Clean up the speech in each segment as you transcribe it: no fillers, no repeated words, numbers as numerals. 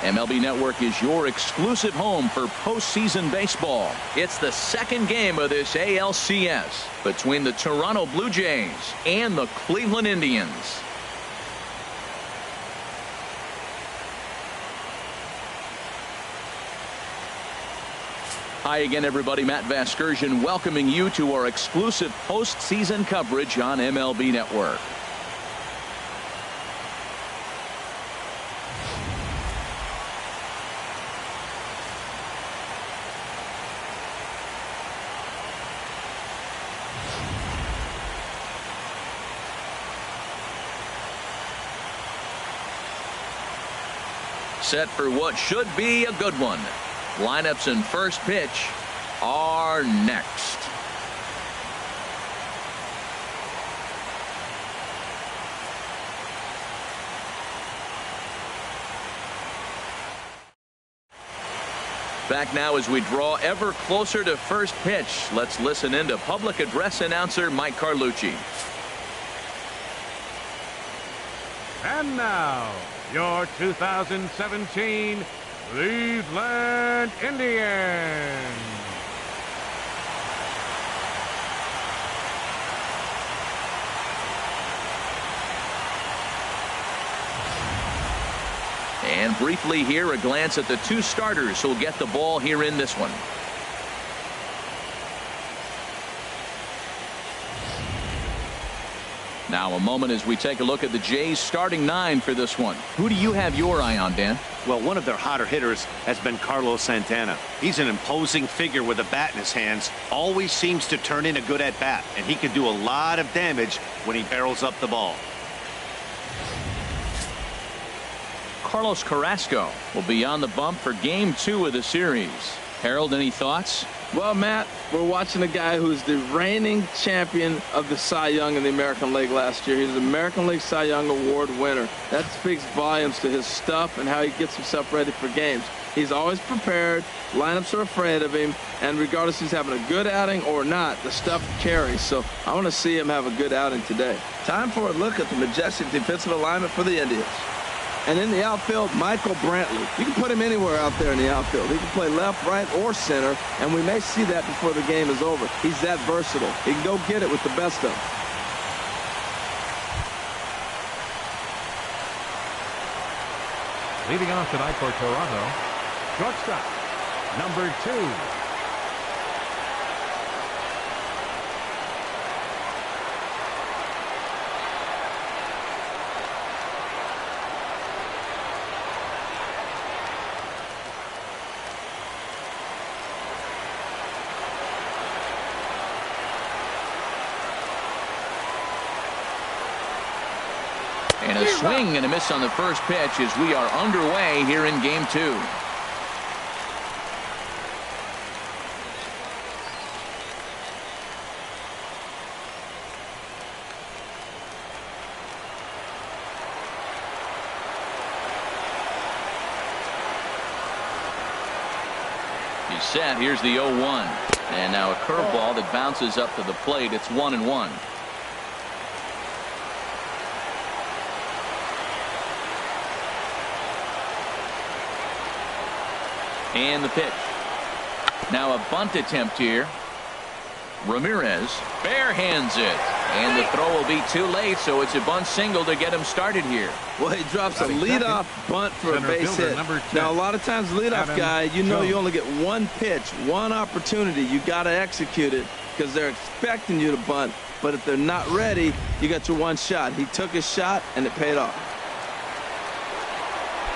MLB Network is your exclusive home for postseason baseball. It's the second game of this ALCS between the Toronto Blue Jays and the Cleveland Indians. Hi again, everybody. Matt Vasgersian welcoming you to our exclusive postseason coverage on MLB Network. Set for what should be a good one. Lineups and first pitch are next. Back now as we draw ever closer to first pitch. Let's listen in to public address announcer Mike Carlucci. And now, your 2017 Cleveland Indians. And briefly here, a glance at the two starters who'll get the ball here in this one. Now a moment as we take a look at the Jays starting nine for this one. Who do you have your eye on, Dan? Well, one of their hotter hitters has been Carlos Santana. He's an imposing figure with a bat in his hands. Always seems to turn in a good at bat, and he can do a lot of damage when he barrels up the ball. Carlos Carrasco will be on the bump for game 2 of the series. Harold, any thoughts? Well, Matt, we're watching a guy who's the reigning champion of the Cy Young in the American League last year. He's the American League Cy Young Award winner. That speaks volumes to his stuff and how he gets himself ready for games. He's always prepared. Lineups are afraid of him. And regardless if he's having a good outing or not, the stuff carries. So I want to see him have a good outing today. Time for a look at the majestic defensive alignment for the Indians. And in the outfield, Michael Brantley. You can put him anywhere out there in the outfield. He can play left, right, or center, and we may see that before the game is over. He's that versatile. He can go get it with the best of them. Leading off tonight for Toronto, shortstop, number 2. And a swing and a miss on the first pitch as we are underway here in game 2. He's set. Here's the 0-1. And now a curveball that bounces up to the plate. It's 1-1. And the pitch. Now a bunt attempt here. Ramirez barehands it. And the throw will be too late, so it's a bunt single to get him started here. Well, he drops a leadoff bunt for a base hit. Now, a lot of times, leadoff guy, you know you only get one pitch, one opportunity. You got to execute it because they're expecting you to bunt. But if they're not ready, you got your one shot. He took his shot, and it paid off.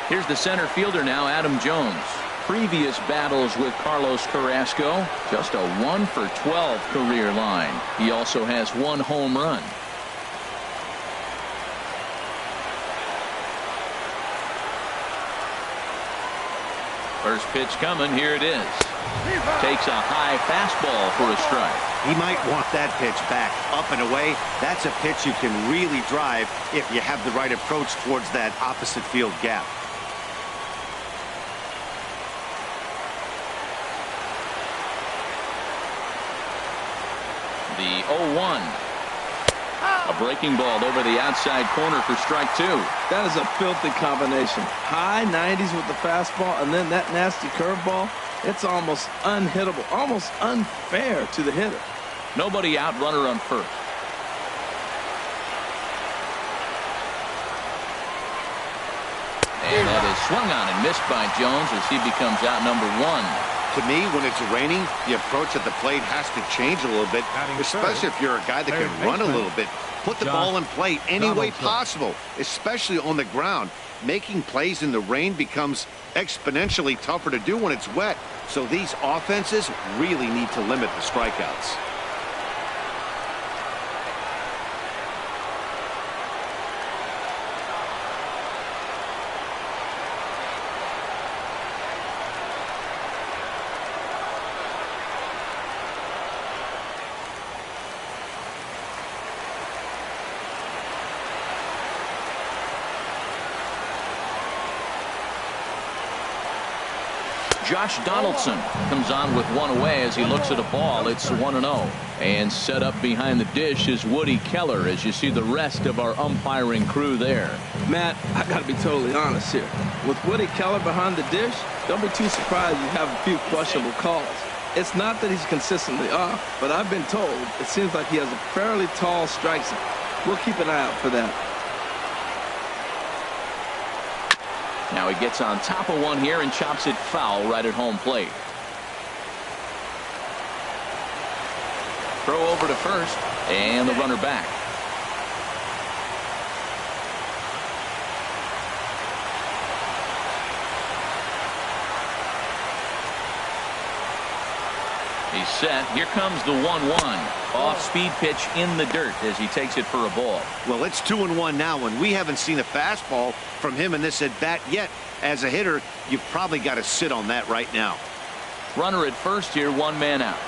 Here's the center fielder now, Adam Jones. Previous battles with Carlos Carrasco, just a 1-for-12 career line. He also has one home run. First pitch coming. Here it is. Takes a high fastball for a strike. He might want that pitch back, up and away. That's a pitch you can really drive if you have the right approach towards that opposite field gap. The 0-1. A breaking ball over the outside corner for strike 2. That is a filthy combination. High 90s with the fastball, and then that nasty curveball. It's almost unhittable, almost unfair to the hitter. Nobody out, runner on first. And that is swung on and missed by Jones as he becomes out number 1. To me, when it's raining, the approach at the plate has to change a little bit, especially if you're a guy that can run a little bit. Put the ball in play any way possible, especially on the ground. Making plays in the rain becomes exponentially tougher to do when it's wet. So these offenses really need to limit the strikeouts. Josh Donaldson comes on with one away as he looks at a ball. It's 1-0. And set up behind the dish is Woody Keller as you see the rest of our umpiring crew there. Matt, I got to be totally honest here. With Woody Keller behind the dish, don't be too surprised you have a few questionable calls. It's not that he's consistently off, but I've been told it seems like he has a fairly tall strike zone. We'll keep an eye out for that. Now he gets on top of one here and chops it foul right at home plate. Throw over to first and the runner back. He's set. Here comes the 1-1. Off-speed pitch in the dirt as he takes it for a ball. Well, it's 2-1 now, and we haven't seen a fastball from him in this at-bat yet. As a hitter, you've probably got to sit on that right now. Runner at first here, one man out.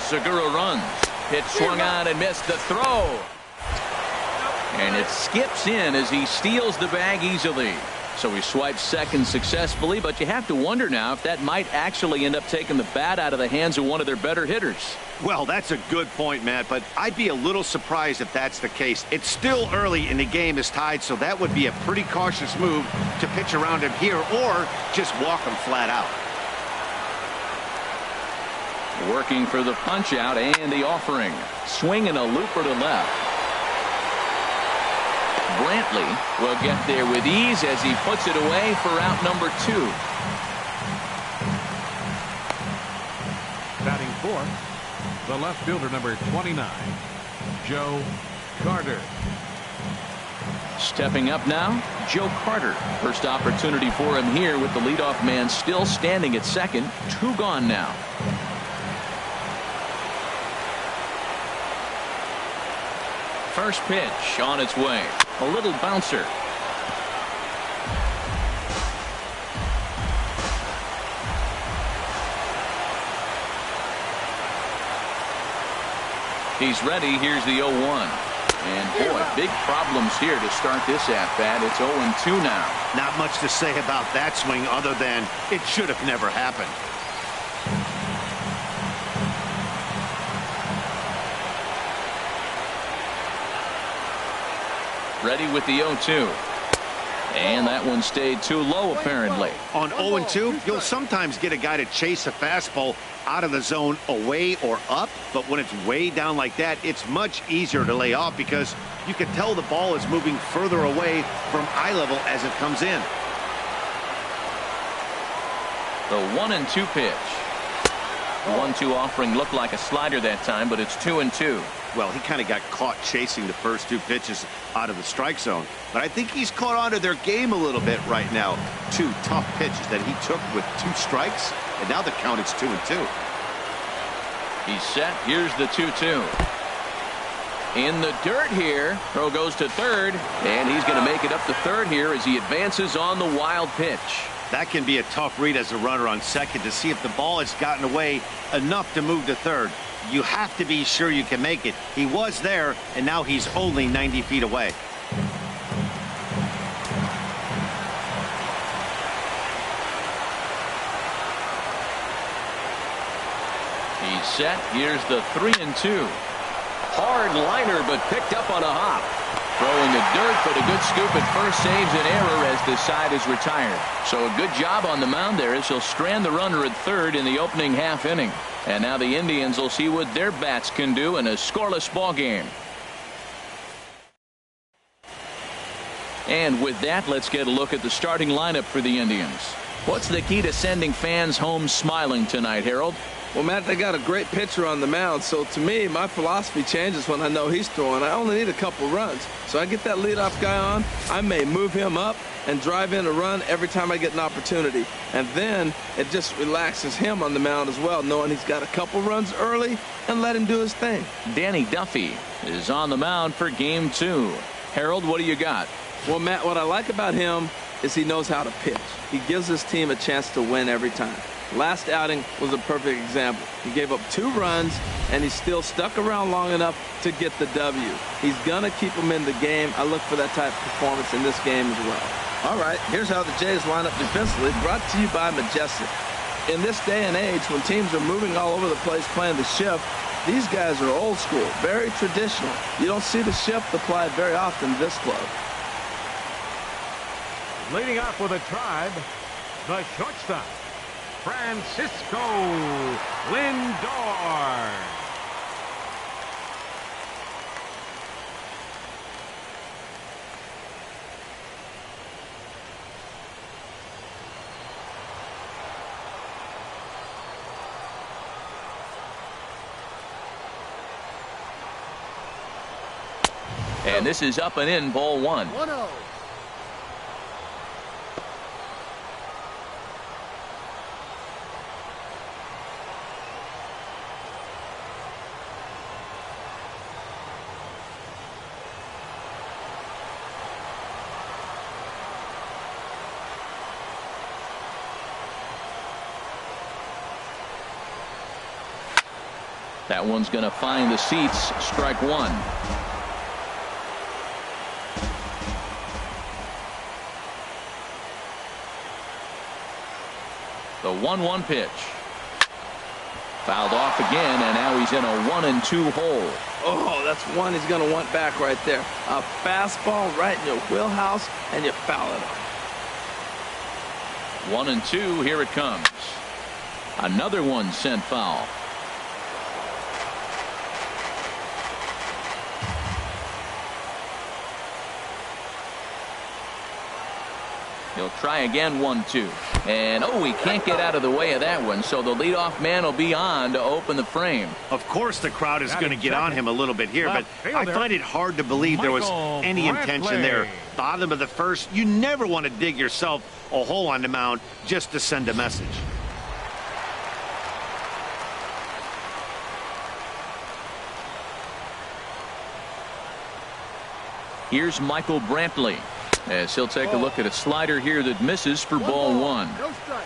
Segura runs. Pitch swung on and missed the throw. And it skips in as he steals the bag easily. So he swipes second successfully, but you have to wonder now if that might actually end up taking the bat out of the hands of one of their better hitters. Well, that's a good point, Matt, but I'd be a little surprised if that's the case. It's still early and the game is tied, so that would be a pretty cautious move to pitch around him here or just walk him flat out. Working for the punch out and the offering. Swinging a looper to left. Brantley will get there with ease as he puts it away for out number 2. Batting fourth, the left fielder, number 29, Joe Carter. Stepping up now, Joe Carter. First opportunity for him here with the leadoff man still standing at second. 2 gone now. First pitch on its way. A little bouncer. He's ready. Here's the 0-1. And boy, big problems here to start this at-bat. It's 0-2 now. Not much to say about that swing other than it should have never happened. Ready with the 0-2. And that one stayed too low, apparently. On 0-2, you'll sometimes get a guy to chase a fastball out of the zone away or up, but when it's way down like that, it's much easier to lay off because you can tell the ball is moving further away from eye level as it comes in. The 1-2 pitch. The 1-2 offering looked like a slider that time, but it's 2-2. Well, he kind of got caught chasing the first 2 pitches out of the strike zone. But I think he's caught on to their game a little bit right now. 2 tough pitches that he took with 2 strikes, and now the count is 2-2. He's set. Here's the 2-2. In the dirt here. Throw goes to third, and he's going to make it up to third here as he advances on the wild pitch. That can be a tough read as a runner on second to see if the ball has gotten away enough to move to third. You have to be sure you can make it. He was there, and now he's only 90 feet away. He's set. Here's the 3-2. Hard liner, but picked up on a hop. Throwing the dirt, but a good scoop at first saves an error as the side is retired. So a good job on the mound there as he'll strand the runner at third in the opening half inning. And now the Indians will see what their bats can do in a scoreless ball game. And with that, let's get a look at the starting lineup for the Indians. What's the key to sending fans home smiling tonight, Harold? Well, Matt, they got a great pitcher on the mound, so to me, my philosophy changes when I know he's throwing. I only need a couple runs. So I get that leadoff guy on, I may move him up and drive in a run every time I get an opportunity. And then it just relaxes him on the mound as well, knowing he's got a couple runs early and let him do his thing. Danny Duffy is on the mound for game 2. Harold, what do you got? Well, Matt, what I like about him is he knows how to pitch. He gives his team a chance to win every time. Last outing was a perfect example. He gave up 2 runs, and he still stuck around long enough to get the W. He's going to keep him in the game. I look for that type of performance in this game as well. All right, here's how the Jays line up defensively, brought to you by Majestic. In this day and age, when teams are moving all over the place playing the shift, these guys are old school, very traditional. You don't see the shift applied very often in this club. Leading off with a Tribe, the shortstop, Francisco Lindor. And this is up and in, ball 1. 1-0. That one's going to find the seats. Strike 1. The 1-1 pitch. Fouled off again, and now he's in a 1-2 hole. Oh, that's one he's going to want back right there. A fastball right in your wheelhouse, and you foul it off. 1-2, here it comes. Another one sent foul. He'll try again, 1-2. And, oh, he can't get out of the way of that one, so the leadoff man will be on to open the frame. Of course the crowd is going to get on him a little bit here, but I find it hard to believe there was any intention there. Bottom of the first, you never want to dig yourself a hole on the mound just to send a message. Here's Michael Brantley, as he'll take a look at a slider here that misses for ball 1. No strike.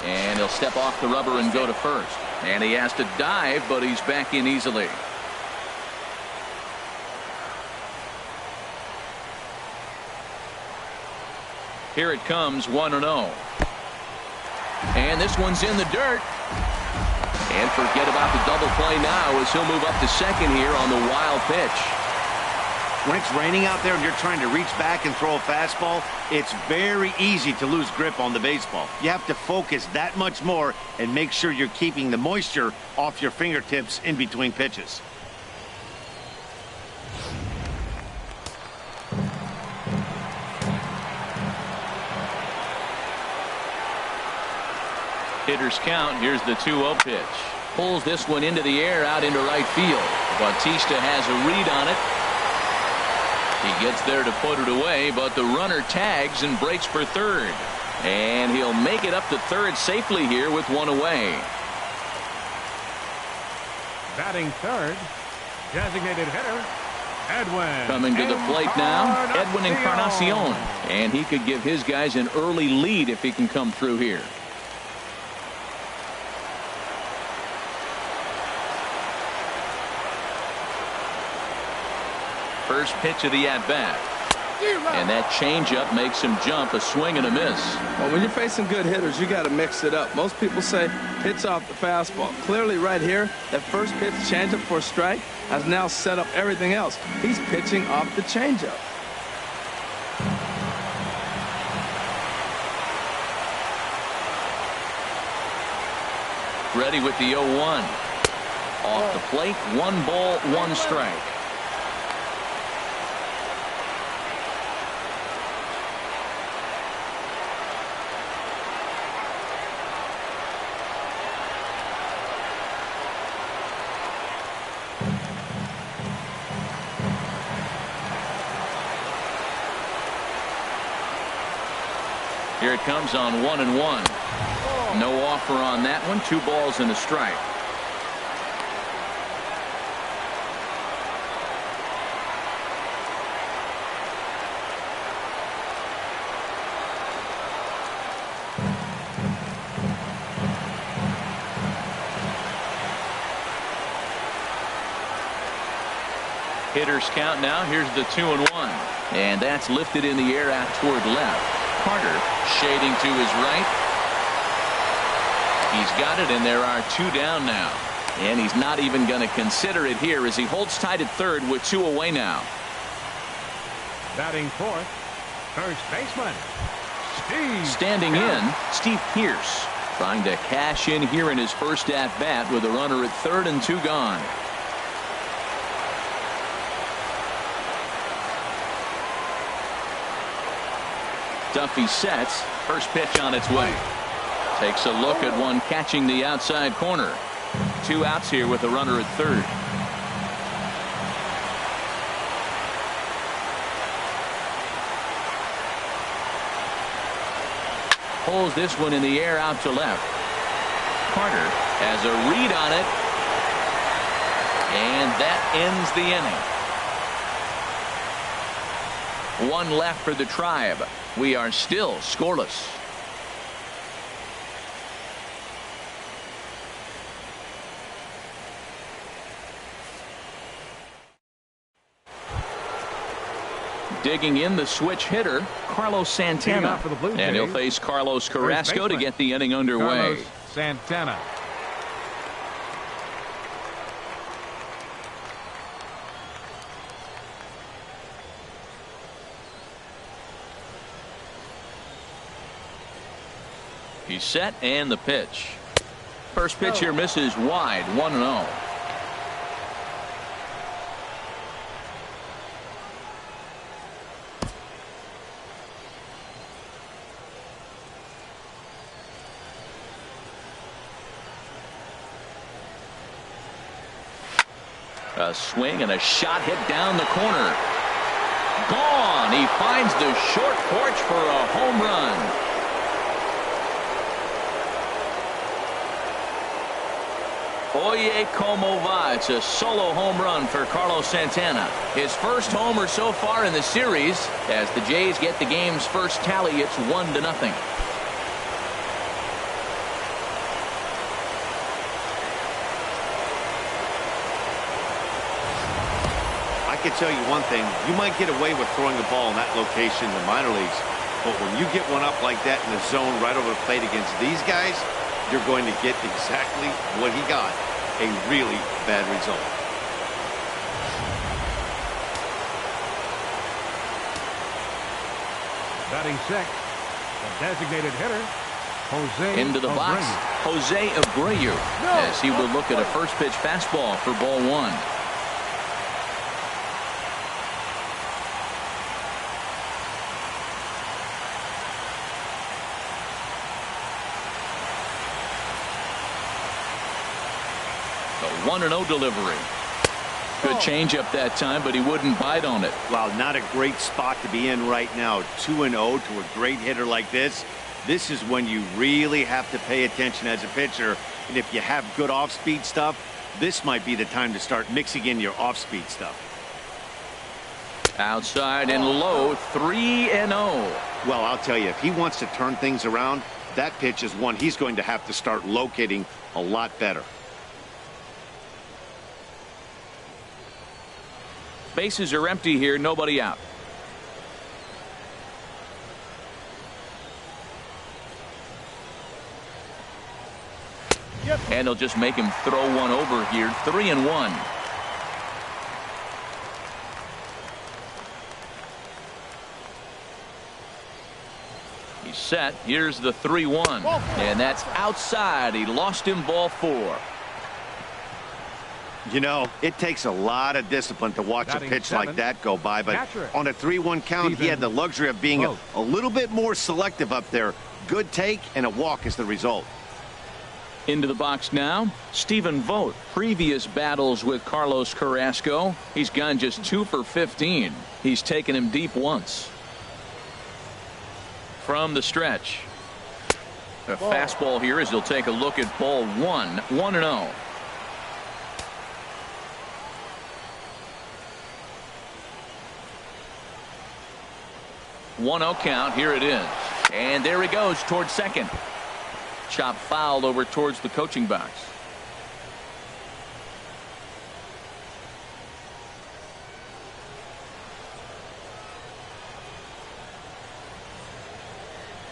And he'll step off the rubber and go to first. And he has to dive, but he's back in easily. Here it comes, 1-0. And this one's in the dirt. And forget about the double play now as he'll move up to second here on the wild pitch. When it's raining out there and you're trying to reach back and throw a fastball, it's very easy to lose grip on the baseball. You have to focus that much more and make sure you're keeping the moisture off your fingertips in between pitches. Hitters count. Here's the 2-0 pitch. Pulls this one into the air out into right field. Bautista has a read on it. He gets there to put it away, but the runner tags and breaks for third. And he'll make it up to third safely here with one away. Batting third, designated hitter, Edwin. Coming to the plate now, Edwin Encarnacion. And he could give his guys an early lead if he can come through here. First pitch of the at-bat. And that changeup makes him jump. A swing and a miss. Well, when you're facing good hitters, you got to mix it up. Most people say hits off the fastball. Clearly right here, that first pitch changeup for a strike has now set up everything else. He's pitching off the changeup. Ready with the 0-1. Off the plate, 1 ball, 1 strike. Here it comes on 1-1. No offer on that one. 2 balls and a strike. Hitters count now. Here's the 2-1. And that's lifted in the air out toward left. Carter shading to his right. He's got it, and there are 2 down now. And he's not even going to consider it here as he holds tight at third with 2 away now. Batting fourth, first baseman, Steve. Standing in, Steve Pearce. Trying to cash in here in his first at-bat with a runner at third and 2 gone. Duffy sets. First pitch on its way. Takes a look at one catching the outside corner. 2 outs here with a runner at third. Pulls this one in the air out to left. Carter has a read on it. And that ends the inning. 1 left for the Tribe. We are still scoreless. Digging in the switch hitter, Carlos Santana. For the Blue Jays, and he'll face Carlos Carrasco to get the inning underway. Carlos Santana. He's set, and the pitch. First pitch here misses wide, 1-0. A swing and a shot hit down the corner. Gone. He finds the short porch for a home run. Oye como va. It's a solo home run for Carlos Santana. His first homer so far in the series. As the Jays get the game's first tally, it's 1-0. I can tell you one thing. You might get away with throwing the ball in that location in the minor leagues. But when you get one up like that in the zone right over the plate against these guys, you're going to get exactly what he got, a really bad result. Batting sixth, the designated hitter, Jose into the box, Jose Abreu, as he will look at a first pitch fastball for ball 1. The 1-0 delivery. Good changeup that time, but he wouldn't bite on it. Well, not a great spot to be in right now. 2-0 to a great hitter like this. This is when you really have to pay attention as a pitcher. And if you have good off-speed stuff, this might be the time to start mixing in your off-speed stuff. Outside and low, 3-0. Well, I'll tell you, if he wants to turn things around, that pitch is one he's going to have to start locating a lot better. Bases are empty here, nobody out. And they'll just make him throw one over here. 3-1. He's set. Here's the 3-1. And that's outside. He lost him, ball 4. You know, it takes a lot of discipline to watch a pitch like that go by, but on a 3-1 count, he had the luxury of being a little bit more selective up there. Good take and a walk is the result. Into the box now, Stephen Vogt. Previous battles with Carlos Carrasco, he's gone just 2 for 15. He's taken him deep once. From the stretch, a fastball here as he'll take a look at ball 1. 1-0. One-0 count. Here it is, and there he goes towards second. Chop fouled over towards the coaching box.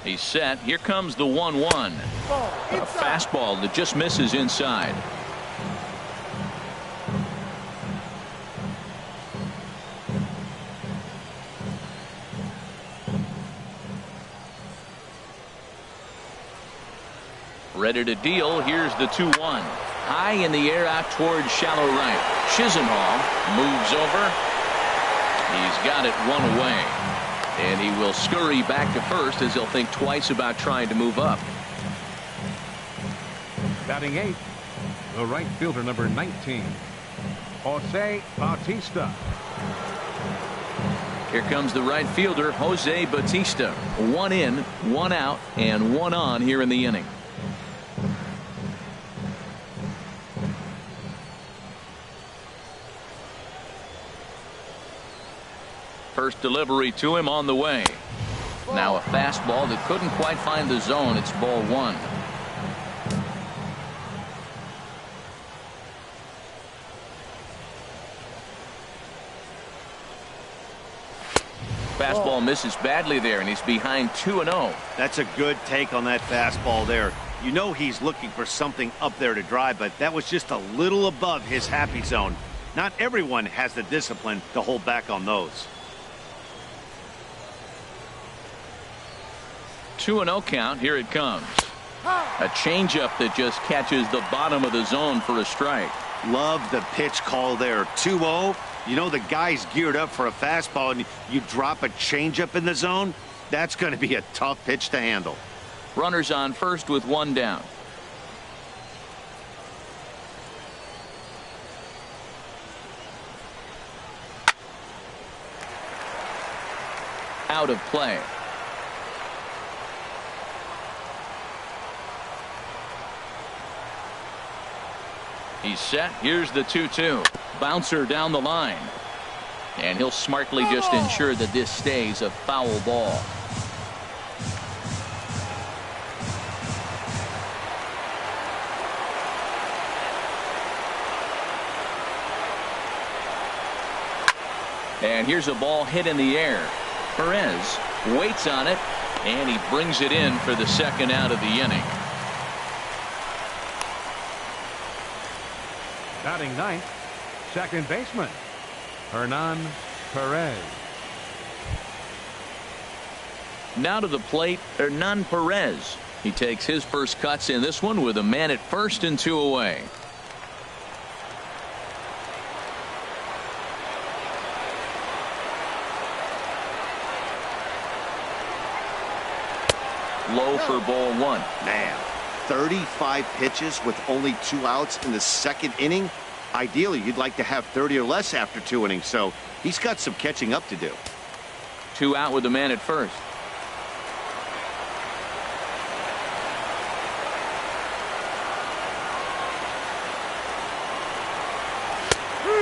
He's set. Here comes the 1-1. A fastball that just misses inside. Ready to deal. Here's the 2-1. High in the air out towards shallow right. Chisenhall moves over. He's got it 1 away. And he will scurry back to first as he'll think twice about trying to move up. Batting 8, the right fielder, number 19, Jose Bautista. Here comes the right fielder, Jose Bautista. 1 in, 1 out, and 1 on here in the inning. First delivery to him on the way. Now a fastball that couldn't quite find the zone. It's ball 1. Fastball misses badly there, and he's behind 2-0. That's a good take on that fastball there. You know he's looking for something up there to drive, but that was just a little above his happy zone. Not everyone has the discipline to hold back on those. 2-0 count. Here it comes. A changeup that just catches the bottom of the zone for a strike. Love the pitch call there. 2-0. You know the guy's geared up for a fastball, and you drop a changeup in the zone. That's going to be a tough pitch to handle. Runners on first with 1 down. Out of play. He's set. Here's the 2-2. Bouncer down the line. And he'll smartly just ensure that this stays a foul ball. And here's a ball hit in the air. Perez waits on it, and he brings it in for the 2nd out of the inning. Batting 9th, second baseman, Hernan Perez. Now to the plate, Hernan Perez. He takes his first cuts in this one with a man at first and 2 away. Low for ball 1. Man, 35 pitches with only 2 outs in the 2nd inning. Ideally, you'd like to have 30 or less after 2 innings, so he's got some catching up to do. 2 out with the man at first.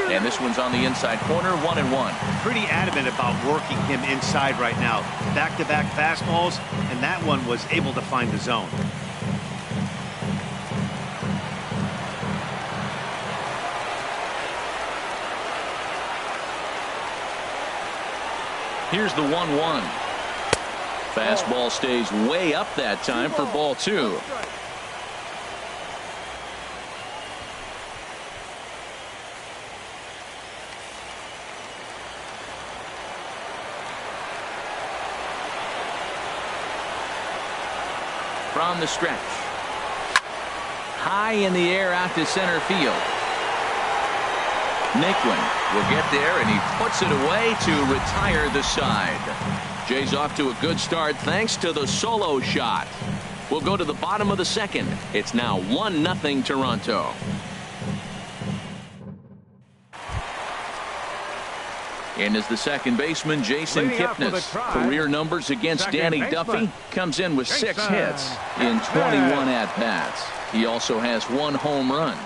And this one's on the inside corner, 1-1. Pretty adamant about working him inside right now. Back-to-back fastballs, and that one was able to find the zone. Here's the 1-1. Fastball stays way up that time for ball 2. From the stretch. High in the air out to center field. Naquin will get there, and he puts it away to retire the side. Jay's off to a good start thanks to the solo shot. We'll go to the bottom of the second. It's now 1-0 Toronto. In is the second baseman, Jason Kipnis. Career numbers against Danny Duffy. Comes in with 6 hits in 21 at-bats. He also has 1 home run.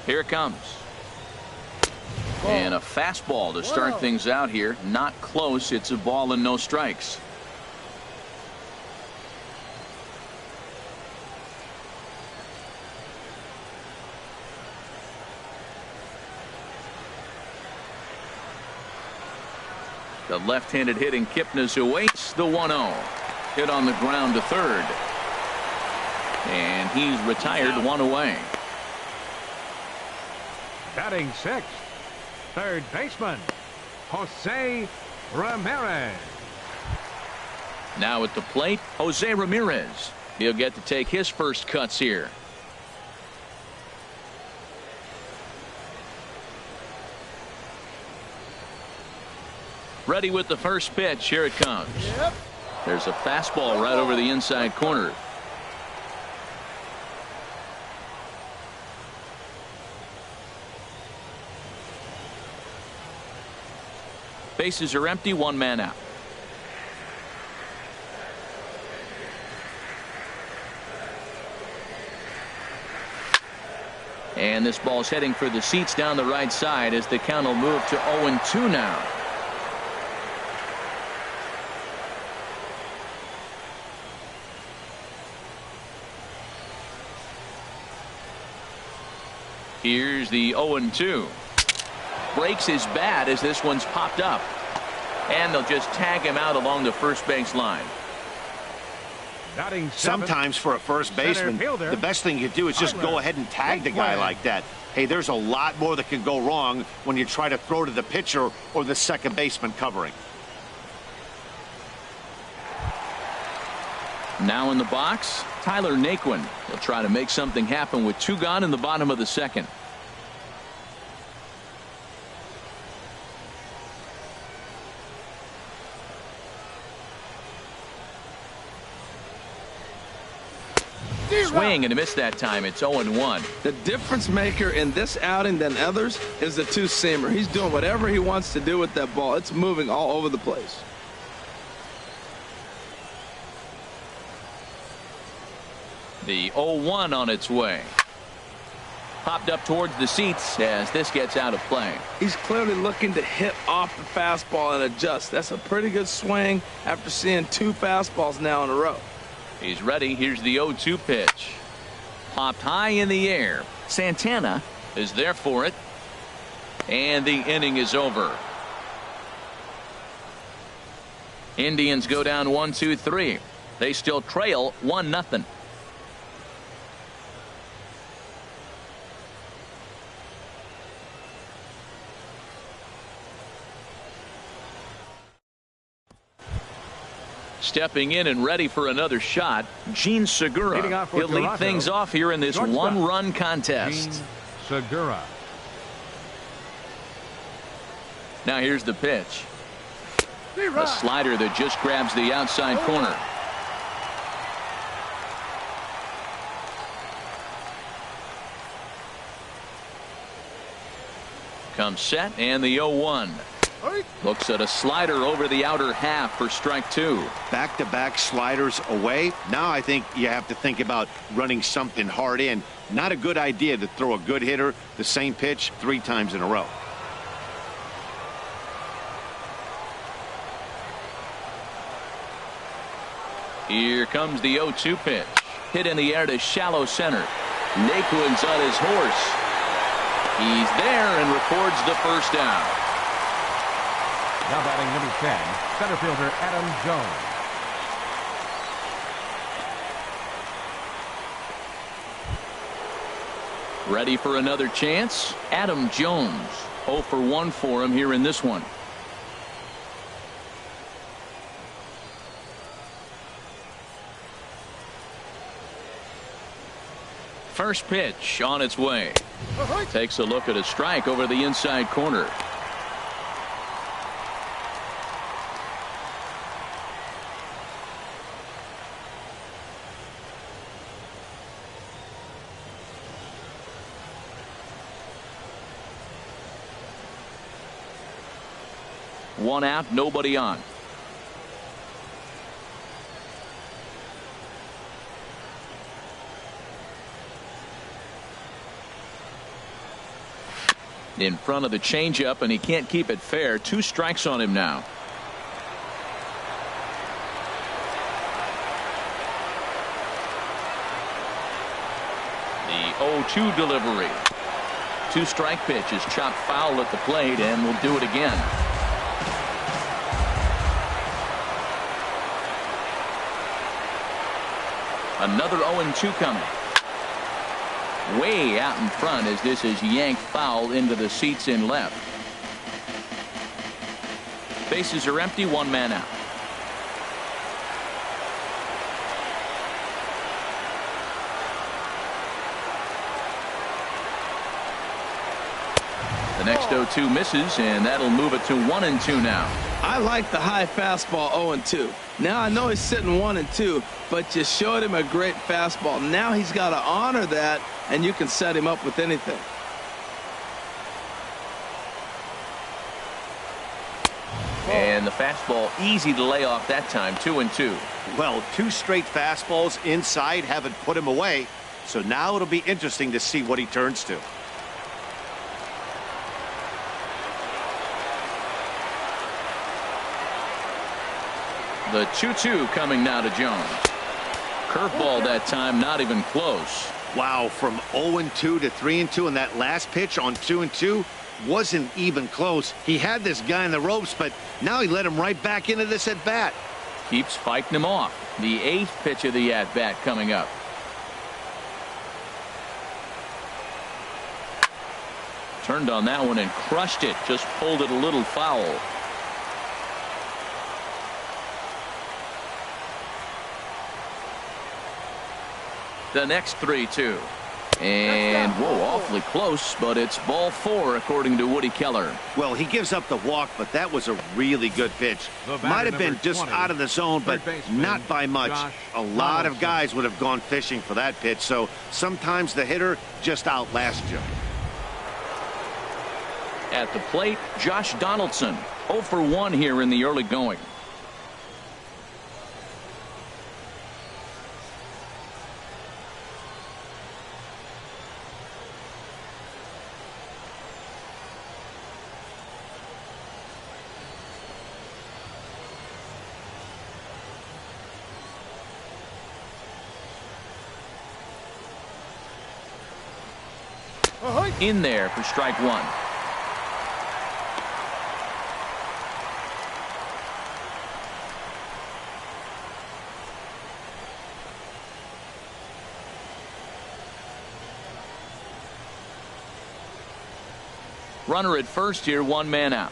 Here it comes. And a fastball to start things out here. Not close. It's a ball and no strikes. The left-handed hitting Kipnis awaits the 1-0. Hit on the ground to third. And he's retired 1 away. Batting 6th, third baseman, Jose Ramirez. Now at the plate, Jose Ramirez. He'll get to take his first cuts here. Ready with the first pitch. Here it comes. There's a fastball right over the inside corner. Bases are empty, 1 man out. And this ball's heading for the seats down the right side as the count will move to 0-2 now. Here's the 0-2. Breaks his bat as this one's popped up. And they'll just tag him out along the first base line. Sometimes for a first baseman, the best thing you do is just go ahead and tag the guy like that. Hey, there's a lot more that can go wrong when you try to throw to the pitcher or the second baseman covering. Now in the box, Tyler Naquin. He'll try to make something happen with 2 gone in the bottom of the second. Swing and a miss that time. It's 0-1. The difference maker in this outing than others is the 2-seamer. He's doing whatever he wants to do with that ball. It's moving all over the place. The 0-1 on its way. Popped up towards the seats as this gets out of play. He's clearly looking to hit off the fastball and adjust. That's a pretty good swing after seeing 2 fastballs now in a row. He's ready. Here's the 0-2 pitch. Popped high in the air. Santana is there for it. And the inning is over. Indians go down 1-2-3. They still trail 1-0. Stepping in and ready for another shot, Gene Segura. He'll lead things off here in this 1-run contest. Gene Segura. Now here's the pitch. A slider that just grabs the outside corner. Comes set and the 0-1. Looks at a slider over the outer half for strike 2. Back-to-back sliders away. Now I think you have to think about running something hard in. Not a good idea to throw a good hitter the same pitch 3 times in a row. Here comes the 0-2 pitch. Hit in the air to shallow center. Naquin's on his horse. He's there and records the first down. Now batting number 10, center fielder Adam Jones. Ready for another chance? Adam Jones. 0 for 1 for him here in this one. First pitch on its way. Takes a look at a strike over the inside corner. One out, nobody on. In front of the changeup, and he can't keep it fair. 2 strikes on him now. The 0-2 delivery. 2-strike pitch is chopped foul at the plate, and will do it again. Another 0-2 coming. Way out in front as this is yanked foul into the seats in left. Bases are empty, 1 man out. The next 0-2 misses, and that'll move it to 1-2 now. I like the high fastball 0-2. Now I know he's sitting 1-2, but you showed him a great fastball. Now he's got to honor that, and you can set him up with anything. And the fastball easy to lay off that time. 2-2. Well, 2 straight fastballs inside haven't put him away. So now it'll be interesting to see what he turns to. The 2-2 coming now to Jones. Curveball that time, not even close. Wow, from 0-2 to 3-2, and that last pitch on 2-2 wasn't even close. He had this guy in the ropes, but now he let him right back into this at bat. Keeps fighting him off. The 8th pitch of the at bat coming up. Turned on that one and crushed it. Just pulled it a little foul. The next 3-2. And, whoa, awfully close, but it's ball 4, according to Woody Keller. Well, he gives up the walk, but that was a really good pitch. Might have been just 20, out of the zone, but not by much. A lot of guys would have gone fishing for that pitch, so sometimes the hitter just outlasts you. At the plate, Josh Donaldson. 0 for 1 here in the early going. In there for strike 1. Runner at first here, 1 man out.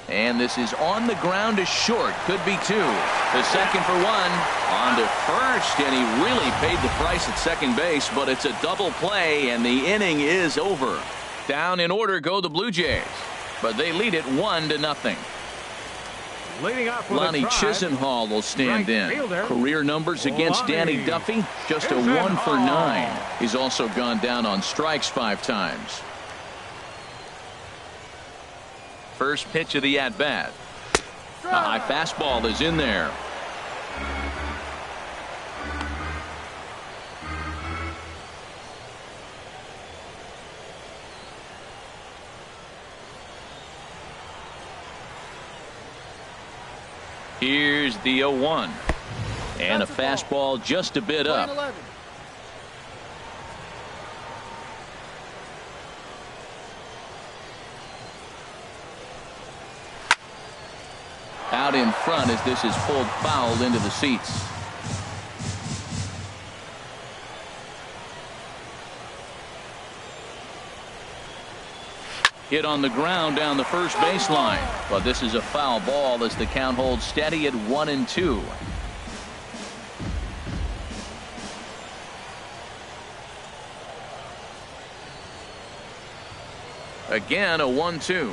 And this is on the ground to short. Could be 2. The second for 1. On to first, and he really paid the price at second base, but it's a double play, and the inning is over. Down in order go the Blue Jays, but they lead it 1-0. Leading off with Lonnie Chisenhall will stand in. Career numbers against Danny Duffy, just a 1 for 9. He's also gone down on strikes 5 times. First pitch of the at-bat. A high fastball is in there. Here's the 0-1. And a fastball just a bit up. Out in front as this is pulled foul into the seats. Hit on the ground down the first baseline, but this is a foul ball as the count holds steady at 1-2. Again, a 1-2.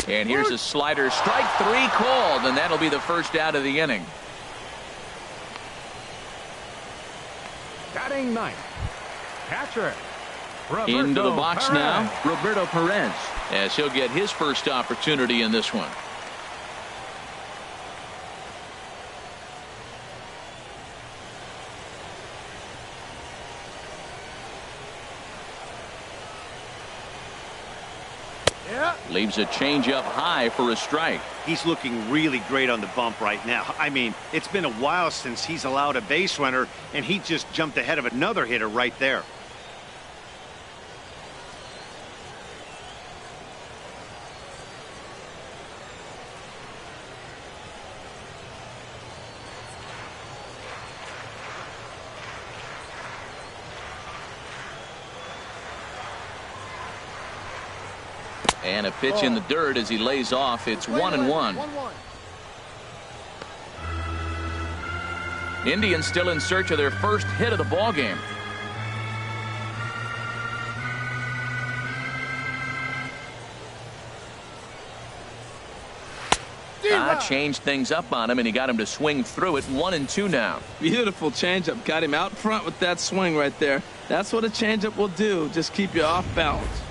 And here's a slider, strike 3 called, and that'll be the first out of the inning. Batting ninth, catcher. Into the box Perez. now, Roberto Perez, as he'll get his first opportunity in this one. Leaves a changeup high for a strike. He's looking really great on the bump right now. I mean, it's been a while since he's allowed a base runner, and he just jumped ahead of another hitter right there. And a pitch in the dirt as he lays off. It's 1-1. Indians still in search of their first hit of the ball game. Changed things up on him, and he got him to swing through it. 1-2 now. Beautiful changeup. Got him out front with that swing right there. That's what a changeup will do. Just keep you off balance.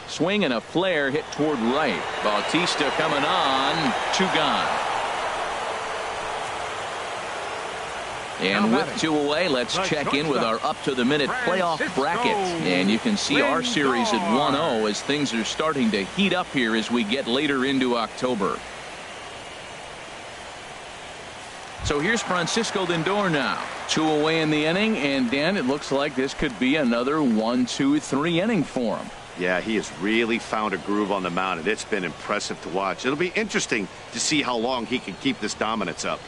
Swing and a flare hit toward right. Bautista coming on. 2 gone. And with 2 away, let's check in with our up-to-the-minute playoff bracket. And you can see our series at 1-0 as things are starting to heat up here as we get later into October. So here's Francisco Lindor now. 2 away in the inning, and Dan, it looks like this could be another 1-2-3 inning for him. Yeah, he has really found a groove on the mound, and it's been impressive to watch. It'll be interesting to see how long he can keep this dominance up.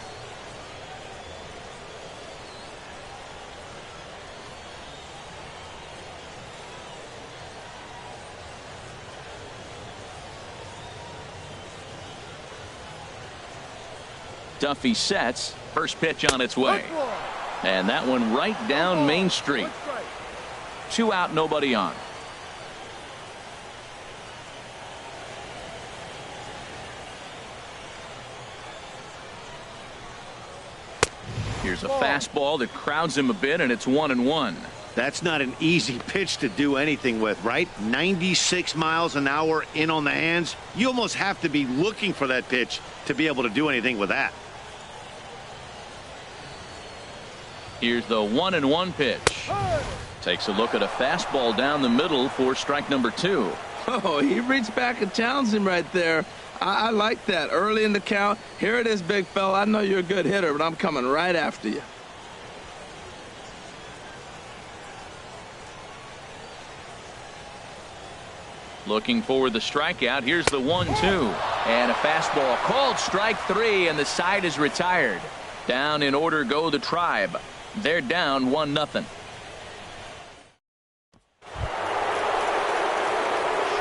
Duffy sets. First pitch on its way. And that one right down Main Street. 2 out, nobody on. Here's a fastball that crowds him a bit, and it's 1-1. That's not an easy pitch to do anything with, right? 96 miles an hour in on the hands. You almost have to be looking for that pitch to be able to do anything with that. Here's the 1-1 pitch. Takes a look at a fastball down the middle for strike number 2. Oh, he reached back and challenged him right there. I like that. Early in the count. Here it is, big fella. I know you're a good hitter, but I'm coming right after you. Looking for the strikeout. Here's the 1-2. And a fastball called strike 3, and the side is retired. Down in order go the Tribe. They're down 1-0.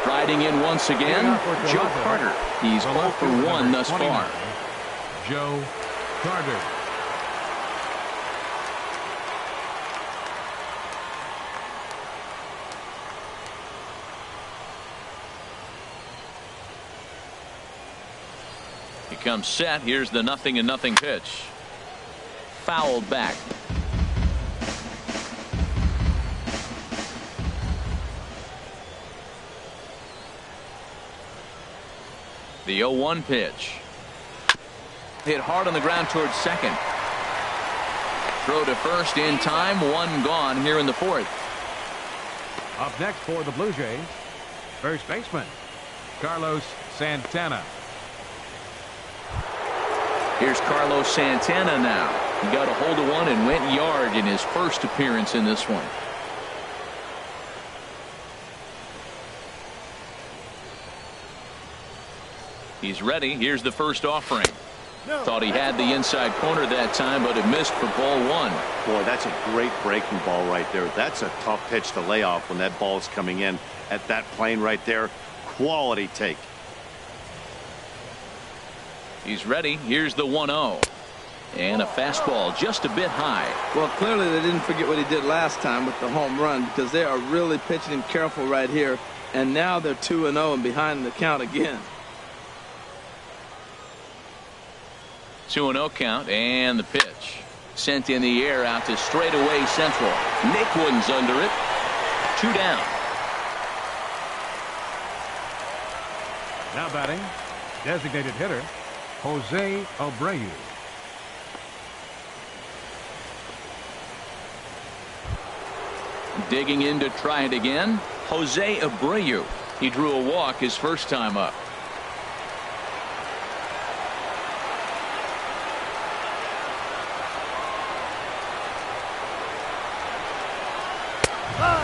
Striding in once again, Joe Carter. He's 0 for 1 thus far. Joe Carter. He comes set. Here's the 0-0 pitch. Fouled back. The 0-1 pitch. Hit hard on the ground towards second. Throw to first in time. 1 gone here in the 4th. Up next for the Blue Jays, first baseman, Carlos Santana. Here's Carlos Santana now. He got a hold of one and went yard in his first appearance in this one. He's ready. Here's the first offering. Thought he had the inside corner that time, but it missed for ball one. Boy, that's a great breaking ball right there. That's a tough pitch to lay off when that ball's coming in at that plane right there. Quality take. He's ready. Here's the 1-0. And a fastball just a bit high. Well, clearly they didn't forget what he did last time with the home run, because they are really pitching him careful right here. And now they're 2-0 and behind in the count again. 2-0 count, and the pitch sent in the air out to straightaway central. Nick Wooden's under it. 2 down. Now batting, designated hitter, Jose Abreu. Digging in to try it again, Jose Abreu. He drew a walk his first time up.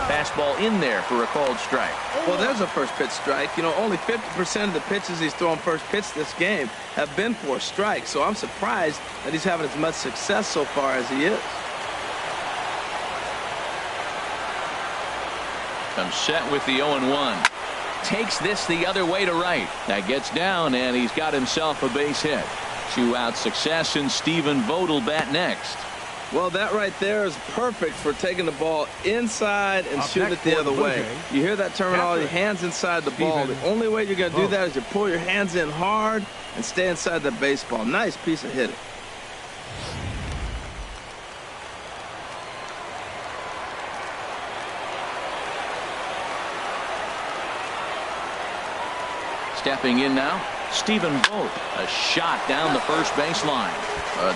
Fastball in there for a called strike. Well, there's a first pitch strike. You know, only 50% of the pitches he's throwing first pitch this game have been for strikes. So I'm surprised that he's having as much success so far as he is. Comes set with the 0-1. Takes this the other way to right. That gets down, and he's got himself a base hit. 2-out success, and Stephen Vogt will bat next. Well, that right there is perfect for taking the ball inside and shooting it the other way. You hear that terminology, hands inside the ball. The only way you're going to do that is you pull your hands in hard and stay inside the baseball. Nice piece of hitting. Stepping in now, Stephen Vogt. A shot down the first baseline.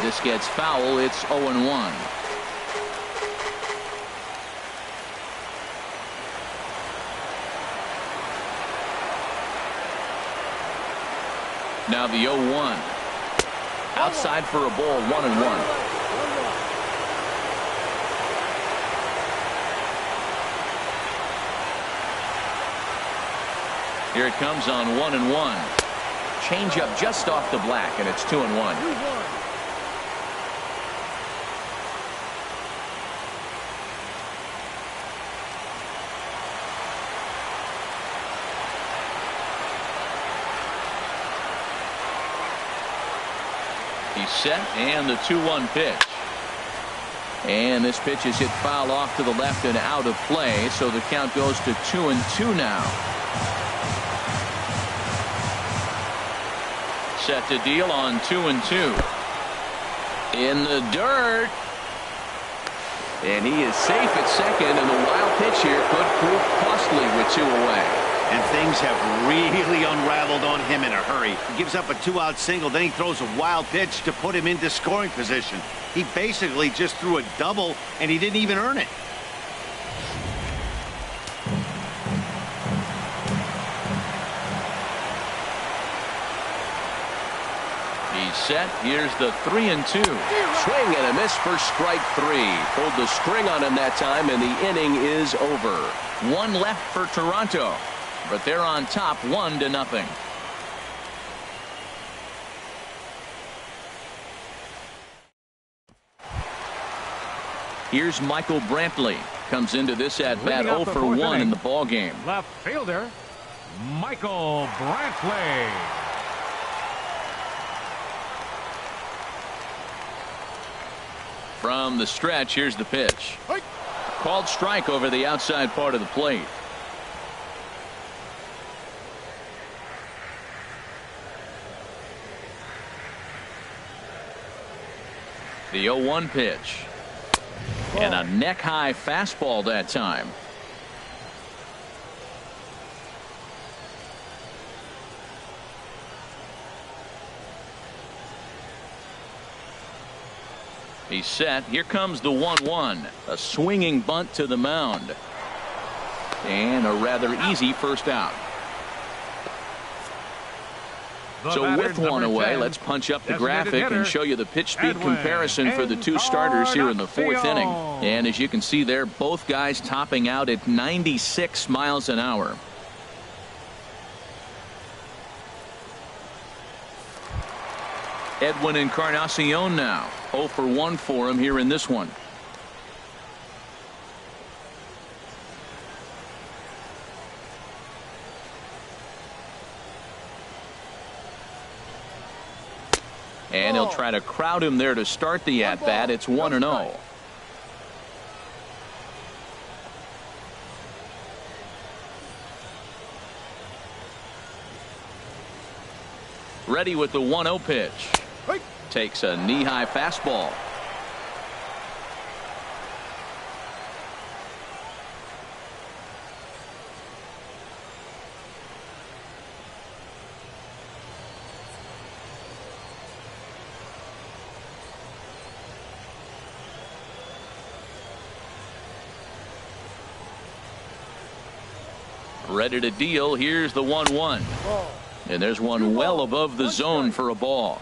This gets foul. It's 0-1. Now the 0-1. Outside for a ball, 1-1. Here it comes on 1-1. Change up just off the black, and it's 2-1. He's set, and the 2-1 pitch. And this pitch is hit foul off to the left and out of play, so the count goes to 2-2 now. Set to deal on 2-2. In the dirt. And he is safe at second, and the wild pitch here could prove costly with 2 away. And things have really unraveled on him in a hurry. He gives up a 2-out single, then he throws a wild pitch to put him into scoring position. He basically just threw a double, and he didn't even earn it. Set. Here's the 3-2. Swing and a miss for strike 3. Pulled the string on him that time, and the inning is over. 1 left for Toronto, but they're on top 1-0. Here's Michael Brantley. Comes into this at bat 0 for 1 in the ball game. Left fielder, Michael Brantley. From the stretch, here's the pitch. Called strike over the outside part of the plate. The 0-1 pitch. And a neck-high fastball that time. He's set. Here comes the 1-1. A swinging bunt to the mound. And a rather easy first out. So with one away, let's punch up the graphic and show you the pitch speed comparison for the two starters here in the fourth inning. And as you can see there, both guys topping out at 96 miles an hour. Edwin Encarnacion now 0 for 1 for him here in this one. And he'll try to crowd him there to start the at-bat. It's 1-0. Ready with the 1-0 pitch. Takes a knee-high fastball. Ready to deal. Here's the 1-1. And there's one well above the zone for a ball.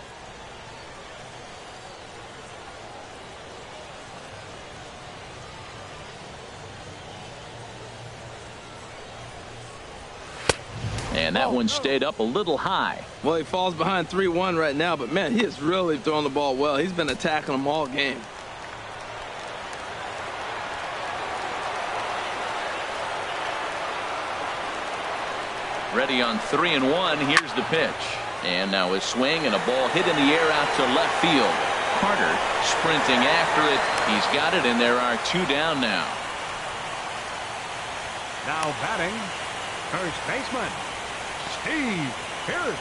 And that one stayed up a little high. Well, he falls behind 3-1 right now, but man, he is really throwing the ball well. He's been attacking them all game. Ready on 3-1. Here's the pitch. And now a swing and a ball hit in the air out to left field. Carter sprinting after it. He's got it, and there are 2 down now. Now batting, first baseman, Steve Pierce.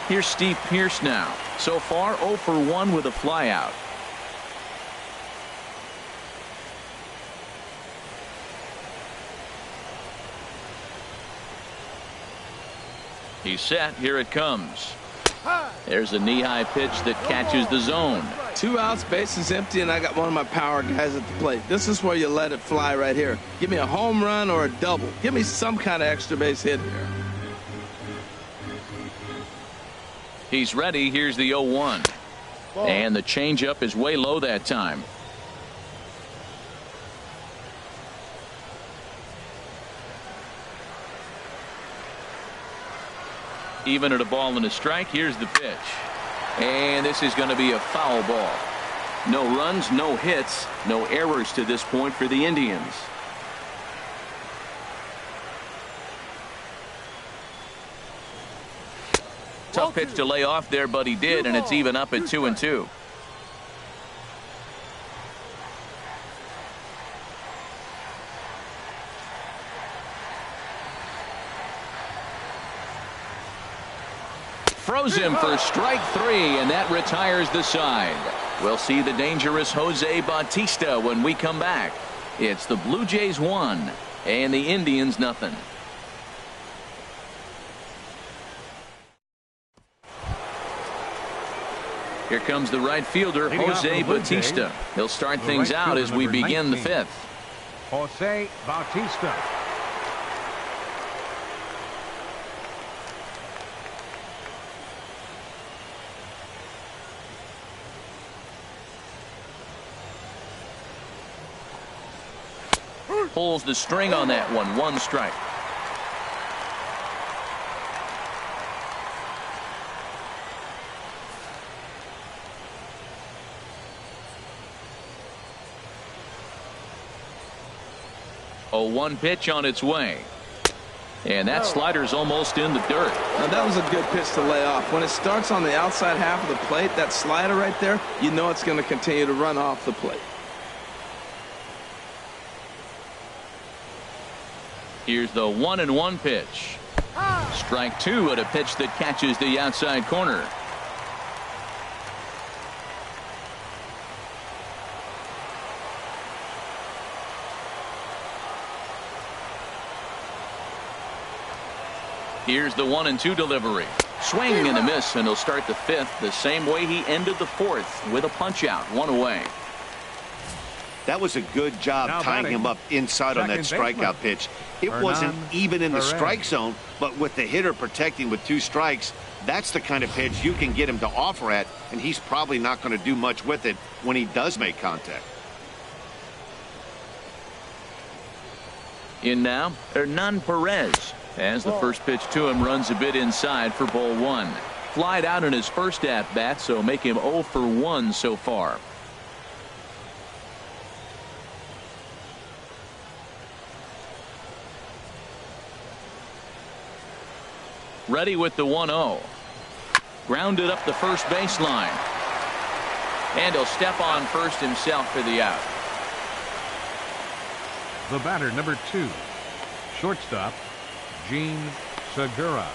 Here's Steve Pierce now. So far 0 for 1 with a flyout. He's set. Here it comes. There's a knee-high pitch that catches the zone. 2 outs, bases empty, and I got one of my power guys at the plate. This is where you let it fly right here. Give me a home run or a double. Give me some kind of extra base hit here. He's ready. Here's the 0-1. And the changeup is way low that time. Even at a ball and a strike. Here's the pitch. And this is going to be a foul ball. No runs, no hits, no errors to this point for the Indians. Tough pitch to lay off there, but he did, and it's even up at 2-2. Throws him for strike 3, and that retires the side. We'll see the dangerous Jose Bautista when we come back. It's the Blue Jays 1 and the Indians nothing. Here comes the right fielder, Jose Bautista. He'll start things out as we begin the 5th. Jose Bautista. Pulls the string on that one. 1 strike. A 1 pitch on its way. And that slider's almost in the dirt. Now that was a good pitch to lay off. When it starts on the outside half of the plate, that slider right there, you know it's going to continue to run off the plate. Here's the 1-1 pitch. Strike 2 at a pitch that catches the outside corner. Here's the 1-2 delivery. Swing and a miss, and he'll start the 5th the same way he ended the 4th with a punch out. 1 away. That was a good job Now tying batting, him up inside on that second strikeout baseman, pitch. It wasn't even in the Perez. strike zone, but with the hitter protecting with 2 strikes, that's the kind of pitch you can get him to offer at, and he's probably not going to do much with it when he does make contact. In now, Hernan Perez, as the first pitch to him runs a bit inside for ball 1. Flied out in his first at-bat, so make him 0 for 1 so far. Ready with the 1-0. Grounded up the first baseline. And he'll step on first himself for the out. The batter, number 2, shortstop, Gene Segura.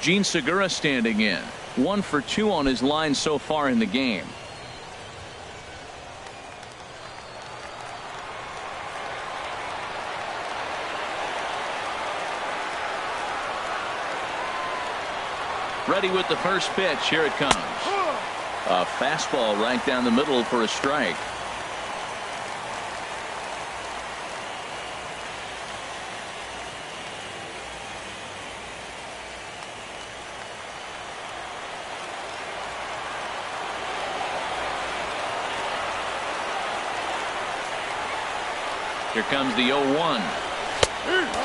Gene Segura standing in. 1 for 2 on his line so far in the game. Ready with the first pitch. Here it comes. A fastball right down the middle for a strike. Here comes the 0-1.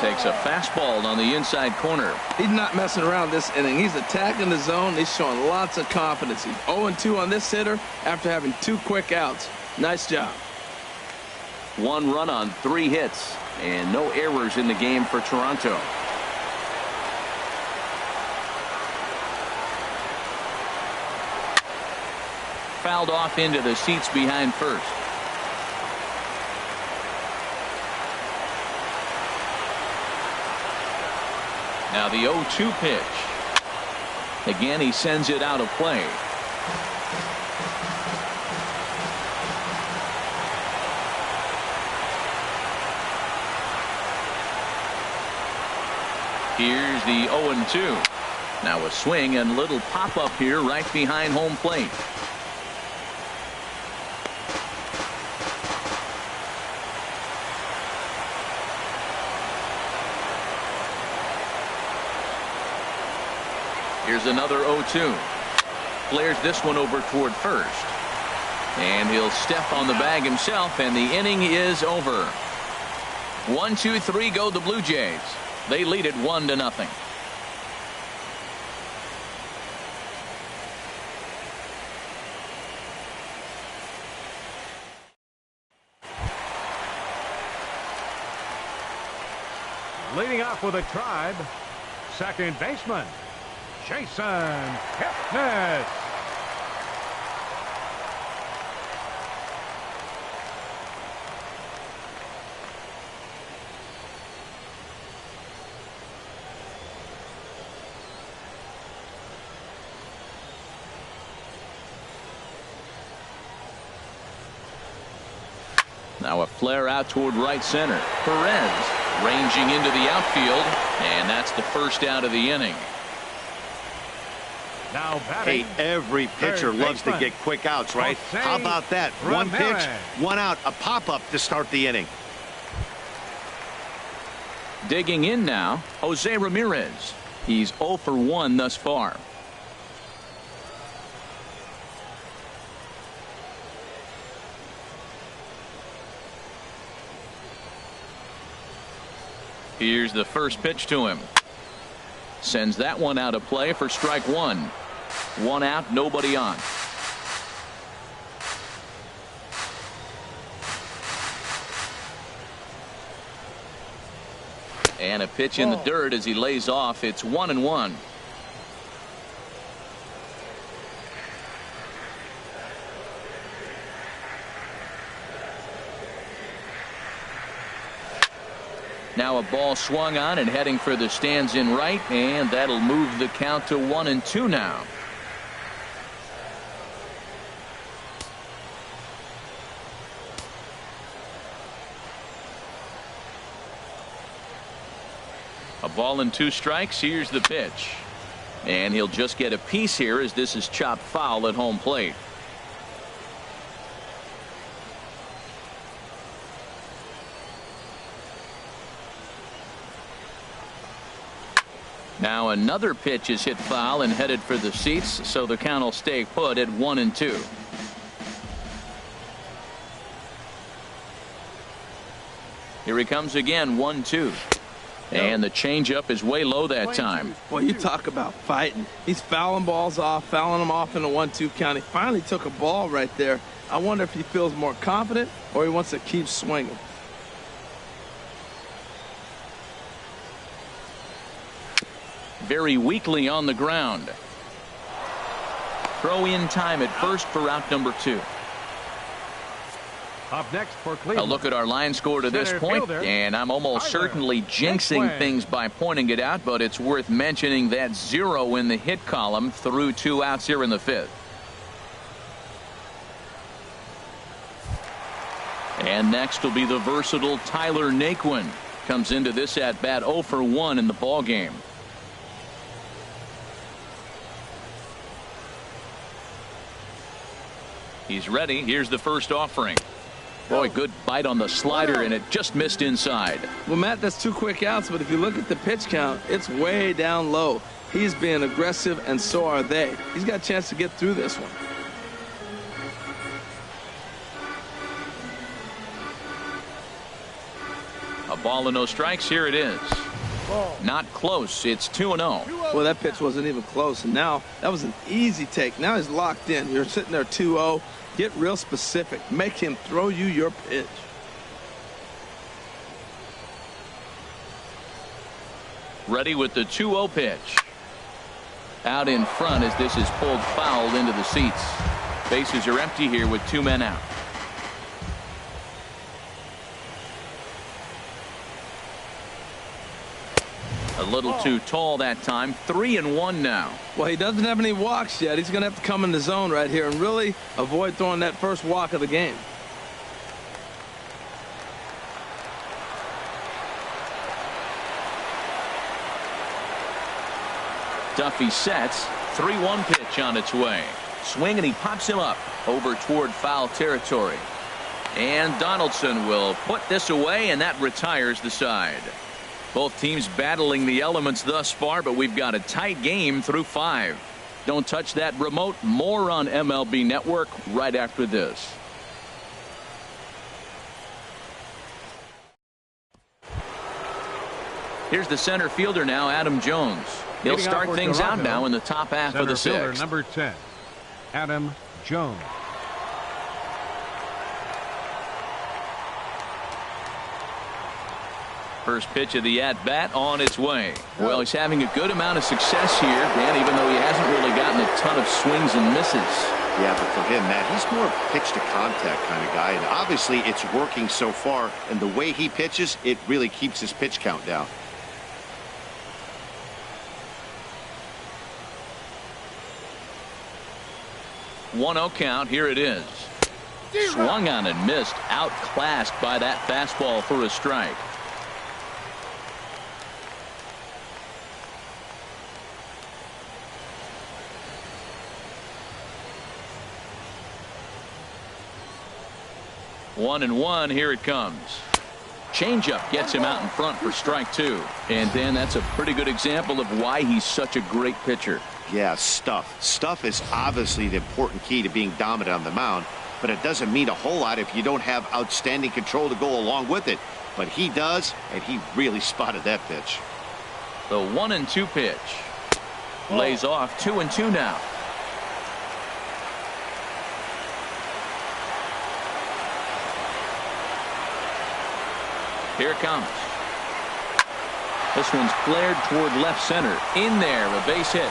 Takes a fastball on the inside corner. He's not messing around this inning. He's attacking the zone. He's showing lots of confidence. He's 0-2 on this hitter after having 2 quick outs. Nice job. 1 run on 3 hits and no errors in the game for Toronto. Fouled off into the seats behind first. Now the 0-2 pitch. Again, he sends it out of play. Here's the 0-2. Now a swing and little pop-up here right behind home plate. Here's another 0-2. Flares this one over toward first. And he'll step on the bag himself, and the inning is over. 1, 2, 3 go the Blue Jays. They lead it 1-0. Leading off with a Tribe, second baseman, Jason Kipnis. Now a flare out toward right center. Perez ranging into the outfield, and that's the first out of the inning. Now batting, Hey, every pitcher loves to get quick outs, right? How about that? 1 pitch, 1 out, a pop-up to start the inning. Digging in now, Jose Ramirez. He's 0 for 1 thus far. Here's the first pitch to him. Sends that one out of play for strike 1. 1 out, nobody on. And a pitch in the dirt as he lays off. It's 1-1. Now a ball swung on and heading for the stands in right, and that'll move the count to 1-2 now. A ball and 2 strikes. Here's the pitch. And he'll just get a piece here as this is chopped foul at home plate. Now another pitch is hit foul and headed for the seats, so the count will stay put at 1-2. Here he comes again, 1-2. And the changeup is way low that time. Well, you talk about fighting. He's fouling balls off, fouling them off in a 1-2 count. He finally took a ball right there. I wonder if he feels more confident or he wants to keep swinging. Very weakly on the ground. Throw in time at first for out number 2. Up next for A Cleveland. look at our line score to this point, and I'm almost certainly jinxing things by pointing it out, but it's worth mentioning that 0 in the hit column through 2 outs here in the 5th. And next will be the versatile Tyler Naquin. Comes into this at bat 0 for 1 in the ball game. He's ready. Here's the first offering. Boy, good bite on the slider, and it just missed inside. Well, Matt, that's 2 quick outs, but if you look at the pitch count, it's way down low. He's being aggressive, and so are they. He's got a chance to get through this one. A ball and no strikes. Here it is. Not close. It's 2-0. Well, that pitch wasn't even close, and now that was an easy take. Now he's locked in. You're sitting there 2-0. Get real specific. Make him throw you your pitch. Ready with the 2-0 pitch. Out in front as this is pulled foul into the seats. Bases are empty here with 2 men out. A little too tall that time. 3-1 now. Well, he doesn't have any walks yet. He's going to have to come in the zone right here and really avoid throwing that first walk of the game. Duffy sets. 3-1 pitch on its way. Swing, and he pops him up over toward foul territory. And Donaldson will put this away, and that retires the side. Both teams battling the elements thus far, but we've got a tight game through 5. Don't touch that remote. More on MLB Network right after this. Here's the center fielder now, Adam Jones. He'll start things out now in the top half of the 6th. Number 10, Adam Jones. First pitch of the at-bat on its way. Well, he's having a good amount of success here, Dan, even though he hasn't really gotten a ton of swings and misses. Yeah, but for him, Matt, he's more pitch-to-contact kind of guy, and obviously it's working so far, and the way he pitches, it really keeps his pitch count down. One-0 count. Here it is. Swung on and missed. Outclassed by that fastball for a strike. One and one. Here it comes. Changeup gets him out in front for strike 2. And Dan, that's a pretty good example of why he's such a great pitcher. Yeah, stuff. Stuff is obviously the important key to being dominant on the mound, but it doesn't mean a whole lot if you don't have outstanding control to go along with it. But he does, and he really spotted that pitch. The 1-2 pitch. Lays off. 2-2 now. Here it comes. This one's flared toward left center. In there, a base hit.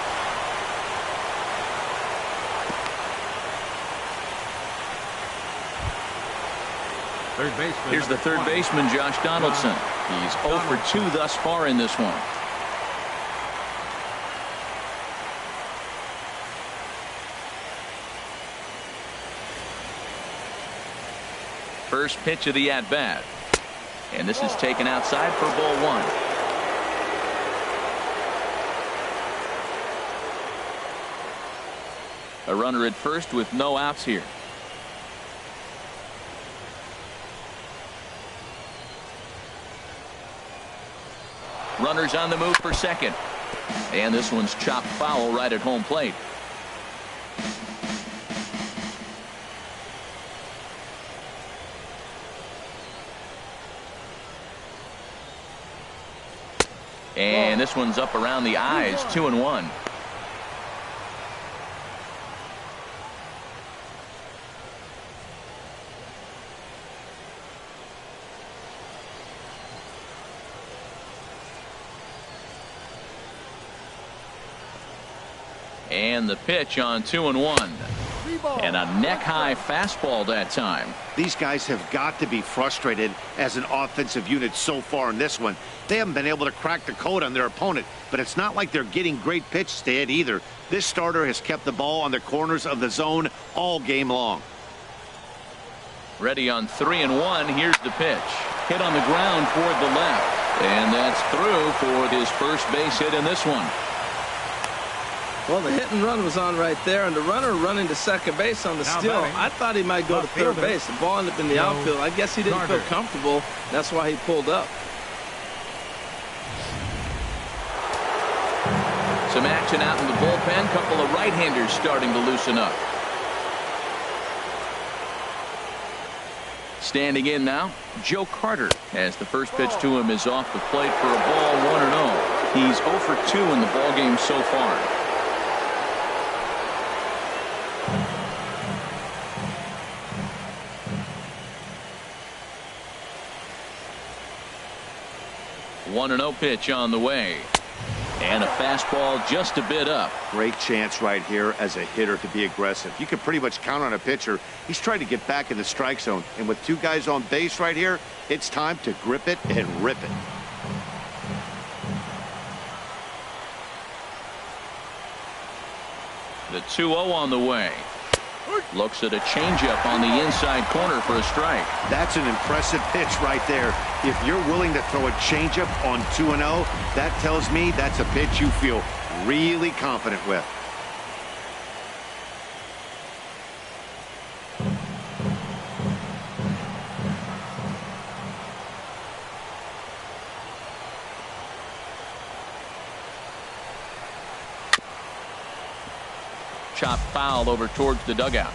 Third baseman. Here's the third baseman, Josh Donaldson. He's 0 for 2 thus far in this one. First pitch of the at-bat. And this is taken outside for ball 1. A runner at first with no outs here. Runners on the move for second. And this one's chopped foul right at home plate. And this one's up around the eyes, 2-1. And the pitch on 2-1. And a neck-high fastball that time. These guys have got to be frustrated as an offensive unit so far in this one. They haven't been able to crack the code on their opponent, but it's not like they're getting great pitches to hit either. This starter has kept the ball on the corners of the zone all game long. Ready on 3-1. Here's the pitch. Hit on the ground toward the left. And that's through for his first base hit in this one. Well, the hit and run was on right there, and the runner running to second base on the steal. I thought he might go to third base. The ball ended up in the outfield. I guess he didn't feel comfortable. That's why he pulled up. Some action out in the bullpen. Couple of right-handers starting to loosen up. Standing in now, Joe Carter, as the first pitch to him is off the plate for a ball, 1-0. He's 0 for 2 in the ballgame so far. One 1-0 pitch on the way. And a fastball just a bit up. Great chance right here as a hitter to be aggressive. You can pretty much count on a pitcher. He's trying to get back in the strike zone. And with two guys on base right here, it's time to grip it and rip it. The 2-0 on the way. Looks at a changeup on the inside corner for a strike. That's an impressive pitch right there. If you're willing to throw a changeup on 2-0, that tells me that's a pitch you feel really confident with. Chop foul over towards the dugout.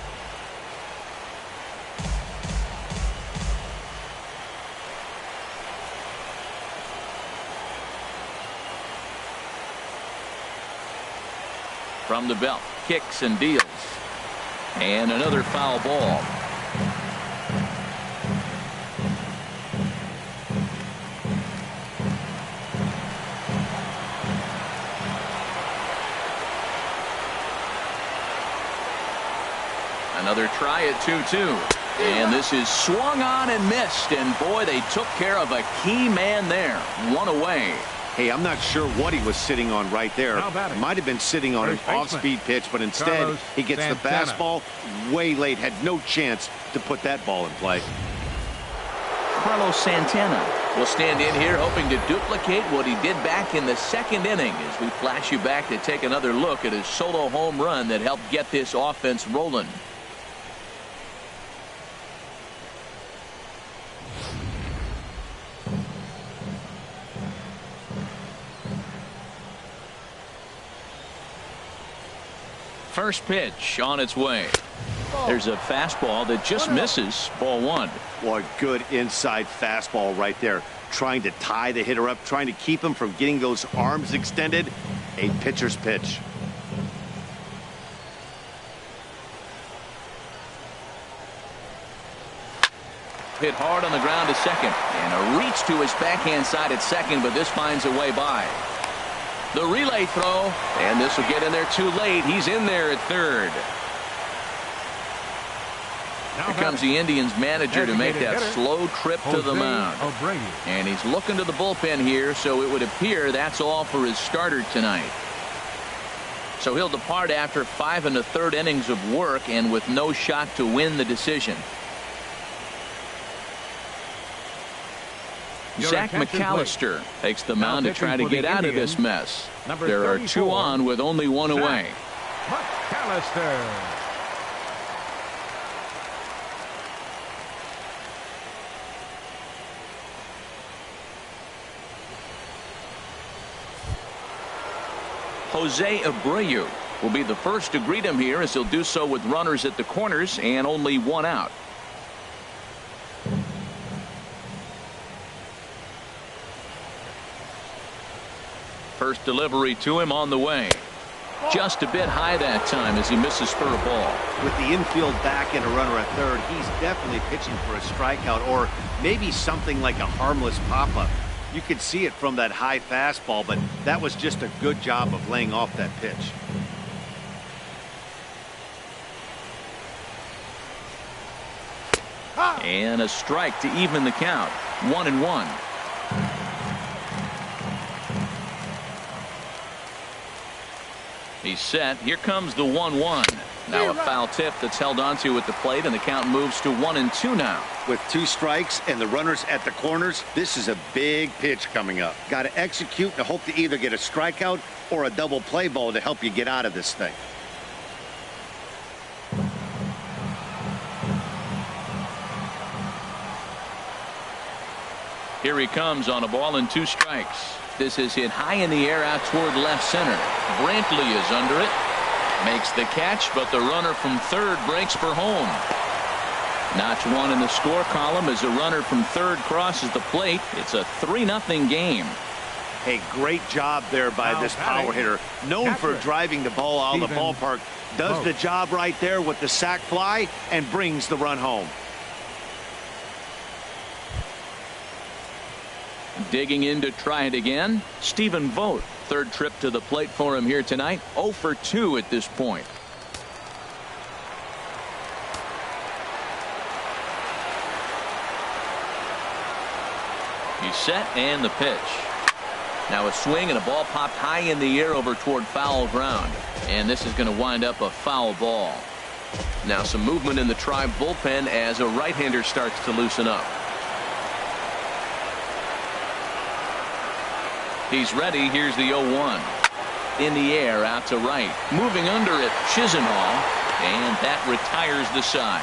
From the belt, kicks and deals. And another foul ball. Another try at 2-2. And this is swung on and missed. And boy, they took care of a key man there. One away. Hey, I'm not sure what he was sitting on right there. Might have been sitting on an off-speed pitch, but instead he gets the fastball way late. Had no chance to put that ball in play. Carlos Santana will stand in here hoping to duplicate what he did back in the second inning as we flash you back to take another look at his solo home run that helped get this offense rolling. First pitch on its way. There's a fastball that just misses. Ball one. Boy, good inside fastball right there. Trying to tie the hitter up, trying to keep him from getting those arms extended. A pitcher's pitch. Hit hard on the ground to second. And a reach to his backhand side at second, but this finds a way by. The relay throw, and this will get in there too late. He's in there at third. Here comes the Indians manager to make that slow trip to the mound. And he's looking to the bullpen here, so it would appear that's all for his starter tonight. So he'll depart after 5 1/3 innings of work and with no shot to win the decision. Zach McAllister takes the mound to try to get out of this mess. There are 2 on with only 1 away. McAllister. Jose Abreu will be the first to greet him here, as he'll do so with runners at the corners and only one out. First delivery to him on the way. Just a bit high that time as he misses for a ball. With the infield back and a runner at third, he's definitely pitching for a strikeout or maybe something like a harmless pop-up. You could see it from that high fastball, but that was just a good job of laying off that pitch. And a strike to even the count. 1-1. He's set. Here comes the 1-1. Now a foul tip that's held onto at the plate, and the count moves to 1-2 now. With 2 strikes and the runners at the corners, this is a big pitch coming up. Got to execute and hope to either get a strikeout or a double play ball to help you get out of this thing. Here he comes on a ball and 2 strikes. This is hit high in the air out toward left center. Brantley is under it. Makes the catch, but the runner from third breaks for home. Notch 1 in the score column as a runner from third crosses the plate. It's a 3-0 game. Hey, great job there by this power hitter. Known for driving the ball out of the ballpark. Does the job right there with the sac fly and brings the run home. Digging in to try it again, Stephen Vogt. Third trip to the plate for him here tonight. 0 for 2 at this point. He's set and the pitch. Now a swing and a ball popped high in the air over toward foul ground. And this is going to wind up a foul ball. Now some movement in the Tribe bullpen as a right-hander starts to loosen up. He's ready. Here's the 0-1. In the air out to right. Moving under it, Chisenhall. And that retires the side.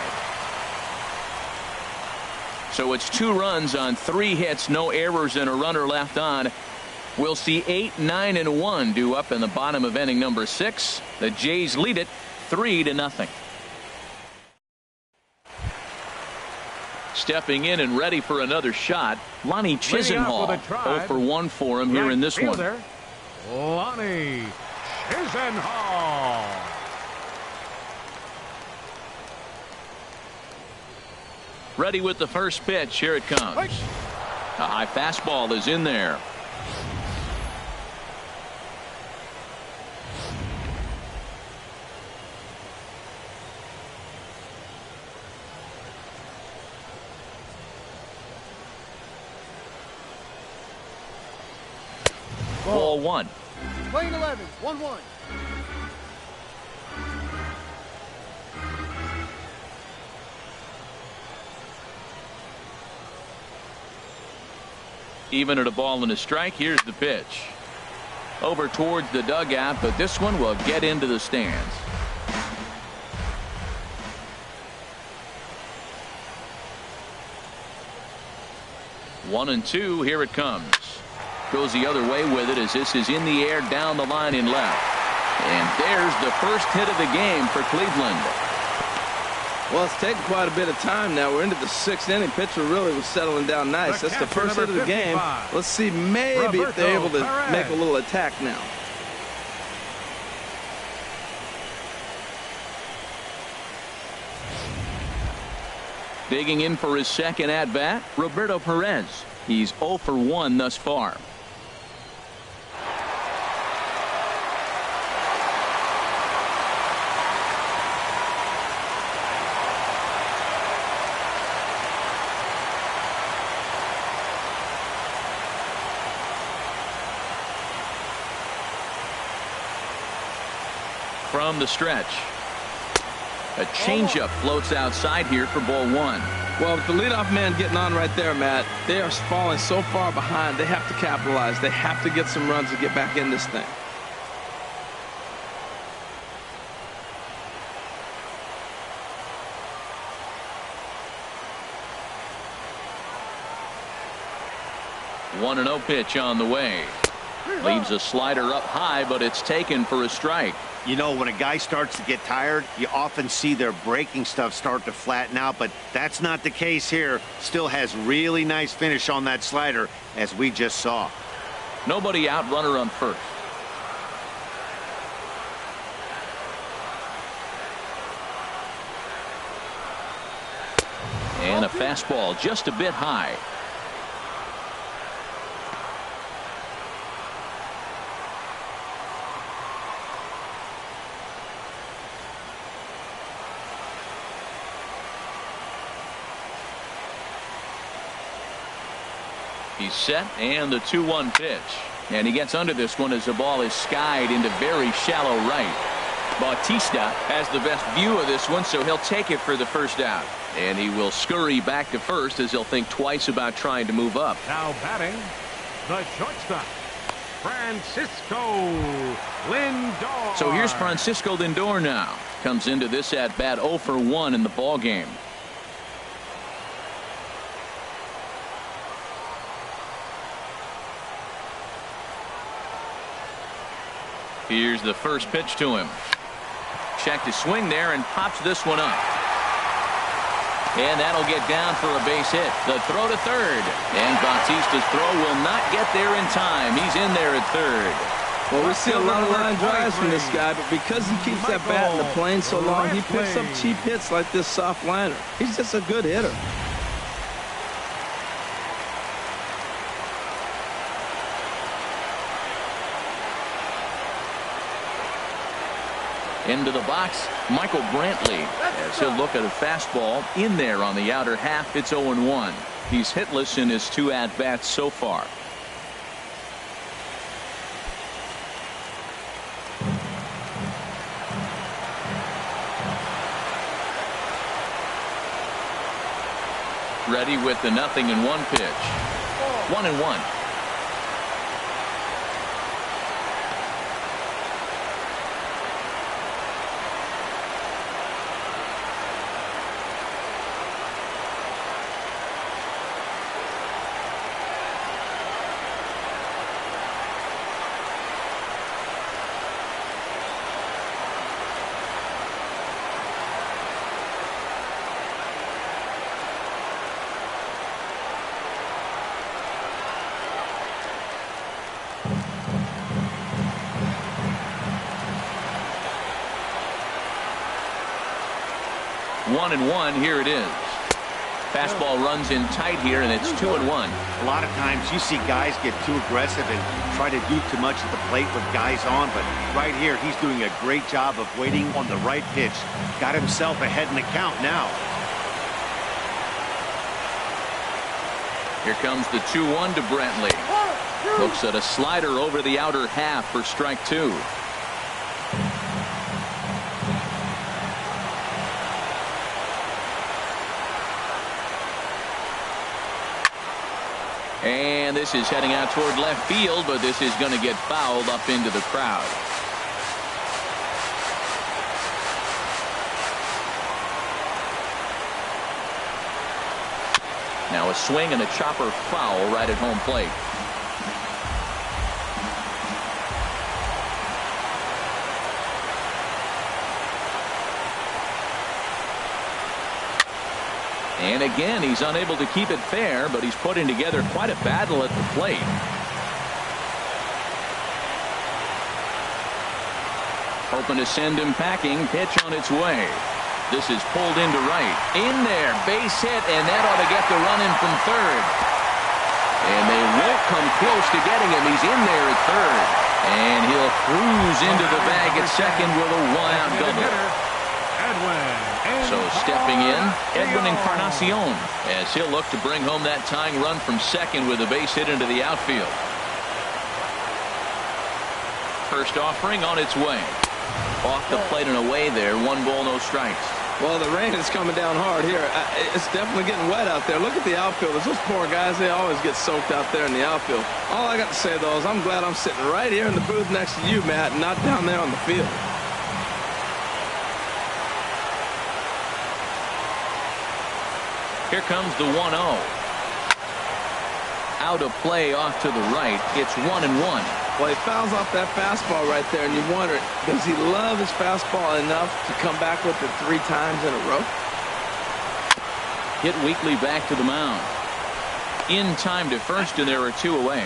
So it's 2 runs on 3 hits, no errors, and a runner left on. We'll see 8, 9, and 1 due up in the bottom of inning number 6. The Jays lead it 3-0. Stepping in and ready for another shot, Lonnie Chisenhall. 0 for 1 for him here in this one. Lonnie Chisenhall. Ready with the first pitch. Here it comes. A high fastball is in there. Ball 1. Playing 11, 1-1. Even at a ball and a strike. Here's the pitch. Over towards the dugout, but this one will get into the stands. One and 2. Here it comes. Goes the other way with it as this is in the air down the line in left. And there's the first hit of the game for Cleveland. Well, it's taken quite a bit of time now. We're into the 6th inning. Pitcher really was settling down nice. That's the first hit of the game. Let's see maybe if they're able to make a little attack now. Digging in for his second at-bat, Roberto Perez. He's 0 for 1 thus far. From the stretch. A changeup floats outside here for ball 1. Well, with the leadoff man getting on right there, Matt, they are falling so far behind. They have to capitalize. They have to get some runs to get back in this thing. One 1-0 pitch on the way. Leaves a slider up high, but it's taken for a strike. You know, when a guy starts to get tired, you often see their breaking stuff start to flatten out, but that's not the case here. Still has really nice finish on that slider, as we just saw. Nobody out, runner on first. And a fastball just a bit high. He's set, and the 2-1 pitch. And he gets under this one as the ball is skied into very shallow right. Bautista has the best view of this one, so he'll take it for the first out. And he will scurry back to first as he'll think twice about trying to move up. Now batting, the shortstop, Francisco Lindor. So here's Francisco Lindor now. Comes into this at bat 0 for 1 in the ball game. Here's the first pitch to him. Checked his swing there and pops this one up. And that'll get down for a base hit. The throw to third. And Bautista's throw will not get there in time. He's in there at third. Well, we see a lot of line drives from this guy, but because he keeps that bat in the plane so long, he picks up cheap hits like this soft liner. He's just a good hitter. Into the box, Michael Brantley, as he'll look at a fastball in there on the outer half. It's 0-1. He's hitless in his 2 at-bats so far. Ready with the 0-1 pitch. 1-1. One and one. Here it is. Fastball runs in tight here, and it's 2-1. A lot of times you see guys get too aggressive and try to do too much at the plate with guys on, but right here he's doing a great job of waiting on the right pitch. Got himself ahead in the count now. Here comes the 2-1 to Brantley. Looks at a slider over the outer half for strike 2. And this is heading out toward left field, but this is going to get fouled up into the crowd. Now a swing and a chopper foul right at home plate. And again, he's unable to keep it fair, but he's putting together quite a battle at the plate. Hoping to send him packing. Pitch on its way. This is pulled into right. In there, base hit, and that ought to get the run in from third. And they won't come close to getting him. He's in there at third. And he'll cruise into the bag at second with a one-out double. So stepping in, Edwin Encarnacion, as he'll look to bring home that tying run from second with a base hit into the outfield. First offering on its way. Off the plate and away there. 1 ball, no strikes. Well, the rain is coming down hard here. It's definitely getting wet out there. Look at the outfielders. Those poor guys, they always get soaked out there in the outfield. All I got to say, though, is I'm glad I'm sitting right here in the booth next to you, Matt, and not down there on the field. Here comes the 1-0. out of play off to the right. It's 1-1. Well, he fouls off that fastball right there, and you wonder, does he love his fastball enough to come back with it 3 times in a row? Hit weakly back to the mound. In time to first, and there are 2 away.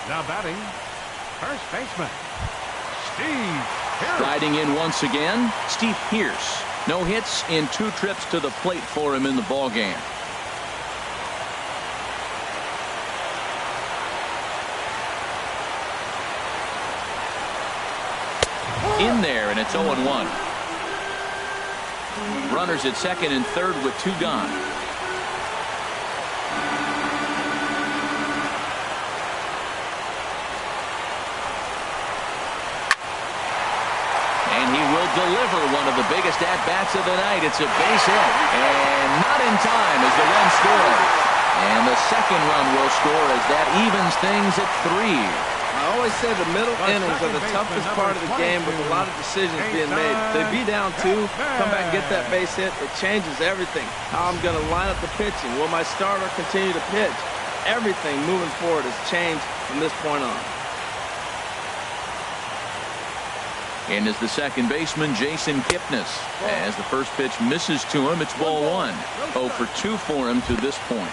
Now batting, first baseman, Steve Pierce. Riding in once again, Steve Pierce. No hits in 2 trips to the plate for him in the ballgame. In there, and it's 0-1. Runners at second and third with 2 gone. And he will deliver one of the biggest at-bats of the night. It's a base hit, and not in time as the run scores. And the second run will score as that evens things at 3. I always say the middle innings are the toughest part of the game with a lot of decisions being made. They be down 2, come back and get that base hit. It changes everything. How I'm going to line up the pitching. Will my starter continue to pitch? Everything moving forward has changed from this point on. And as the second baseman, Jason Kipnis. As the first pitch misses to him, it's ball 1. 0 for 2 for him to this point.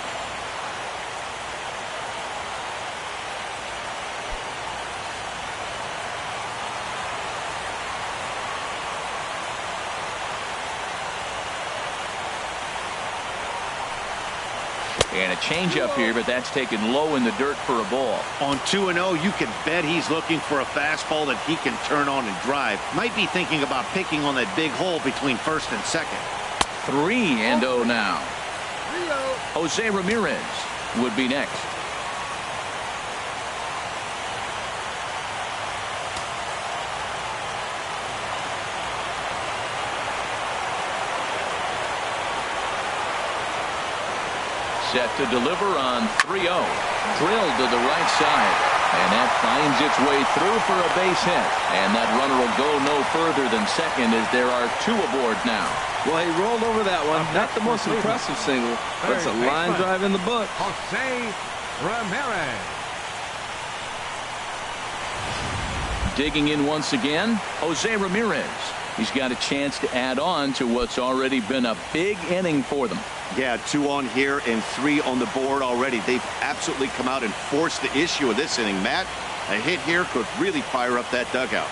And a changeup here, but that's taken low in the dirt for a ball. On 2-0, you can bet he's looking for a fastball that he can turn on and drive. Might be thinking about picking on that big hole between first and second. 3-0 now. 3-0. Jose Ramirez would be next. Set to deliver on 3-0. Drilled to the right side. And that finds its way through for a base hit. And that runner will go no further than second as there are 2 aboard now. Well, he rolled over that one. Not the most impressive single, but it's a line drive in the book. Jose Ramirez. Digging in once again, Jose Ramirez. He's got a chance to add on to what's already been a big inning for them. Yeah, 2 on here and 3 on the board already. They've absolutely come out and forced the issue of this inning, Matt. A hit here could really fire up that dugout.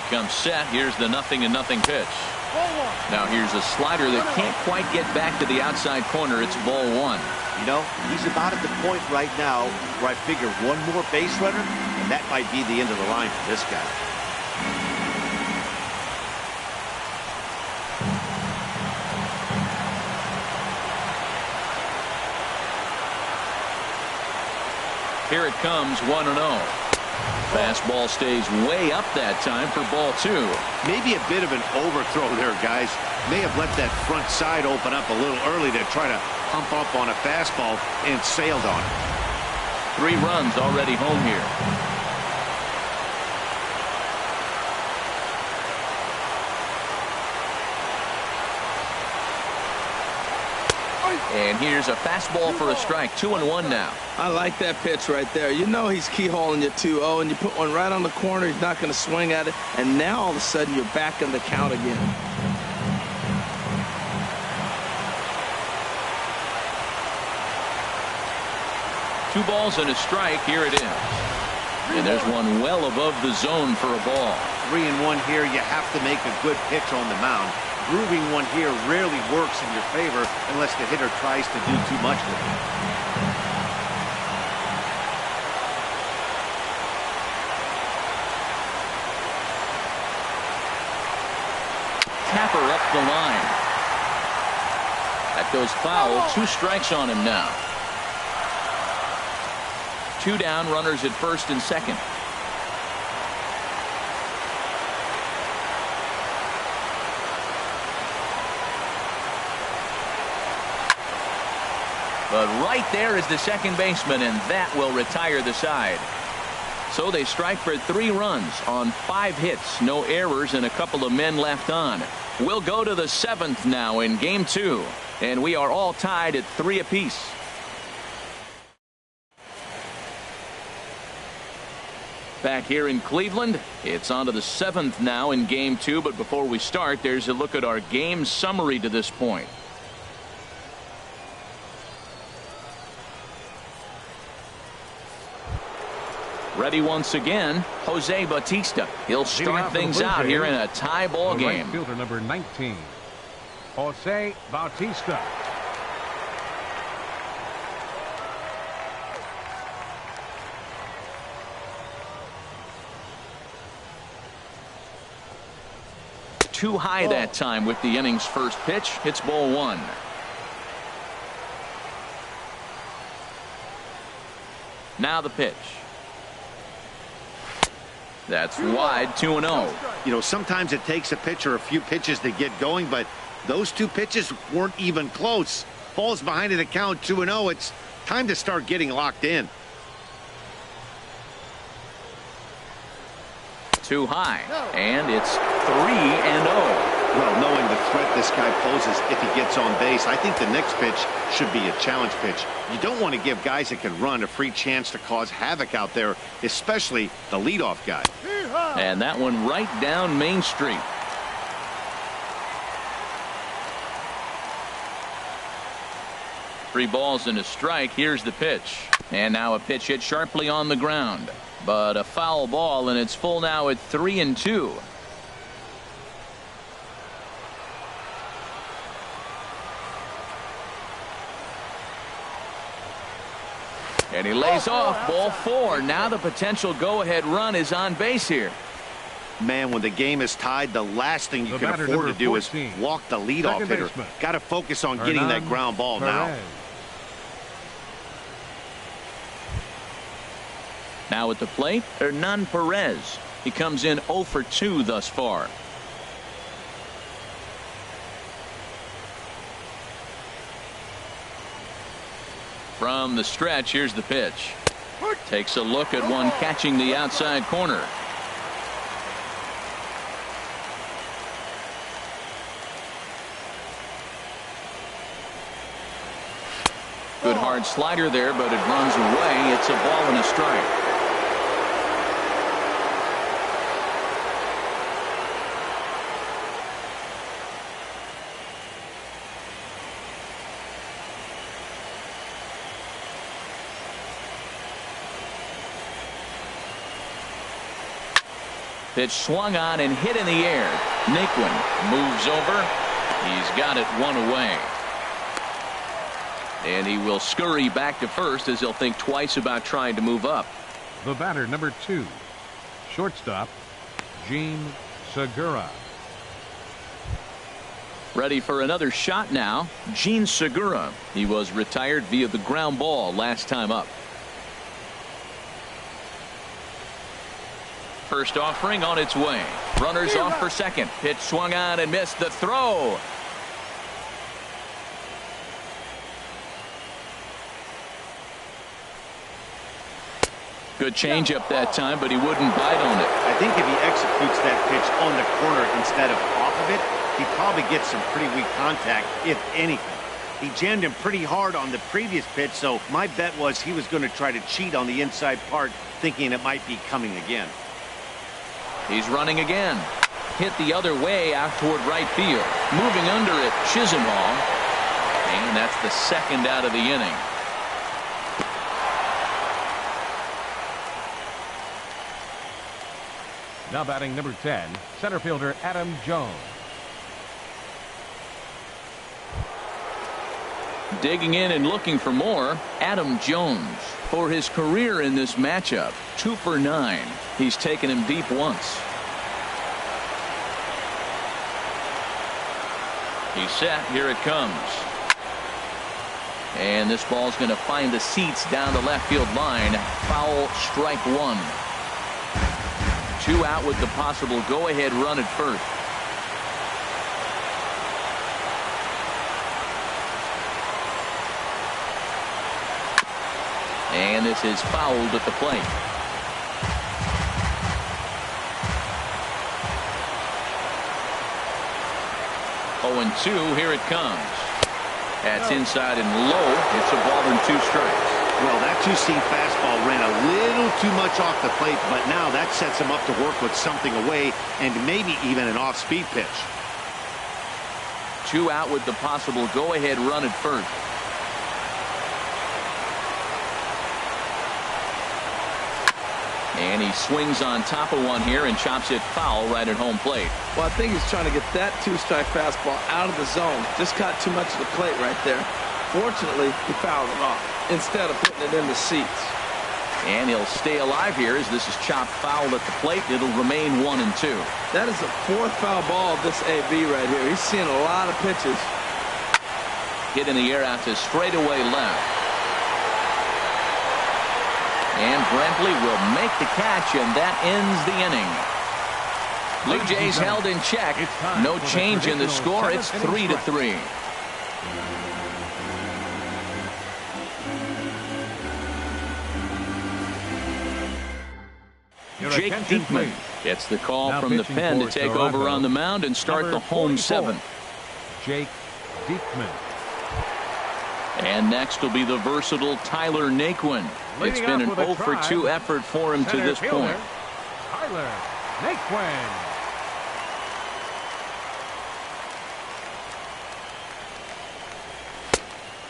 Comes set. Here's the 0-0 pitch. Now here's a slider that can't quite get back to the outside corner. It's ball 1. You know, he's about at the point right now where I figure one more base runner, and that might be the end of the line for this guy. Here it comes, 1-0. Fastball stays way up that time for ball 2. Maybe a bit of an overthrow there, guys. May have let that front side open up a little early to try to hump up on a fastball and sailed on it. 3 runs already home here. And here's a fastball for a strike. 2-1 now. I like that pitch right there. You know he's keyholing you 2-0, and you put one right on the corner. He's not going to swing at it. And now all of a sudden you're back in the count again. Two balls and a strike. Here it is. And there's one well above the zone for a ball. 3-1 here. You have to make a good pitch on the mound. Grooving one here rarely works in your favor unless the hitter tries to do too much with it. Tapper up the line. That goes foul. 2 strikes on him now. 2 down, runners at first and second. But right there is the second baseman, and that will retire the side. So they strike for 3 runs on 5 hits, no errors, and a couple of men left on. We'll go to the 7th now in game 2, and we are all tied at 3 apiece. Back here in Cleveland, it's on to the 7th now in game 2, but before we start, there's a look at our game summary to this point. Ready once again, Jose Bautista. He'll start things out here in a tie ball game. Right fielder number 19, Jose Bautista. Too high that time with the inning's first pitch. It's ball 1. Now the pitch. That's wide, 2-0. You know, sometimes it takes a pitcher a few pitches to get going, but those 2 pitches weren't even close. Falls behind in the count, 2-0. It's time to start getting locked in. Too high, and it's 3-0. Well, knowing the threat this guy poses if he gets on base, I think the next pitch should be a challenge pitch. You don't want to give guys that can run a free chance to cause havoc out there, especially the leadoff guy. And that one right down Main Street. Three balls and a strike. Here's the pitch. And now a pitch hit sharply on the ground. But a foul ball, and it's full now at 3-2. And he lays off, ball 4. Now the potential go-ahead run is on base here. Man, when the game is tied, the last thing you can afford to do is walk the leadoff hitter. Got to focus on getting that ground ball now. Now at the plate, Hernan Perez. He comes in 0 for 2 thus far. From the stretch, here's the pitch. Takes a look at one catching the outside corner. Good hard slider there, but it runs away. It's a ball and a strike. Pitch swung on and hit in the air. Naquin moves over. He's got it 1 away. And he will scurry back to first as he'll think twice about trying to move up. The batter, number 2, shortstop, Jean Segura. Ready for another shot now. Jean Segura. He was retired via the ground ball last time up. First offering on its way. Runners off for second. Pitch swung on and missed. The throw. Good changeup that time, but he wouldn't bite on it. I think if he executes that pitch on the corner instead of off of it, he probably gets some pretty weak contact, if anything. He jammed him pretty hard on the previous pitch, so my bet was he was going to try to cheat on the inside part, thinking it might be coming again. He's running again. Hit the other way out toward right field. Moving under it, Chisenhall. And that's the second out of the inning. Now batting number 10, center fielder Adam Jones. Digging in and looking for more, Adam Jones. For his career in this matchup, 2 for 9. He's taken him deep once. He's set. Here it comes. And this ball's going to find the seats down the left field line. Foul, strike 1. 2 out with the possible go-ahead run at first. And this is fouled at the plate. 0-2, here it comes. That's inside and low. It's a ball and 2 strikes. Well, that two-seam fastball ran a little too much off the plate, but now that sets him up to work with something away and maybe even an off-speed pitch. 2 out with the possible go-ahead run at first. And he swings on top of one here and chops it foul right at home plate. Well, I think he's trying to get that 2-strike fastball out of the zone. Just caught too much of the plate right there. Fortunately, he fouled it off instead of putting it in the seats. And he'll stay alive here as this is chopped foul at the plate. It'll remain 1-2. That is the 4th foul ball of this AB right here. He's seeing a lot of pitches. Hit in the air out to straightaway left. And Brentley will make the catch, and that ends the inning. Blue Jays held in check. No change in the score. It's 3-3. Jake Diekman gets the call from the pen to take over on the mound and start the home 7th. Jake Diekman. And next will be the versatile Tyler Naquin. It's been an 0-for-2 effort for him to this point. Tyler Naquin.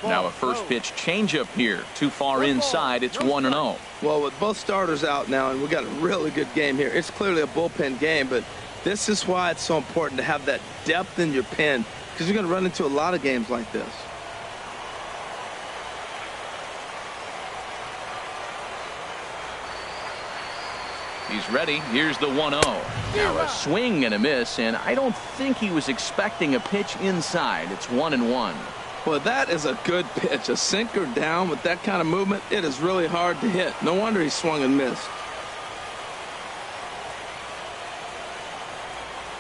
Now a first pitch changeup here. Too far inside. It's 1-0. Well, with both starters out now, and we got a really good game here. It's clearly a bullpen game, but this is why it's so important to have that depth in your pen, because you're going to run into a lot of games like this. He's ready. Here's the 1-0. Now a swing and a miss, and I don't think he was expecting a pitch inside. It's 1-1. Well, that is a good pitch. A sinker down with that kind of movement, it is really hard to hit. No wonder he swung and missed.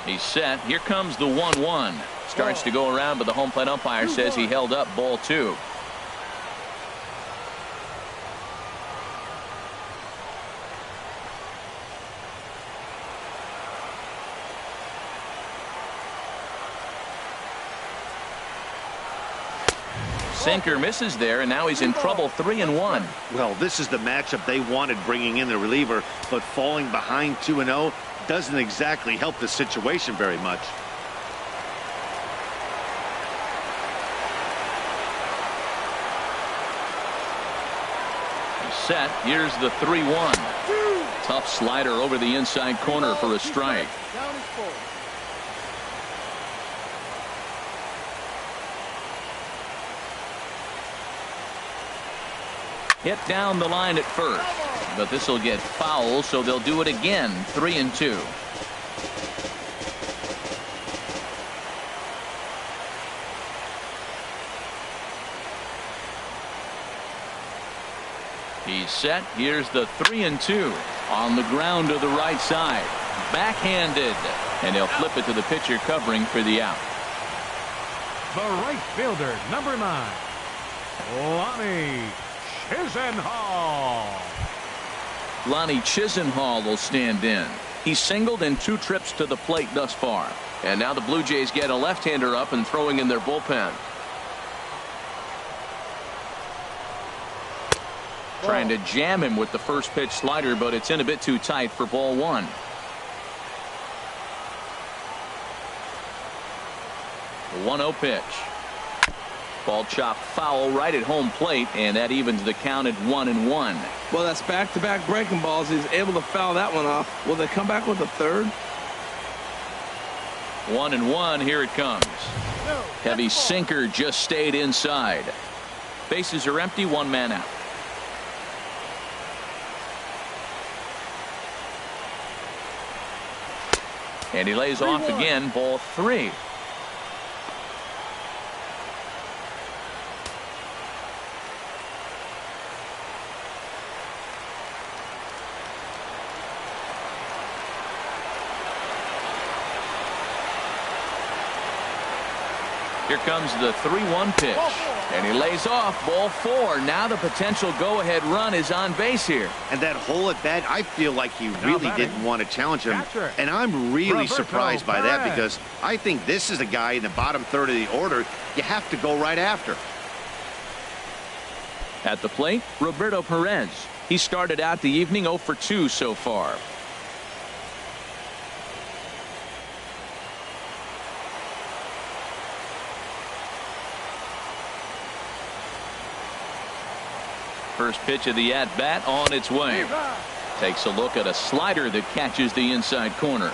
He's set. Here comes the 1-1. Starts to go around, but the home plate umpire says he held up ball 2. Sinker misses there, and now he's in trouble. 3-1. Well, this is the matchup they wanted, bringing in the reliever, but falling behind 2-0 doesn't exactly help the situation very much. He's set. Here's the 3-1. Tough slider over the inside corner for a strike. Down is 4. Hit down the line at first, but this will get foul, so they'll do it again. 3-2. He's set. Here's the 3-2 on the ground to the right side. Backhanded, and he'll flip it to the pitcher covering for the out. The right fielder, number 9, Lonnie Chisenhall. Lonnie Chisenhall will stand in. He's singled in 2 trips to the plate thus far. And now the Blue Jays get a left-hander up and throwing in their bullpen. Trying to jam him with the first pitch slider, but it's in a bit too tight for ball 1. The 1-0 pitch. Ball chopped foul right at home plate, and that evens the count at 1-1. Well, that's back-to-back breaking balls. He's able to foul that one off. Will they come back with a third? 1-1. Here it comes. Heavy sinker just stayed inside. Bases are empty. 1 man out. And he lays off again. Ball 3. Here comes the 3-1 pitch. And he lays off ball 4. Now the potential go-ahead run is on base here. And that hole at bat, I feel like he really didn't want to challenge him. And I'm really surprised by that because I think this is a guy in the bottom third of the order you have to go right after. At the plate, Roberto Perez. He started out the evening 0 for 2 so far. First pitch of the at-bat on its way. Takes a look at a slider that catches the inside corner.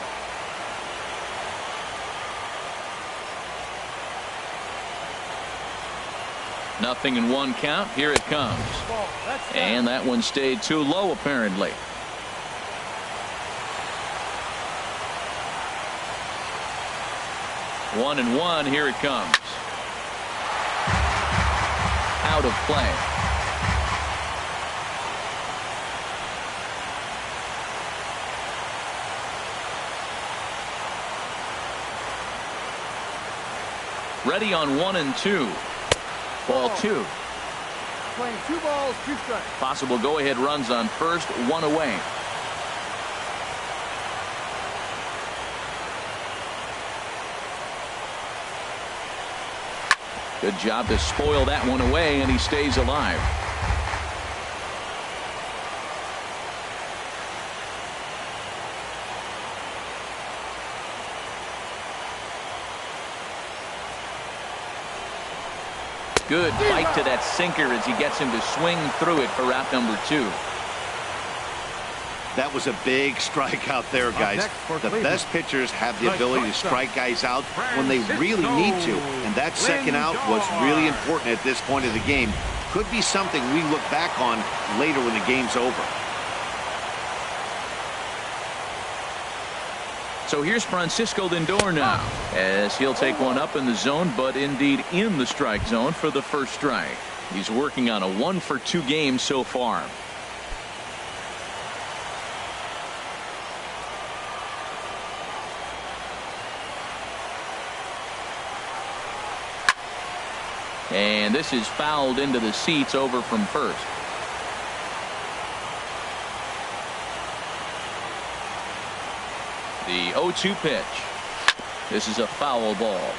Nothing in 1 count. Here it comes. And that one stayed too low apparently. One and 1. Here it comes. Out of play. Ready on 1 and 2. Ball 2. Playing 2 balls, 2 strikes. Possible go-ahead runs on first, 1 away. Good job to spoil that one away, and he stays alive. Good bite to that sinker as he gets him to swing through it for out number 2. That was a big strikeout there, guys. The best pitchers have the ability to strike guys out when they really need to. And that second out was really important at this point of the game. Could be something we look back on later when the game's over. So here's Francisco Lindor now, as he'll take one up in the zone, but indeed in the strike zone for the first strike. He's working on a 1 for 2 game so far. And this is fouled into the seats over from first. The 0-2 pitch. This is a foul ball.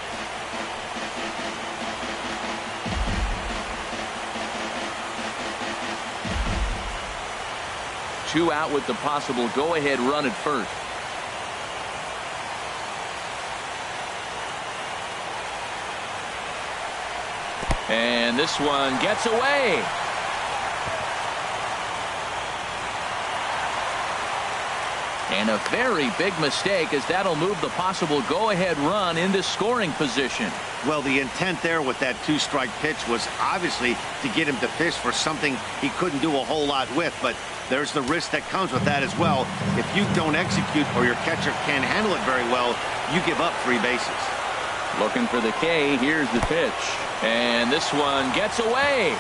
Two out with the possible go-ahead run at first. And this one gets away. And a very big mistake, as that'll move the possible go-ahead run into scoring position. Well, the intent there with that 2-strike pitch was obviously to get him to fish for something he couldn't do a whole lot with, but there's the risk that comes with that as well. If you don't execute or your catcher can't handle it very well, you give up 3 bases. Looking for the K. Here's the pitch. And this one gets away.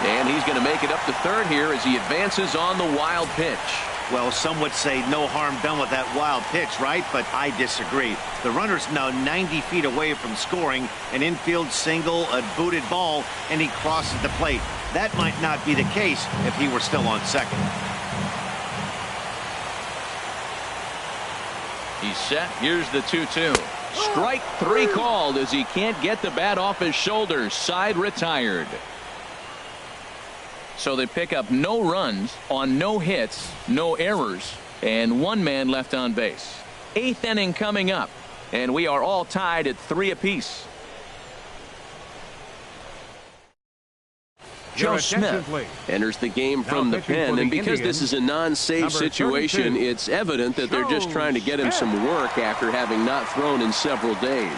And he's going to make it up to third here as he advances on the wild pitch. Well, some would say no harm done with that wild pitch, right? But I disagree. The runner's now 90 feet away from scoring, an infield single, a booted ball, and he crosses the plate. That might not be the case if he were still on second. He's set. Here's the 2-2. Strike 3 called as he can't get the bat off his shoulders. Side retired. So they pick up no runs on no hits, no errors, and 1 man left on base. 8th inning coming up, and we are all tied at 3 apiece. Joe Smith enters the game from the pen, and because this is a non-save situation, it's evident that they're just trying to get him some work after having not thrown in several days.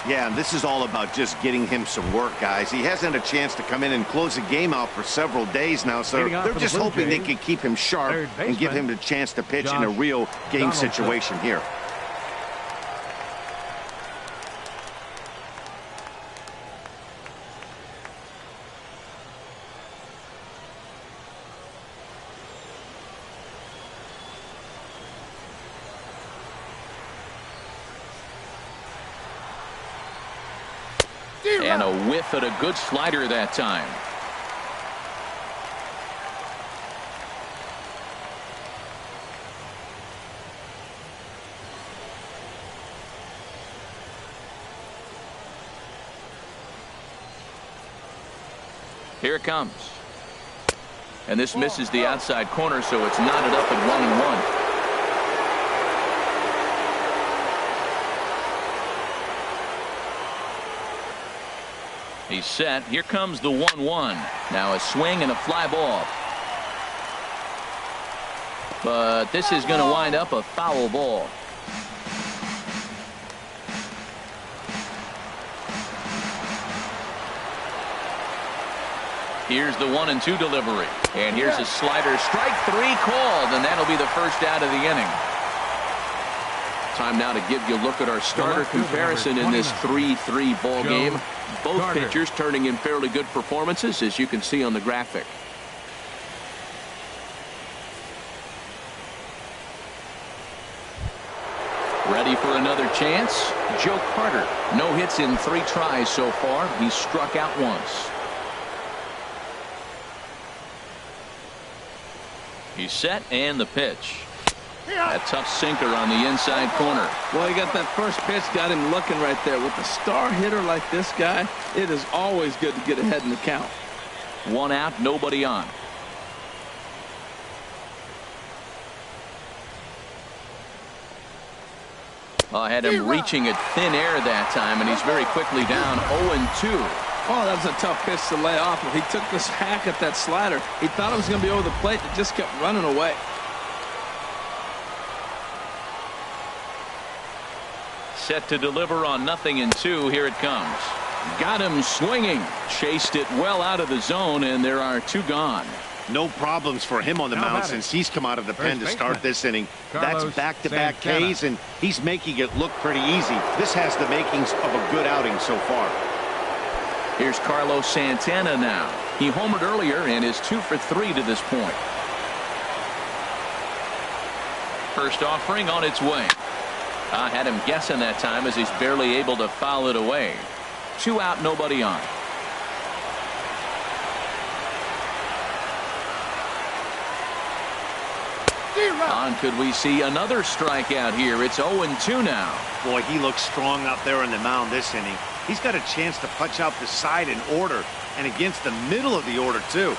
Yeah, and this is all about just getting him some work, guys. He hasn't had a chance to come in and close the game out for several days now, so they're just hoping they can keep him sharp and give him the chance to pitch in a real game situation here. And a whiff at a good slider that time. Here it comes. And this misses the outside corner, so it's knotted up at 1-1. He's set. Here comes the 1-1. Now a swing and a fly ball. But this is going to wind up a foul ball. Here's the 1-2 delivery. And here's a slider. Strike 3 called, and that'll be the first out of the inning. Time now to give you a look at our starter comparison in this 3-3 ball game. Both pitchers turning in fairly good performances, as you can see on the graphic. Ready for another chance? Joe Carter. No hits in 3 tries so far. He's struck out once. He's set, and the pitch. A tough sinker on the inside corner. Well, he got that first pitch, got him looking right there. With a star hitter like this guy, it is always good to get ahead in the count. 1 out, nobody on. I had him reaching at thin air that time, and he's very quickly down 0-2. Oh, that was a tough pitch to lay off. He took this hack at that slider. He thought it was going to be over the plate. It just kept running away. Set to deliver on 0-2. Here it comes. Got him swinging. Chased it well out of the zone, and there are 2 gone. No problems for him on the mound since he's come out of the pen to start this inning. That's back-to-back Ks, and he's making it look pretty easy. This has the makings of a good outing so far. Here's Carlos Santana now. He homered earlier and is 2 for 3 to this point. First offering on its way. I had him guessing that time as he's barely able to foul it away. 2 out, nobody on. Could we see another strikeout here? It's 0-2 now. Boy, he looks strong out there on the mound this inning. He's got a chance to punch out the side in order, and against the middle of the order, too.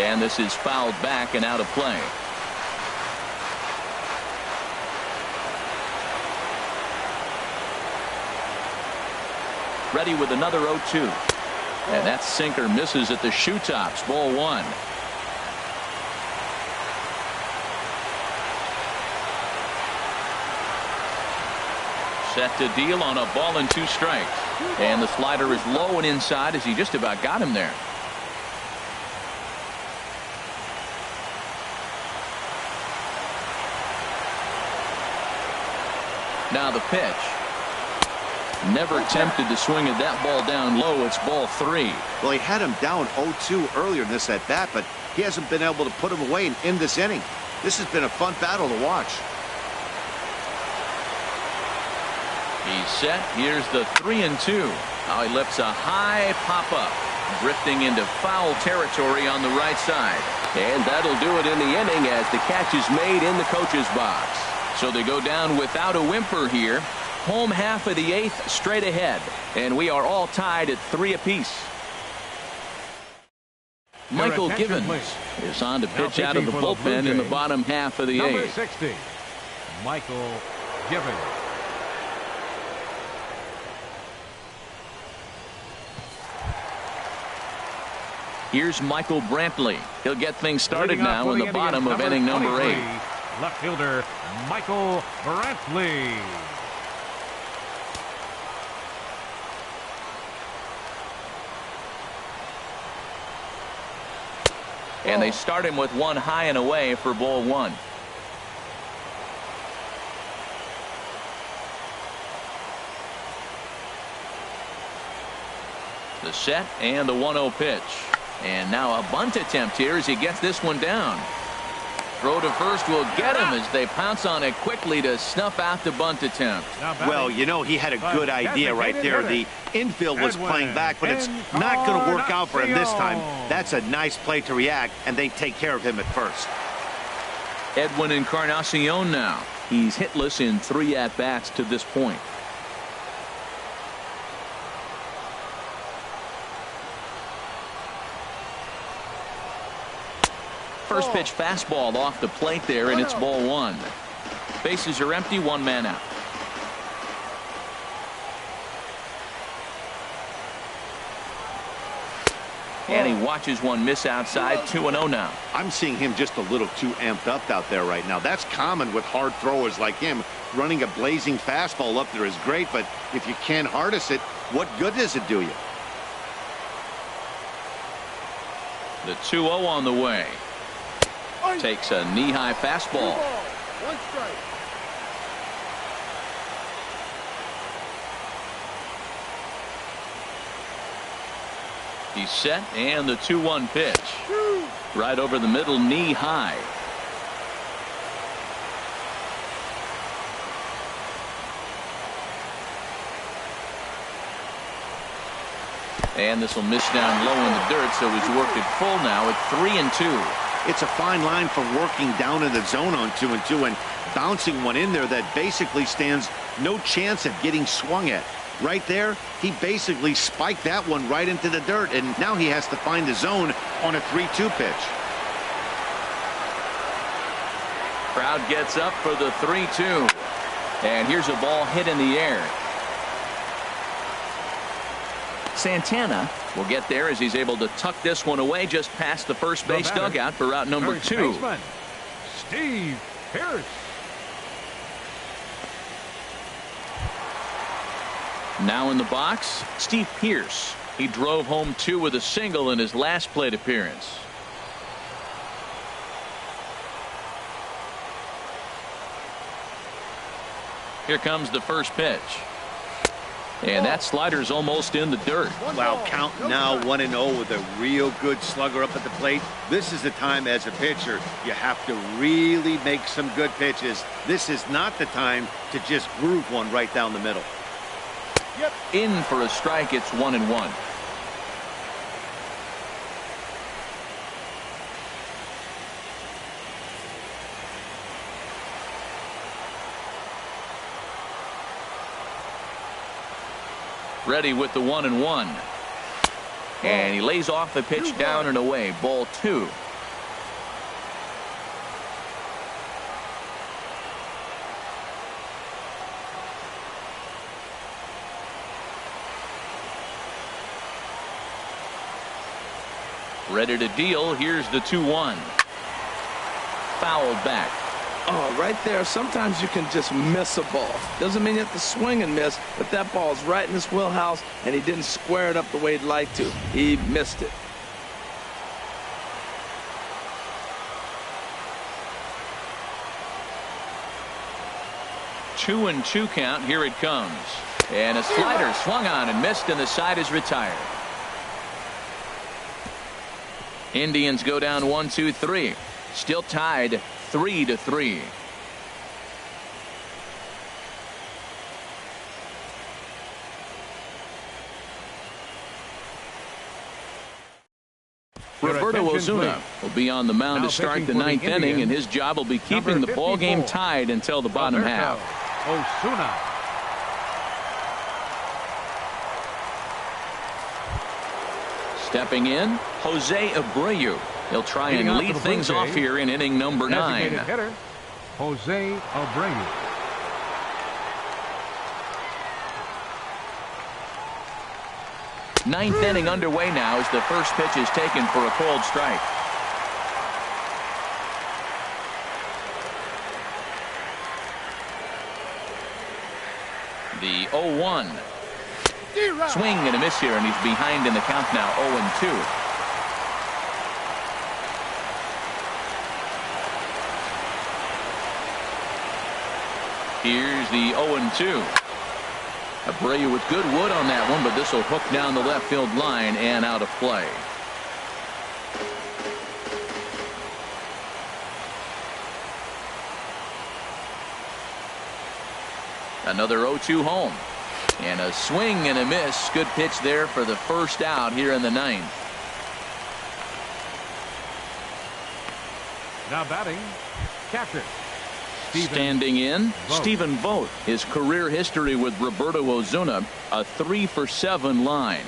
And this is fouled back and out of play. Ready with another 0-2. And that sinker misses at the shoe tops. Ball 1. Set to deal on a ball and 2 strikes. And the slider is low and inside as he just about got him there. Now the pitch. Never attempted to swing at that ball down low. It's ball 3. Well, he had him down 0-2 earlier in this at bat, but he hasn't been able to put him away and end this inning. This has been a fun battle to watch. He's set. Here's the 3-2. Now he lifts a high pop-up, drifting into foul territory on the right side. And that'll do it in the inning as the catch is made in the coach's box. So they go down without a whimper here. Home half of the 8th straight ahead. And we are all tied at 3 apiece. Michael Givens is on to pitch out of the bullpen in the bottom half of the 8th. Number 60, Michael Givens. Here's Michael Brantley. He'll get things started now in the bottom of inning number 8. Left fielder Michael Brantley. And they start him with 1 high and away for ball 1. The set and the 1-0 pitch. And now a bunt attempt here as he gets this one down. throw to first will get him as they pounce on it quickly to snuff out the bunt attempt. Well, you know, he had a good idea right there. The infield was playing back, but it's not going to work out for him this time. That's a nice play to react, and they take care of him at first. Edwin Encarnacion now. He's hitless in 3 at-bats to this point. First pitch fastball off the plate there, and it's ball 1. Bases are empty, 1 man out. And he watches one miss outside. 2-0 now. I'm seeing him just a little too amped up out there right now. That's common with hard throwers like him. Running a blazing fastball up there is great, but if you can't harness it, what good does it do you? The 2-0 on the way. Takes a knee-high fastball. 1 strike. He's set, and the 2-1 pitch. Right over the middle, knee high. And this will miss down low in the dirt, so he's worked it full now at 3-2. It's a fine line from working down in the zone on 2-2 and bouncing one in there that basically stands no chance of getting swung at. Right there, he basically spiked that one right into the dirt, and now he has to find the zone on a 3-2 pitch. Crowd gets up for the 3-2. And here's a ball hit in the air. Santana will get there as he's able to tuck this one away just past the first base dugout for route number 2. Steve Pierce. Now in the box, Steve Pierce. He drove home 2 with a single in his last plate appearance. Here comes the first pitch. And that slider's almost in the dirt. Wow, count now 1-0 with a real good slugger up at the plate. This is the time as a pitcher you have to really make some good pitches. This is not the time to just groove one right down the middle. In for a strike, it's 1-1. Ready with the 1-1. And he lays off the pitch down and away. Ball 2. Ready to deal. Here's the 2-1. Fouled back. Oh, right there. Sometimes you can just miss a ball. Doesn't mean you have to swing and miss, but that ball's right in his wheelhouse, and he didn't square it up the way he'd like to. He missed it. Two and 2 count. Here it comes. And a slider swung on and missed, and the side is retired. Indians go down 1-2-3. Still tied 3-3. Roberto Ozuna will be on the mound to start the 9th inning, and his job will be keeping the ball game tied until the bottom half. Ozuna. Stepping in, Jose Abreu. He'll try and lead things off here in inning number 9. Hitter, Jose Abreu. Ninth inning underway now as the first pitch is taken for a cold strike. The 0-1. Swing and a miss here, and he's behind in the count now, 0-2. Here's the 0-2. Abreu with good wood on that one, but this will hook down the left field line and out of play. Another 0-2 home. And a swing and a miss. Good pitch there for the first out here in the ninth. Now batting, catcher. Standing in, Stephen Vogt. His career history with Roberto Osuna, a 3-for-7 line.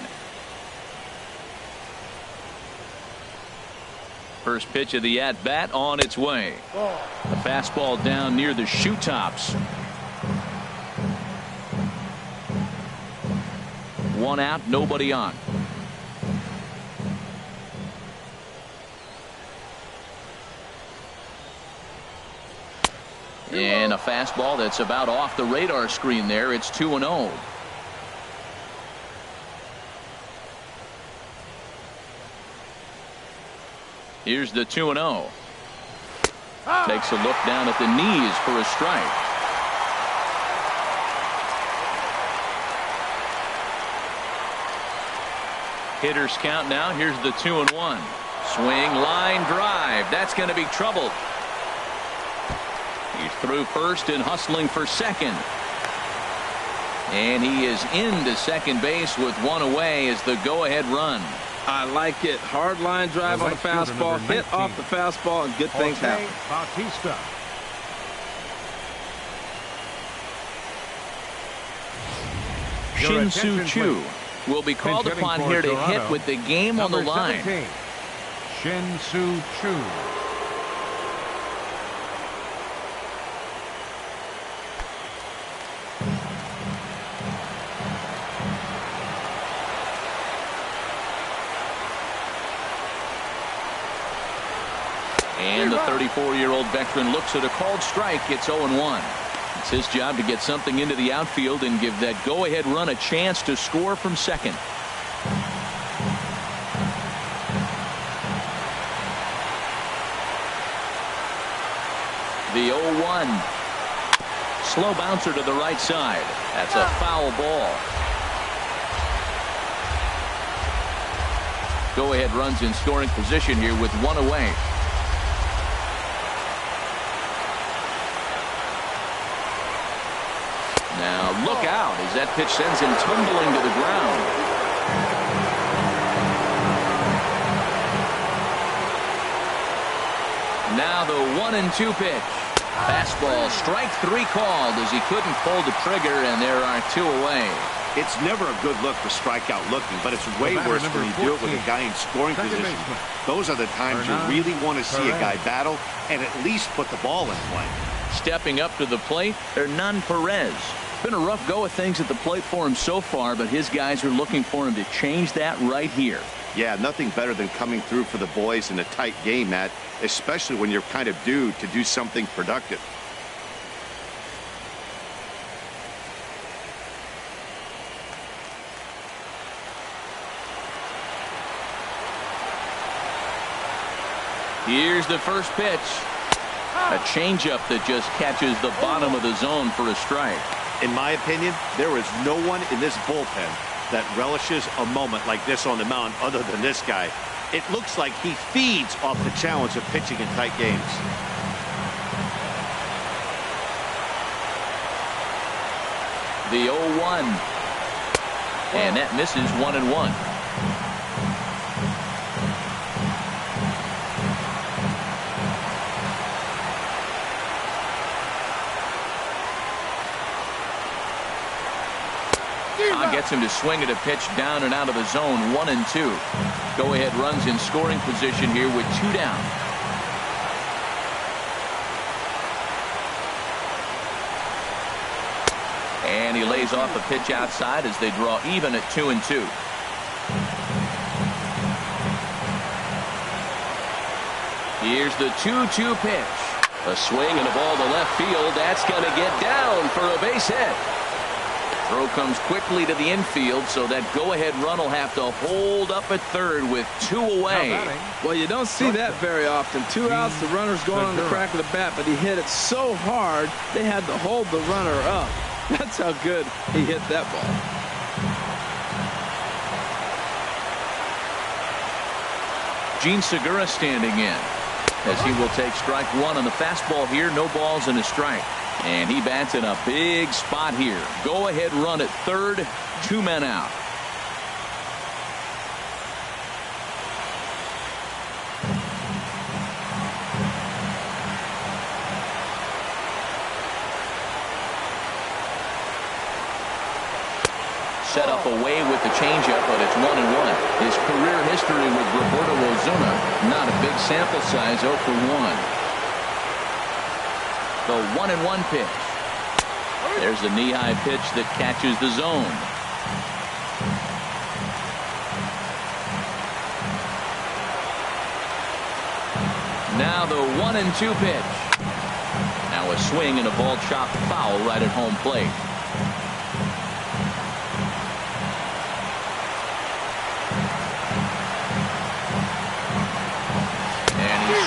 First pitch of the at-bat on its way. The fastball down near the shoe tops. One out, nobody on. And a fastball that's about off the radar screen there. It's 2-0. Here's the 2-0. Takes a look down at the knees for a strike. Hitters count now. Here's the 2-1. Swing, line drive. That's going to be trouble. He's through first and hustling for second. And he is into second base with one away as the go-ahead run. I like it. Hard line drive on the fastball. Hit off the fastball and good things happen. Bautista. Shin-Soo Choo will be called upon here to hit with the game on the line. Shin-Soo Choo. And the 34-year-old veteran looks at a called strike. It's 0-1. It's his job to get something into the outfield and give that go-ahead run a chance to score from second. The 0-1. Slow bouncer to the right side. That's a foul ball. Go-ahead runs in scoring position here with one away. Now look out as that pitch sends him tumbling to the ground. Now the 1-2 pitch. Fastball, strike three called as he couldn't pull the trigger, and there are two away. It's never a good look for strikeout looking, but it's way worse when you do it with a guy in scoring position. Those are the times you really want to see a guy battle and at least put the ball in play. Stepping up to the plate, Hernan Perez. Been a rough go of things at the plate for him so far, but his guys are looking for him to change that right here. Yeah, nothing better than coming through for the boys in a tight game, Matt, especially when you're kind of due to do something productive. Here's the first pitch. A changeup that just catches the bottom of the zone for a strike. In my opinion, there is no one in this bullpen that relishes a moment like this on the mound other than this guy. It looks like he feeds off the challenge of pitching in tight games. The 0-1. And that misses 1-1. Gets him to swing at a pitch down and out of the zone. 1-2. Go ahead runs in scoring position here with two down. And he lays off a pitch outside as they draw even at 2-2. Here's the 2-2 pitch. A swing and a ball to left field. That's going to get down for a base hit. Throw comes quickly to the infield, so that go-ahead run will have to hold up at third with two away. Well, you don't see that very often. 2 outs, the runner's going on the crack of the bat, but he hit it so hard they had to hold the runner up. That's how good he hit that ball. Gene Segura standing in as he will take strike one on the fastball here. No balls and a strike. And he bats in a big spot here. Go ahead run at third. 2 men out. Set up away with the changeup, but it's 1-1. His career history with Roberto Ozuna, not a big sample size, 0 for 1. The 1-1 pitch. There's a knee-high pitch that catches the zone. Now the 1-2 pitch. Now a swing and a ball chopped foul right at home plate.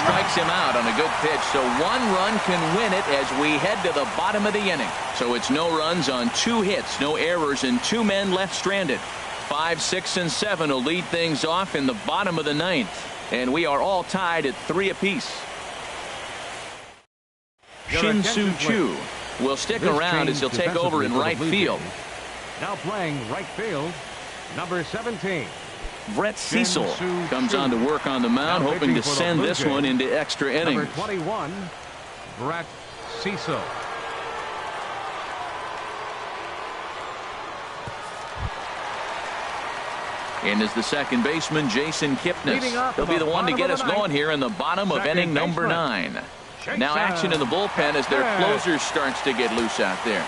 Strikes him out on a good pitch, so 1 run can win it as we head to the bottom of the inning. So it's no runs on 2 hits, no errors, and 2 men left stranded. 5, 6, and 7 will lead things off in the bottom of the 9th, and we are all tied at 3 apiece. Shin-Soo Choo will stick around as he'll take over in right field. Now playing right field, number 17. Brett Cecil comes on to work on the mound, hoping to send this one into extra innings. Number 21, Brett Cecil. And is the second baseman, Jason Kipnis. He'll be the one to get us going here in the bottom of inning number 9. Now action in the bullpen as their closer starts to get loose out there.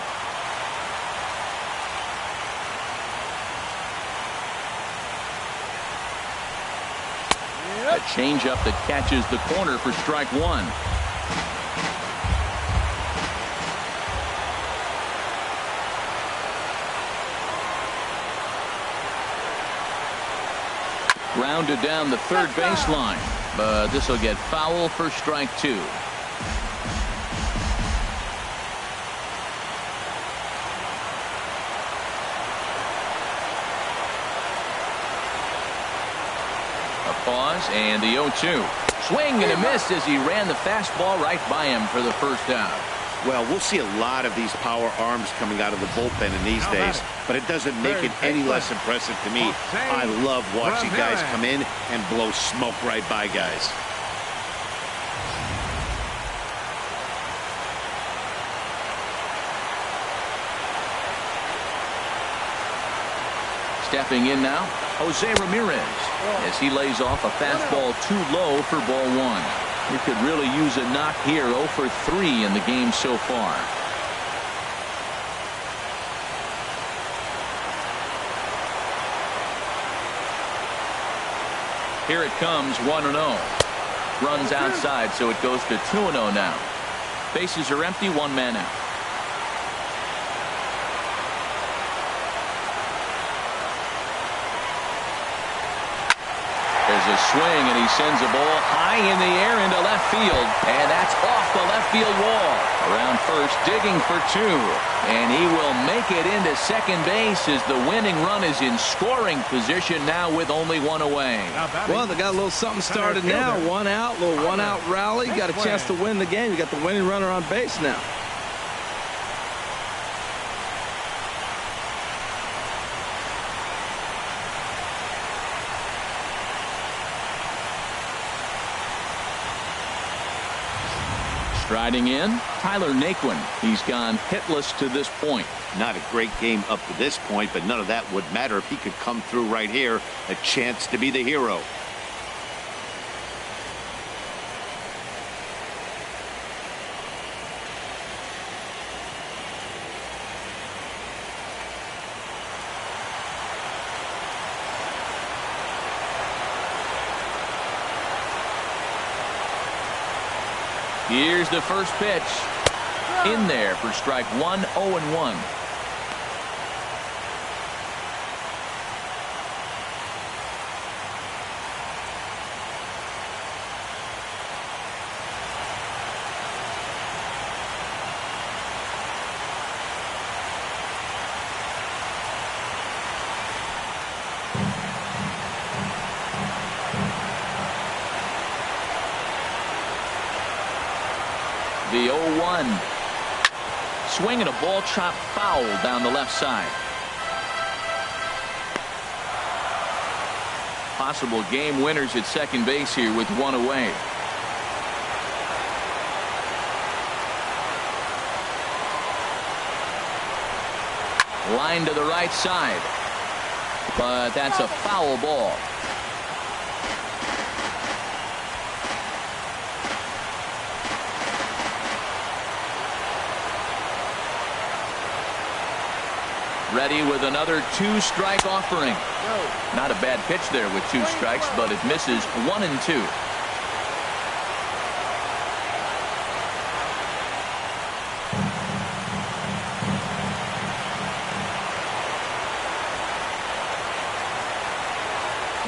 A changeup that catches the corner for strike 1. Grounded down the third baseline, but this will get foul for strike 2. Pause and the 0-2. Swing and a miss as he ran the fastball right by him for the first out. Well, we'll see a lot of these power arms coming out of the bullpen in these days, but it doesn't make it any less impressive to me. I love watching guys come in and blow smoke right by guys. Stepping in now, Jose Ramirez, as he lays off a fastball too low for ball 1. He could really use a knock here. 0 for 3 in the game so far. Here it comes, 1-0. Runs outside, so it goes to 2-0 now. Bases are empty, 1 man out. There's a swing, and he sends a ball high in the air into left field, and that's off the left field wall. Around first, digging for 2, and he will make it into second base as the winning run is in scoring position now with only 1 away. Well, they got a little something started now. 1 out, little 1-out rally. Got a chance to win the game. You got the winning runner on base now. Striding in, Tyler Naquin. He's gone hitless to this point. Not a great game up to this point, but none of that would matter if he could come through right here. A chance to be the hero. Here's the first pitch. In there for strike 1, 0-1. The 0-1. swing and a ball chopped foul down the left side. Possible game winners at second base here with one away. Line to the right side, but that's a foul ball. Ready with another two-strike offering. Not a bad pitch there with two strikes, but it misses 1-2.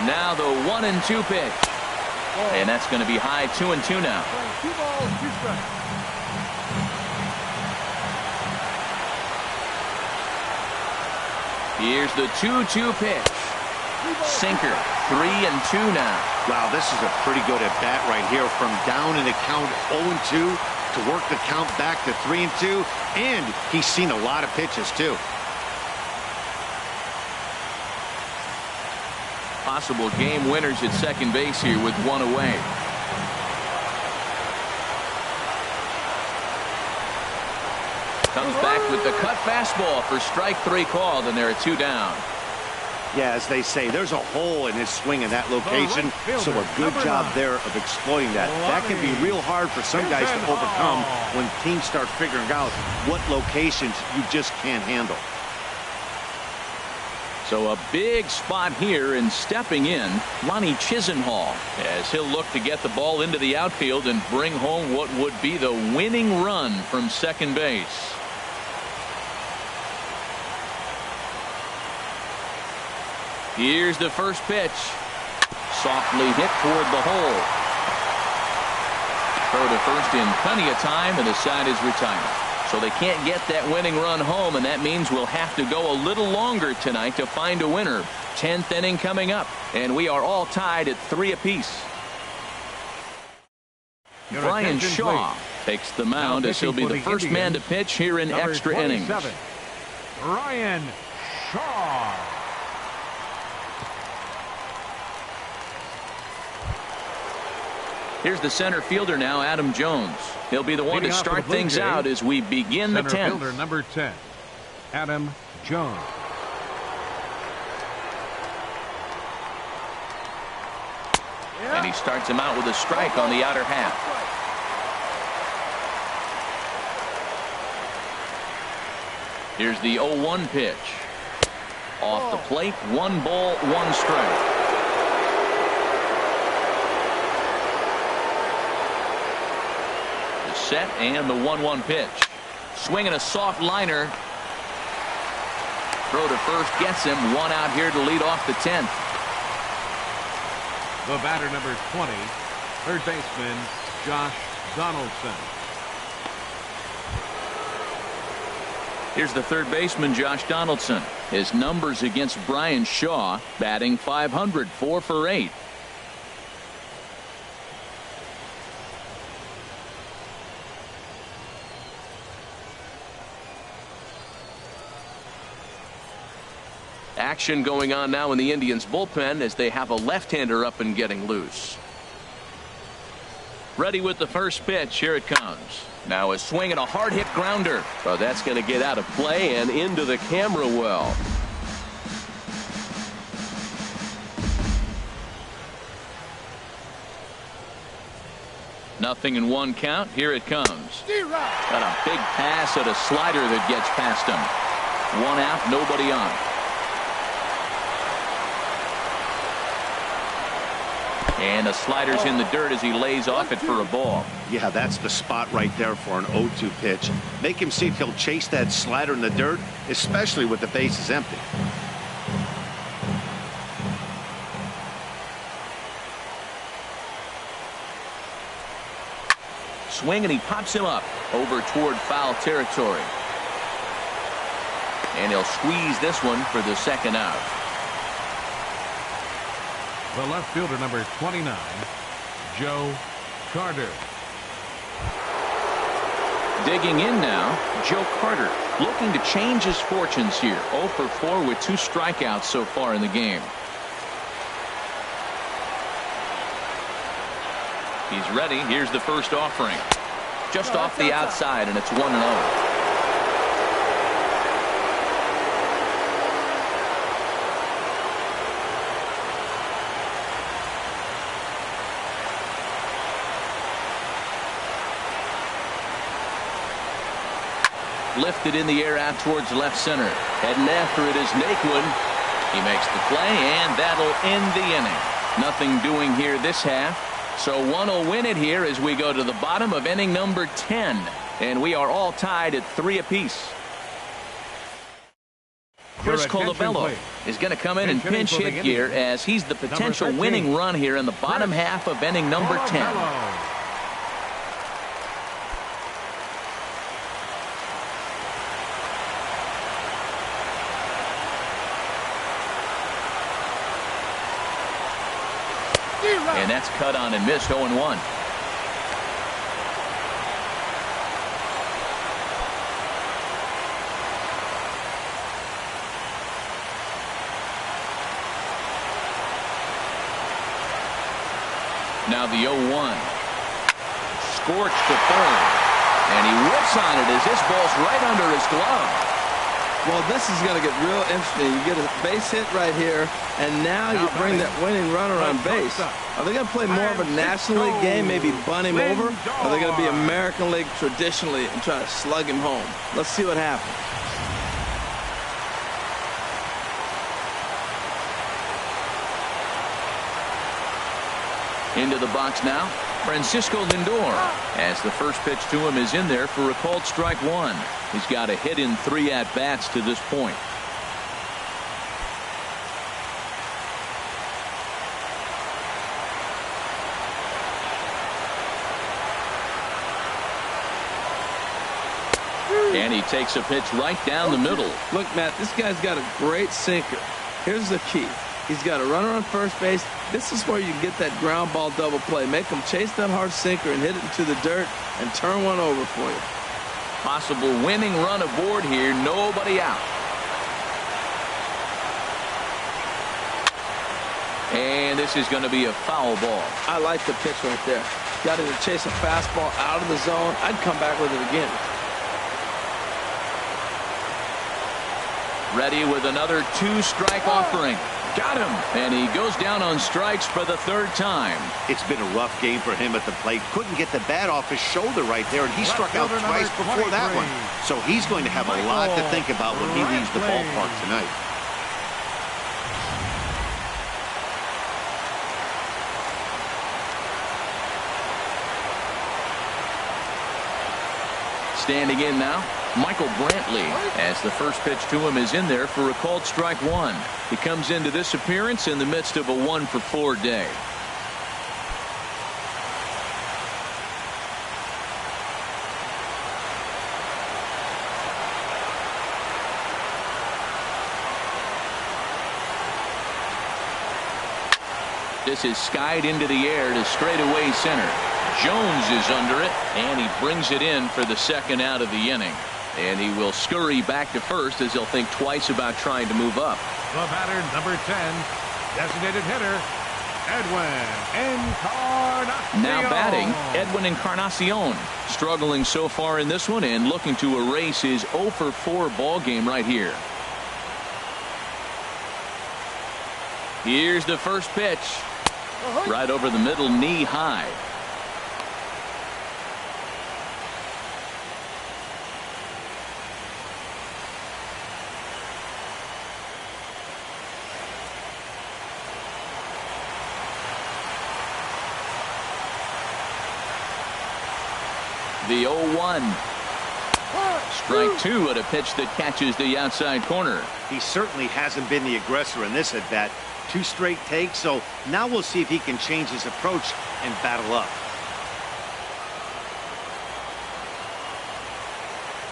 Now the 1-2 pitch. And that's going to be high 2-2 now. 2 balls, 2 strikes. Here's the 2-2 pitch. Sinker. 3-2 now. Wow, this is a pretty good at bat right here. From down in the count 0-2 to work the count back to 3-2. And he's seen a lot of pitches too. Possible game winners at second base here with one away. Comes back with the cut fastball for strike 3 called, and there are 2 down. Yeah, as they say, there's a hole in his swing in that location, so a good job there of exploiting that. That can be real hard for some guys to overcome when teams start figuring out what locations you just can't handle. So a big spot here, and stepping in, Ronnie Chisenhall, as he'll look to get the ball into the outfield and bring home what would be the winning run from second base. Here's the first pitch. Softly hit toward the hole. Throw to first in plenty of time, and the side is retired. So they can't get that winning run home, and that means we'll have to go a little longer tonight to find a winner. 10th inning coming up, and we are all tied at 3 apiece. Brian Shaw takes the mound as he'll be the first man to pitch here in extra innings. Brian Shaw. Here's the center fielder now, Adam Jones. He'll be the one to start things out as we begin the 10th. Center fielder number 10, Adam Jones. And he starts him out with a strike on the outer half. Here's the 0-1 pitch. Off the plate, 1 ball, 1 strike. Set and the 1-1 pitch. Swinging a soft liner. Throw to first gets him. 1 out here to lead off the 10th. The batter number 20, third baseman Josh Donaldson. Here's the third baseman Josh Donaldson. His numbers against Brian Shaw, batting .500, 4 for 8. Action going on now in the Indians bullpen as they have a left-hander up and getting loose. Ready with the first pitch. Here it comes. Now a swing and a hard hit grounder. Well, that's going to get out of play and into the camera well. Nothing in 1 count. Here it comes. Got a big pass at a slider that gets past him. 1 out, nobody on. And the slider's in the dirt as he lays off it for a ball. Yeah, that's the spot right there for an 0-2 pitch. Make him see if he'll chase that slider in the dirt, especially with the bases empty. Swing, and he pops him up over toward foul territory. And he'll squeeze this one for the 2nd out. The left fielder number 29, Joe Carter. Digging in now, Joe Carter, looking to change his fortunes here. 0 for 4 with 2 strikeouts so far in the game. He's ready. Here's the first offering. Just off the outside, and it's 1-0. Lifted in the air out towards left center. Heading after it is Naquin. He makes the play, and that'll end the inning. Nothing doing here this half. So one will win it here as we go to the bottom of inning number 10. And we are all tied at 3 apiece. Chris Colabello is going to come in and pinch hit here as he's the potential winning run here in the bottom half of inning number 10. And that's cut on and missed. 0-1. Now the 0-1. Scorched to third. And he whips on it as this ball's right under his glove. Well, this is going to get real interesting. You get a base hit right here, and now you bring that winning runner on base. Are they going to play more of a National League game, maybe bunt him over? Or are they going to be American League traditionally and try to slug him home? Let's see what happens. Into the box now, Francisco Lindor, as the first pitch to him is in there for a called strike 1. He's got a hit in 3 at-bats to this point. And he takes a pitch right down the middle. Look, Matt, this guy's got a great sinker. Here's the key. He's got a runner on first base. This is where you get that ground ball double play. Make him chase that hard sinker and hit it into the dirt and turn one over for you. Possible winning run aboard here. Nobody out. And this is going to be a foul ball. I like the pitch right there. Got him to chase a fastball out of the zone. I'd come back with it again. Ready with another 2-strike offering. Got him. And he goes down on strikes for the 3rd time. It's been a rough game for him at the plate. Couldn't get the bat off his shoulder right there, and he struck out twice before that one. So he's going to have a lot to think about when he leaves the ballpark tonight. Standing in now, Michael Brantley, as the first pitch to him is in there for a called strike 1. He comes into this appearance in the midst of a 1 for 4 day. This is skied into the air to straightaway center. Jones is under it, and he brings it in for the 2nd out of the inning. And he will scurry back to first as he'll think twice about trying to move up. The batter, number 10, designated hitter, Edwin Encarnacion. Now batting, Edwin Encarnacion. Struggling so far in this one and looking to erase his 0 for 4 ball game right here. Here's the first pitch. Right over the middle, knee high. The 0-1. Strike 2 at a pitch that catches the outside corner. He certainly hasn't been the aggressor in this at bat. 2 straight takes, so now we'll see if he can change his approach and battle up.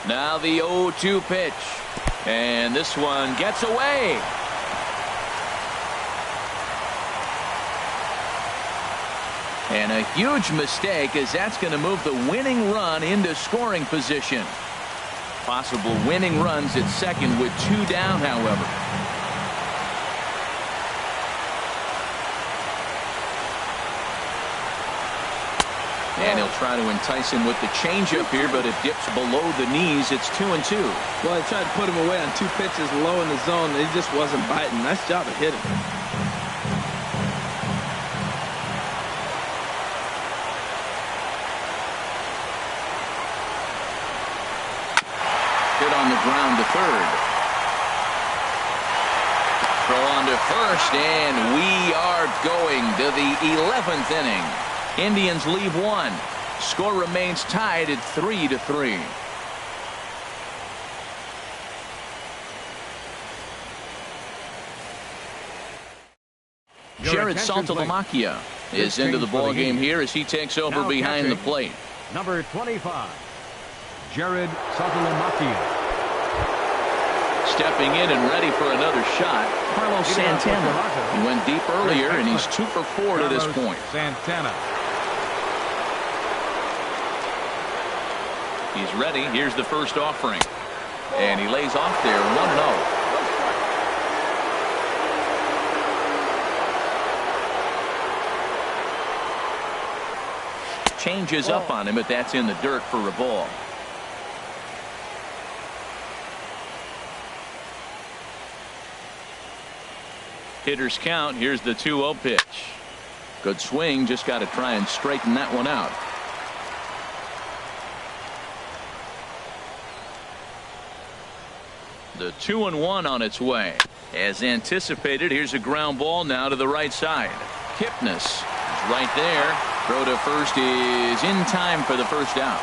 Now the 0-2 pitch. And this one gets away. And a huge mistake, as that's going to move the winning run into scoring position. Possible winning runs at second with 2 down, however. And he'll try to entice him with the changeup here, but it dips below the knees. It's 2-2. Well, he tried to put him away on 2 pitches low in the zone. He just wasn't biting. Nice job of hitting. Hit on the ground to third. Throw on to first, and we are going to the 11th inning. Indians leave 1. Score remains tied at 3-3. Jared Saltalamacchia is into the ball game here as he takes over behind the plate. Number 25, Jared Saltalamacchia. Stepping in and ready for another shot, Carlos Santana. He went deep earlier, and he's 2 for 4 to this point. Santana. He's ready. Here's the first offering. And he lays off there, 1-0. Changes up on him, but that's in the dirt for a ball. Hitters count. Here's the 2-0 pitch. Good swing. Just got to try and straighten that one out. The 2-1 on its way. As anticipated, here's a ground ball now to the right side. Kipnis is right there. Throw to first is in time for the first out.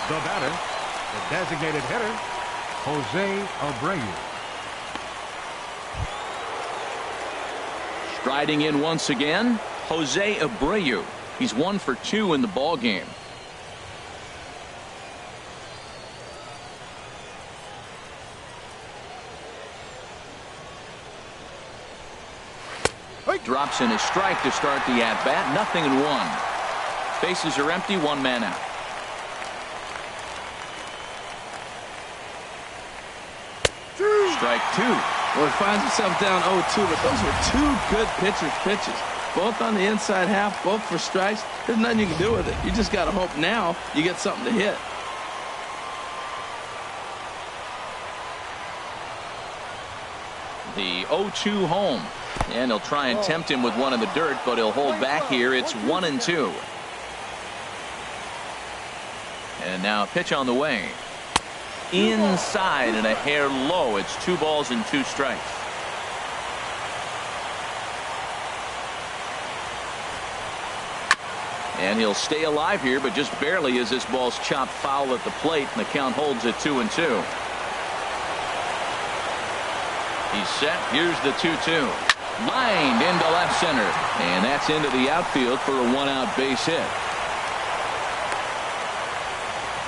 The batter, the designated hitter, Jose Abreu. Striding in once again, Jose Abreu. He's 1 for 2 in the ball game. Drops in a strike to start the at-bat. 0-1. Bases are empty. 1 man out. Strike 2. Well, he finds himself down 0-2, but those were 2 good pitches. Both on the inside half, both for strikes. There's nothing you can do with it. You just got to hope now you get something to hit. The 0-2 home. And he'll try and tempt him with one in the dirt, but he'll hold back here. It's 1-2. And now a pitch on the way. Inside and a hair low. It's 2 balls and 2 strikes. And he'll stay alive here, but just barely as this ball's chopped foul at the plate, and the count holds at 2-2. He's set. Here's the 2-2. Lined into left center. And that's into the outfield for a 1-out base hit.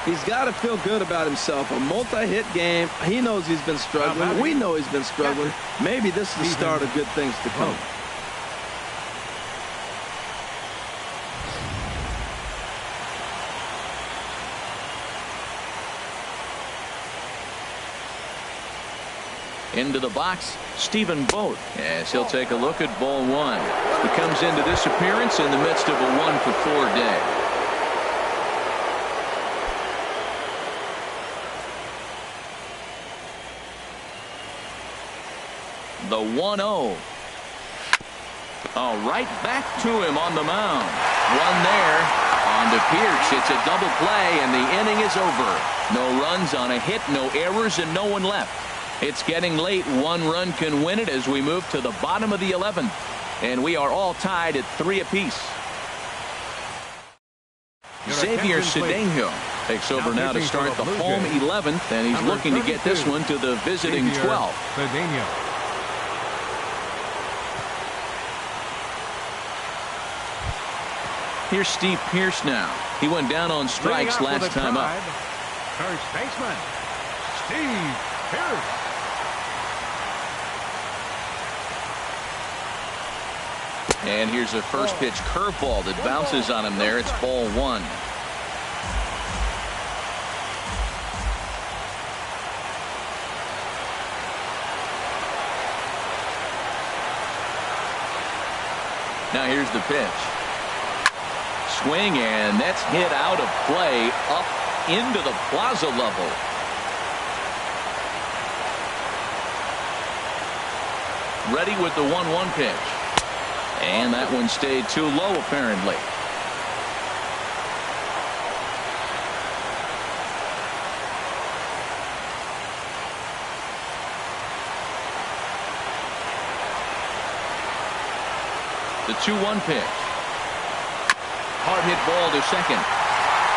He's got to feel good about himself. A multi-hit game. He knows he's been struggling. We know he's been struggling. Maybe this is the start of good things to come. Into the box, Stephen Vogt, as he'll take a look at ball 1. He comes into this appearance in the midst of a 1 for 4 day. The 1-0. Right back to him on the mound. One there on to Pierce. It's a double play, and the inning is over. No runs on a hit, no errors, and no one left. It's getting late. 1 run can win it as we move to the bottom of the 11th. And we are all tied at 3 apiece. Xavier Cedeno takes over now to start the home 11th, and he's looking to get this one to the visiting 12th. Here's Steve Pierce now. He went down on strikes last time up. First baseman, Steve Pierce. And here's a first pitch curveball that bounces on him there. It's ball 1. Now here's the pitch. Swing, and that's hit out of play up into the plaza level. Ready with the 1-1 pitch. And that one stayed too low, apparently. The 2-1 pitch. Hard hit ball to second.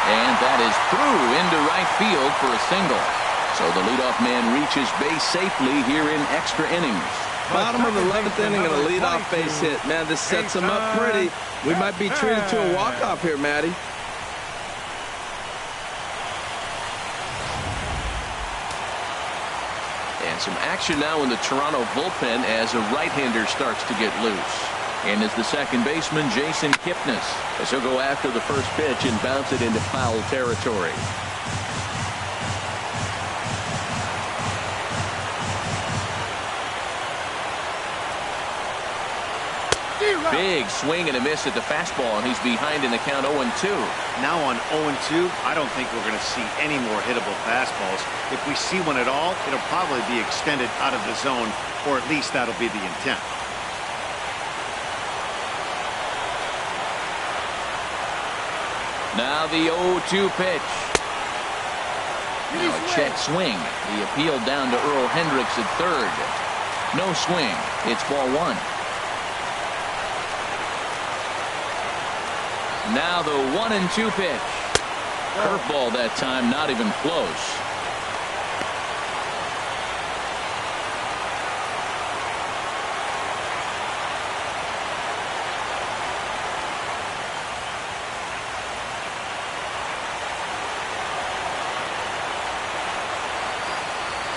And that is through into right field for a single. So the leadoff man reaches base safely here in extra innings. Bottom of the 11th inning and a leadoff base hit. Man, this sets him up pretty. We might be treated to a walk-off here, Matty. And some action now in the Toronto bullpen as a right-hander starts to get loose. And as the second baseman, Jason Kipnis, as he'll go after the first pitch and bounce it into foul territory. Big swing and a miss at the fastball, and he's behind in the count 0-2. Now on 0-2, I don't think we're going to see any more hittable fastballs. If we see one at all, it'll probably be extended out of the zone, or at least that'll be the intent. Now the 0-2 pitch. Now a check swing. The appeal down to Earl Hendricks at third. No swing. It's ball 1. Now the 1-2 pitch. Curveball that time, not even close.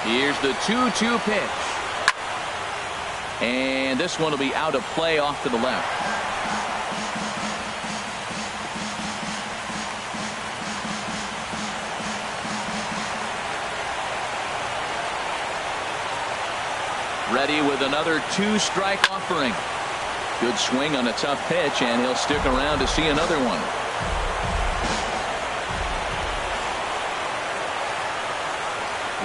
Here's the 2-2 pitch. And this one will be out of play off to the left. Ready with another 2-strike offering. Good swing on a tough pitch, and he'll stick around to see another one.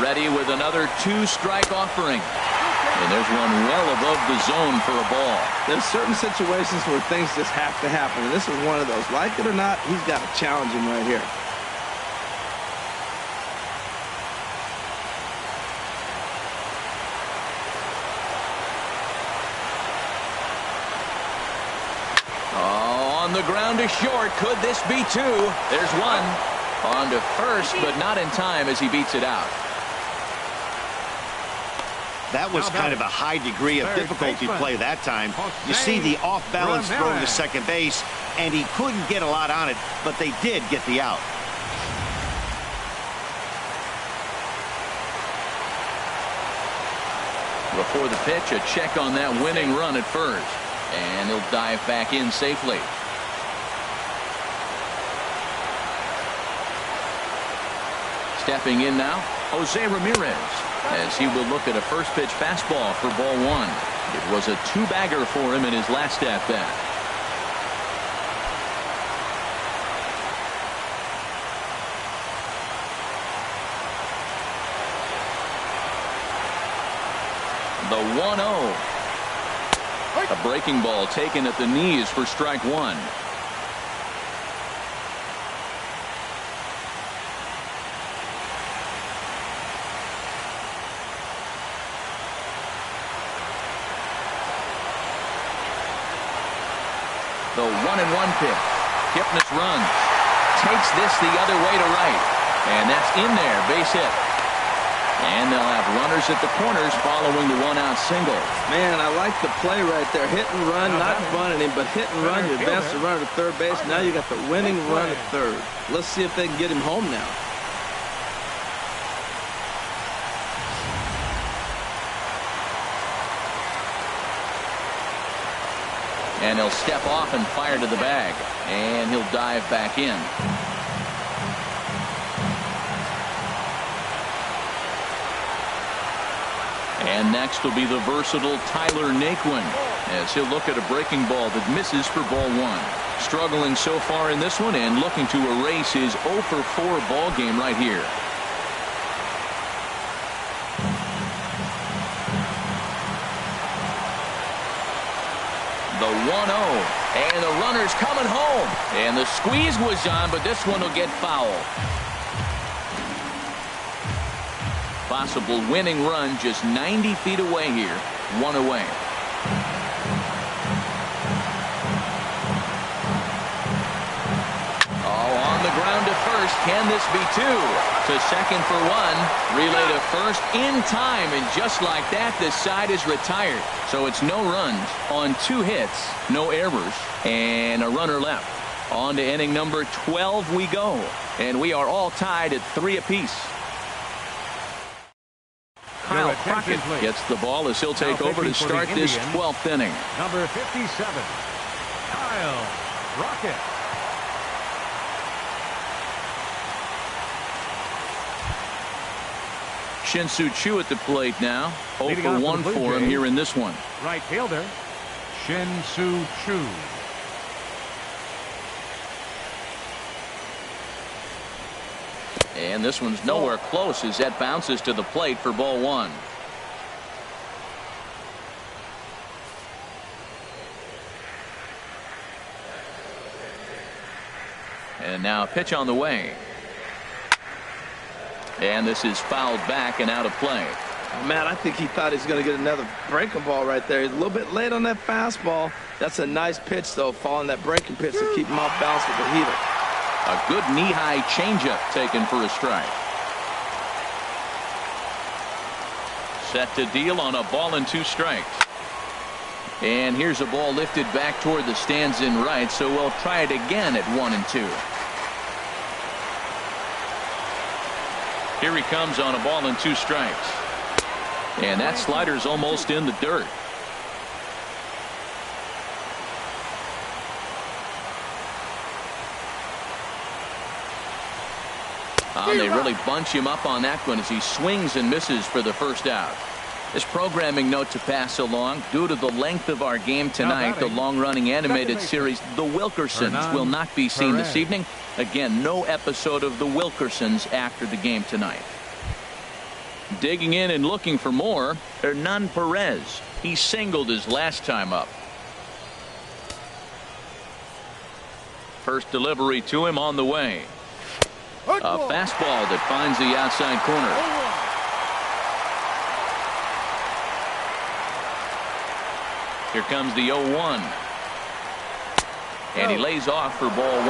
Ready with another 2-strike offering. And there's one well above the zone for a ball. There's certain situations where things just have to happen, and this is one of those. Like it or not, he's got to challenge him right here. On the ground to short. Could this be 2? There's one. On to first, but not in time as he beats it out. That was kind of a high degree of difficulty play that time. You see the off-balance throw to second base, and he couldn't get a lot on it, but they did get the out. Before the pitch, a check on that winning run at first. And he'll dive back in safely. Stepping in now, Jose Ramirez, as he will look at a first pitch fastball for ball 1. It was a 2-bagger for him in his last at bat. The 1-0. A breaking ball taken at the knees for strike 1. The 1-1 pitch. Kipnis runs. Takes this the other way to right. And that's in there. Base hit. And they'll have runners at the corners following the 1-out single. Man, I like the play right there. Hit and run, not bunting him, but hit and run. You advance the runner to third base. Now you got the winning run at third. Let's see if they can get him home now. And he'll step off and fire to the bag. And he'll dive back in. And next will be the versatile Tyler Naquin, as he'll look at a breaking ball that misses for ball one. Struggling so far in this one and looking to erase his 0 for 4 ball game right here. The 1-0, and the runner's coming home. And the squeeze was on, but this one will get foul. Possible winning run just 90 feet away here. 1 away. Oh, on the ground to first. Can this be 2? To second for 1. Relay to first in time. And just like that, this side is retired. So it's no runs on 2 hits. No errors. And a runner left. On to inning number 12 we go. And we are all tied at 3 apiece. Kyle Crockett gets the ball as he'll take over to start this 12th inning. Number 57, Kyle Crockett. Shin-Soo Choo at the plate now. 0 for 1 for him here in this one. Right fielder, Shin-Soo Choo. And this one's nowhere close as that bounces to the plate for ball 1. And now a pitch on the way. And this is fouled back and out of play. Man, I think he thought he's going to get another breaking ball right there. He's a little bit late on that fastball. That's a nice pitch, though, following that breaking pitch to keep him off balance with the heater. A good knee-high changeup taken for a strike. Set to deal on a ball and 2 strikes. And here's a ball lifted back toward the stands in right, so we'll try it again at 1 and 2. Here he comes on a ball and 2 strikes. And that slider's almost in the dirt. They really bunch him up on that one as he swings and misses for the first out. This programming note to pass along: due to the length of our game tonight, the long-running animated series The Wilkersons will not be seen this evening. Again, no episode of The Wilkersons after the game tonight. Digging in and looking for more, Hernan Perez. He singled his last time up. First delivery to him on the way. A fastball that finds the outside corner. Here comes the 0-1. And he lays off for ball 1.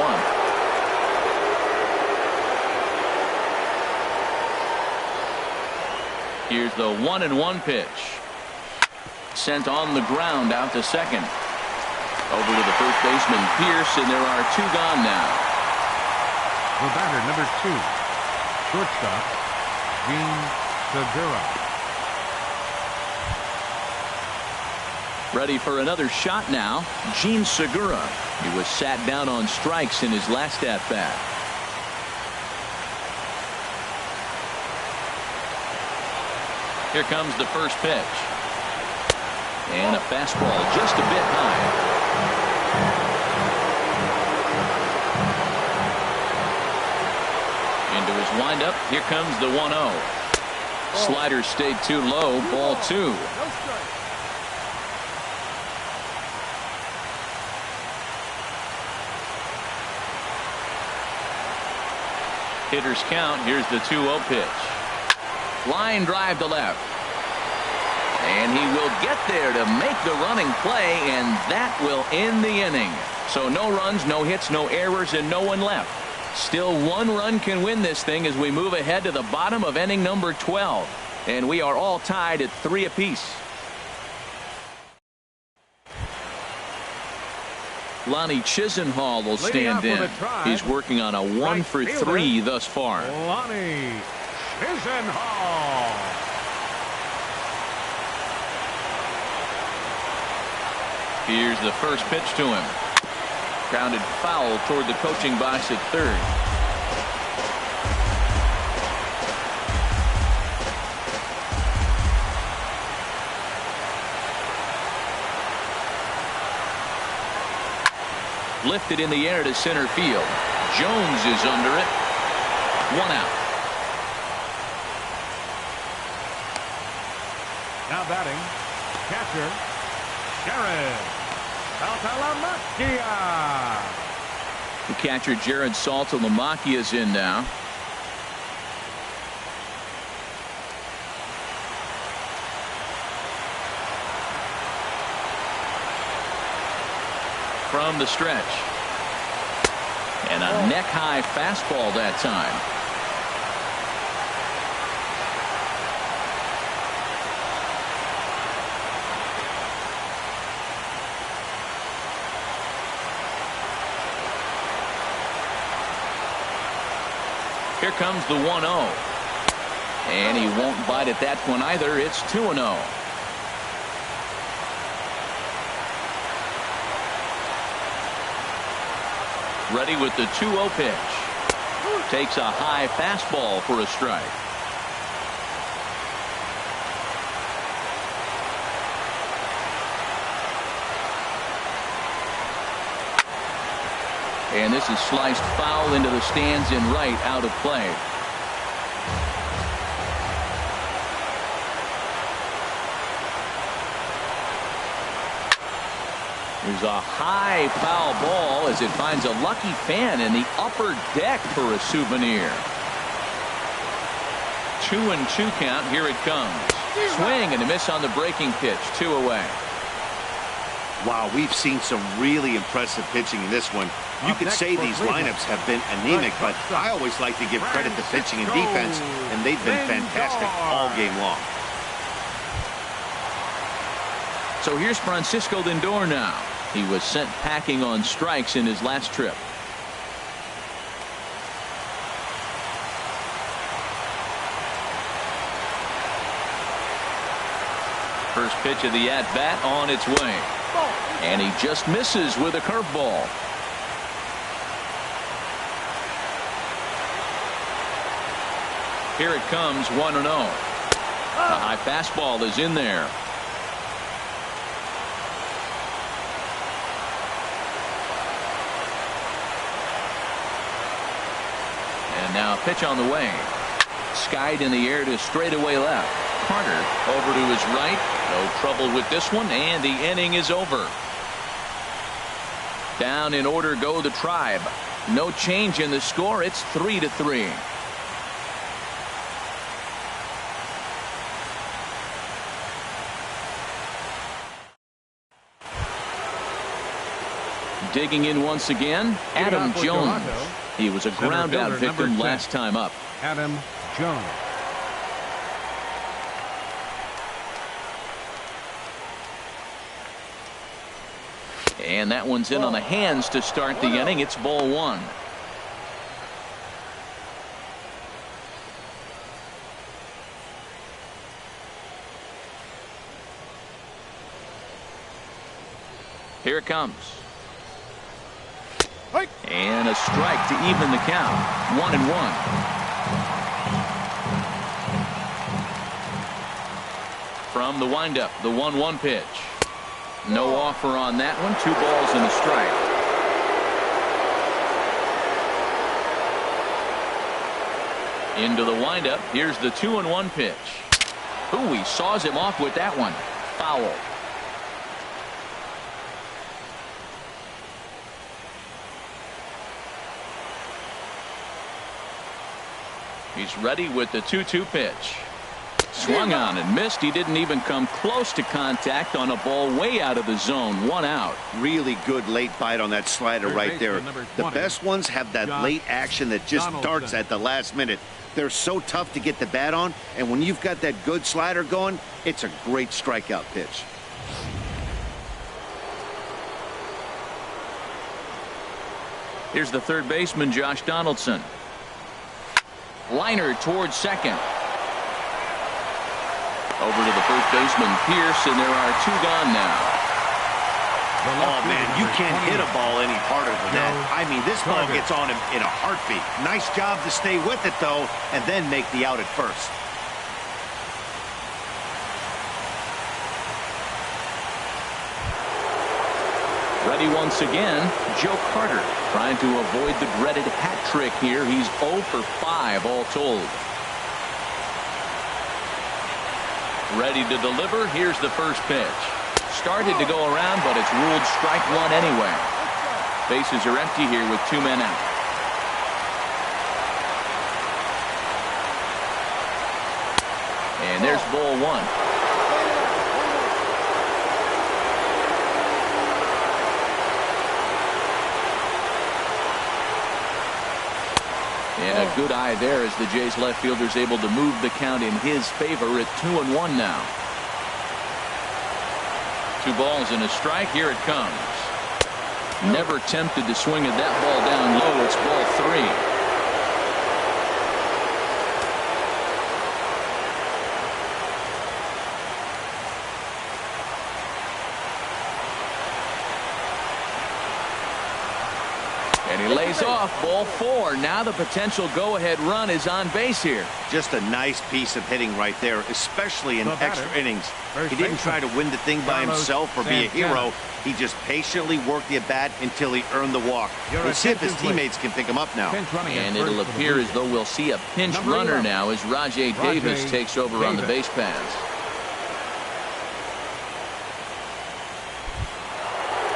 Here's the 1-1 pitch. Sent on the ground out to second. Over to the first baseman, Pierce, and there are 2 gone now. The batter, number 2, shortstop, Gene Segura. Ready for another shot now, Gene Segura. He was sat down on strikes in his last at-bat. Here comes the first pitch. And a fastball just a bit high. Into his windup. Here comes the 1-0. Slider stayed too low. Ball 2. Hitters count. Here's the 2-0 pitch. Line drive to left. And he will get there to make the running play, and that will end the inning. So no runs, no hits, no errors, and no one left. Still 1 run can win this thing as we move ahead to the bottom of inning number 12. And we are all tied at 3 apiece. Lonnie Chisenhall will stand in. He's working on a 1 for 3 thus far. Lonnie Chisenhall. Here's the first pitch to him. Grounded foul toward the coaching box at third. Lifted in the air to center field. Jones is under it. 1 out. Now batting, catcher, Jared Saltalamacchia. The catcher Jared Saltalamacchia is in now. From the stretch. And a neck-high fastball that time. Here comes the 1-0. And he won't bite at that one either. It's 2-0. Ready with the 2-0 pitch. Takes a high fastball for a strike. And this is sliced foul into the stands in right, out of play. There's a high foul ball as it finds a lucky fan in the upper deck for a souvenir. 2-2 count. Here it comes. Swing and a miss on the breaking pitch. 2 away. Wow, we've seen some really impressive pitching in this one. You could say these lineups have been anemic, but I always like to give credit to pitching and defense, and they've been fantastic all game long. So here's Francisco Lindor now. He was sent packing on strikes in his last trip. First pitch of the at-bat on its way. And he just misses with a curveball. Here it comes, 1-0. A high fastball is in there. And now a pitch on the way. Skied in the air to straightaway left. Carter over to his right. No trouble with this one, and the inning is over. Down in order go the Tribe. No change in the score. It's 3-3. Digging in once again, Adam Jones. He was a ground out victim last time up. Adam Jones. And that one's in on the hands to start the inning. It's ball 1. Here it comes. And a strike to even the count. 1-1. From the windup, the 1-1 pitch. No offer on that one. 2 balls and a strike. Into the windup. Here's the 2-1 pitch. Ooh, he saws him off with that one. Foul. He's ready with the 2-2 pitch. Swung on and missed. He didn't even come close to contact on a ball way out of the zone. 1 out. Really good late bite on that slider right there. The best ones have that late action that just darts at the last minute. They're so tough to get the bat on, and when you've got that good slider going, it's a great strikeout pitch. Here's the third baseman, Josh Donaldson. Liner towards second. Over to the first baseman, Pierce, and there are 2 gone now. Oh, man, you can't hit a ball any harder than that. I mean, this ball gets on him in a heartbeat. Nice job to stay with it, though, and then make the out at first. Ready once again, Joe Carter trying to avoid the dreaded hat trick here. He's 0 for 5 all told. Ready to deliver. Here's the first pitch. Started to go around, but it's ruled strike one anyway. Bases are empty here with 2 men out. And there's ball 1. And a good eye there as the Jays left fielder's able to move the count in his favor at 2-1 now. 2 balls and a strike. Here it comes. Never tempted to swing at that ball down low. It's ball 3. And he lays off. Ball 4. Now the potential go-ahead run is on base here. Just a nice piece of hitting right there, especially in extra innings. He didn't try to win the thing by himself or be a hero. He just patiently worked the at-bat until he earned the walk. We'll see if his teammates can pick him up now. And it'll appear as though we'll see a pinch runner now as Rajay Davis takes over on the base pass.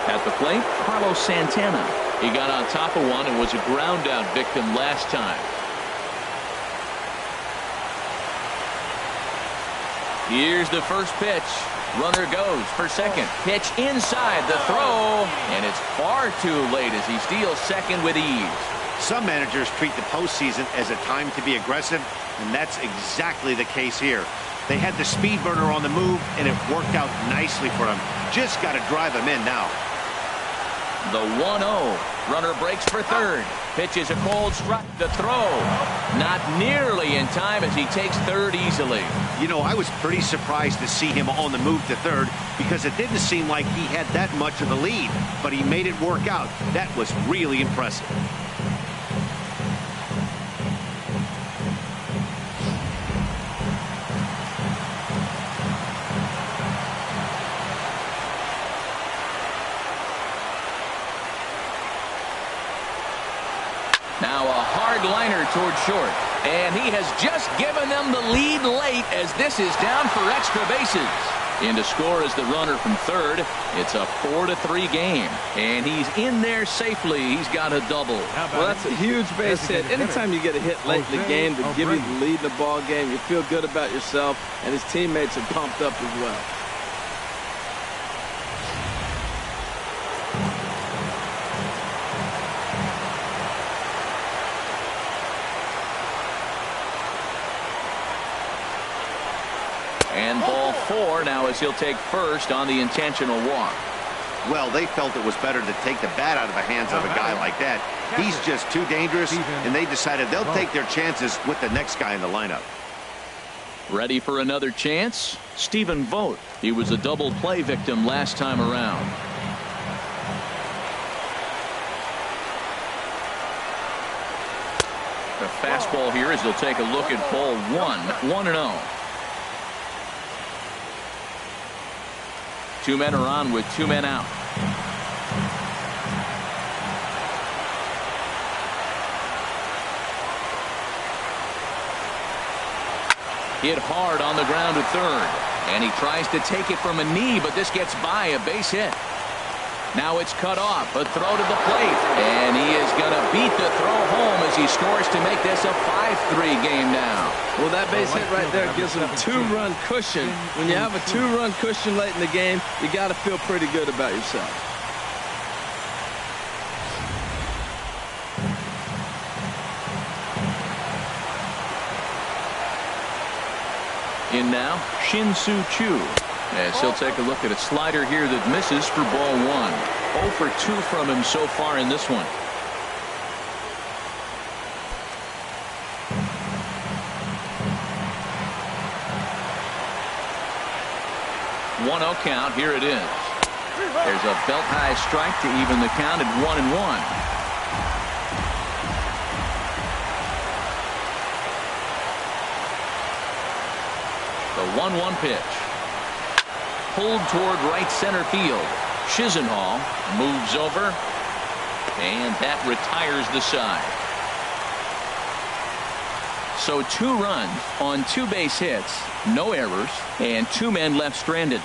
At the plate, Carlos Santana. He got on top of one and was a ground out victim last time. Here's the first pitch. Runner goes for second. Pitch inside the throw. And it's far too late as he steals second with ease. Some managers treat the postseason as a time to be aggressive, and that's exactly the case here. They had the speed burner on the move, and it worked out nicely for him. Just got to drive him in now. The 1-0. Runner breaks for third. Pitches a cold strike. The throw. Not nearly in time as he takes third easily. You know, I was pretty surprised to see him on the move to third because it didn't seem like he had that much of the lead. But he made it work out. That was really impressive. Now a hard liner toward short. And he has just given them the lead late as this is down for extra bases. In to score is the runner from third. It's a 4-3 game. And he's in there safely. He's got a double. Well, that's a huge base hit. Anytime you get a hit late in the game to give you the lead in the ball game, you feel good about yourself, and his teammates are pumped up as well. And ball 4 now as he'll take first on the intentional walk. Well, they felt it was better to take the bat out of the hands of a guy like that. He's just too dangerous, and they decided they'll take their chances with the next guy in the lineup. Ready for another chance? Stephen Vogt. He was a double play victim last time around. The fastball here as he'll take a look at ball 1. 1-0. 2 men are on with 2 men out. Hit hard on the ground at third. And he tries to take it from a knee, but this gets by a base hit. Now it's cut off. A throw to the plate. And he is going to beat the throw home as he scores to make this a 5-3 game now. Well, that base hit right there gives him a 2-run cushion. When you have a 2-run cushion late in the game, you got to feel pretty good about yourself. In now, Shin-Soo Choo. As he'll take a look at a slider here that misses for ball 1. 0 for 2 from him so far in this one. 1-0 count. Here it is. There's a belt-high strike to even the count at 1-1. The 1-1 pitch. Pulled toward right center field. Chisenhall moves over, and that retires the side. So 2 runs on 2 base hits, no errors, and 2 men left stranded.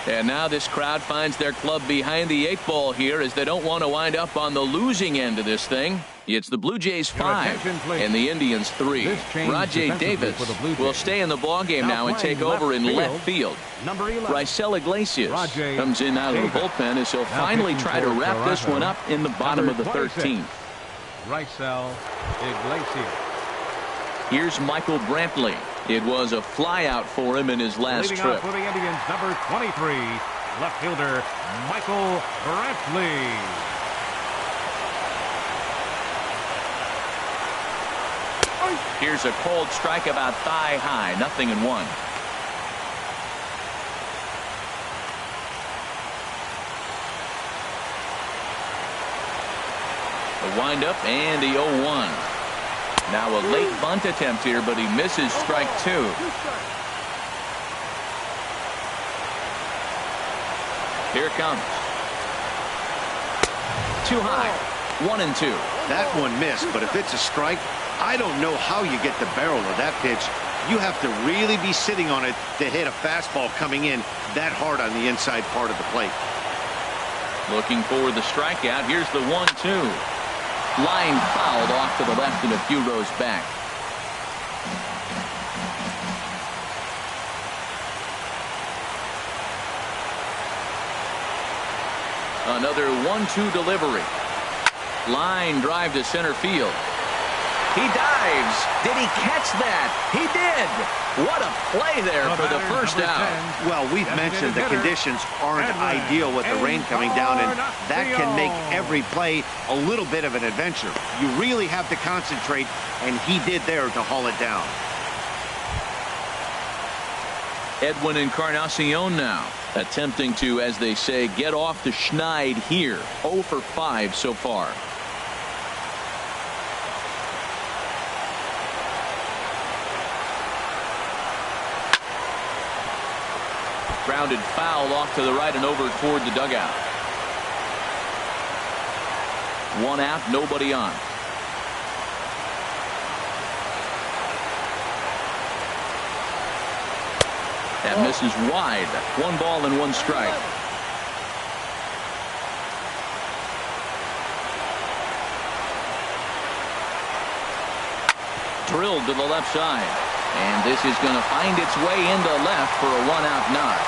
And now this crowd finds their club behind the 8 ball here, as they don't want to wind up on the losing end of this thing. It's the Blue Jays 5 and the Indians 3. Rajay Davis will stay in the ballgame now and take over in left field. Raisel Iglesias comes in out of the bullpen as he'll finally try to wrap this one up in the bottom of the 13th. Raisel Iglesias. Here's Michael Brantley. It was a flyout for him in his last Leading trip. off for the Indians, number 23, left fielder Michael Brantley. Here's a cold strike about thigh high, 0-1. The windup and the 0-1. Now a late bunt attempt here, but he misses strike 2. Here it comes. Too high. 1-2. That one missed, but if it's a strike, I don't know how you get the barrel of that pitch. You have to really be sitting on it to hit a fastball coming in that hard on the inside part of the plate. Looking for the strikeout. Here's the 1-2. Line fouled off to the left and a few rows back. Another 1-2 delivery. Line drive to center field. He dives. Did he catch that? He did. What a play there for the first out. Well, we've mentioned the conditions aren't ideal with the rain coming down, and that can make every play a little bit of an adventure. You really have to concentrate, and he did there to haul it down. Edwin Encarnacion now attempting to, as they say, get off the schneid here. 0 for 5 so far. Grounded foul off to the right and over toward the dugout. 1 out, nobody on. That misses wide. 1 ball and 1 strike. Drilled to the left side. And this is going to find its way into left for a 1-out knock.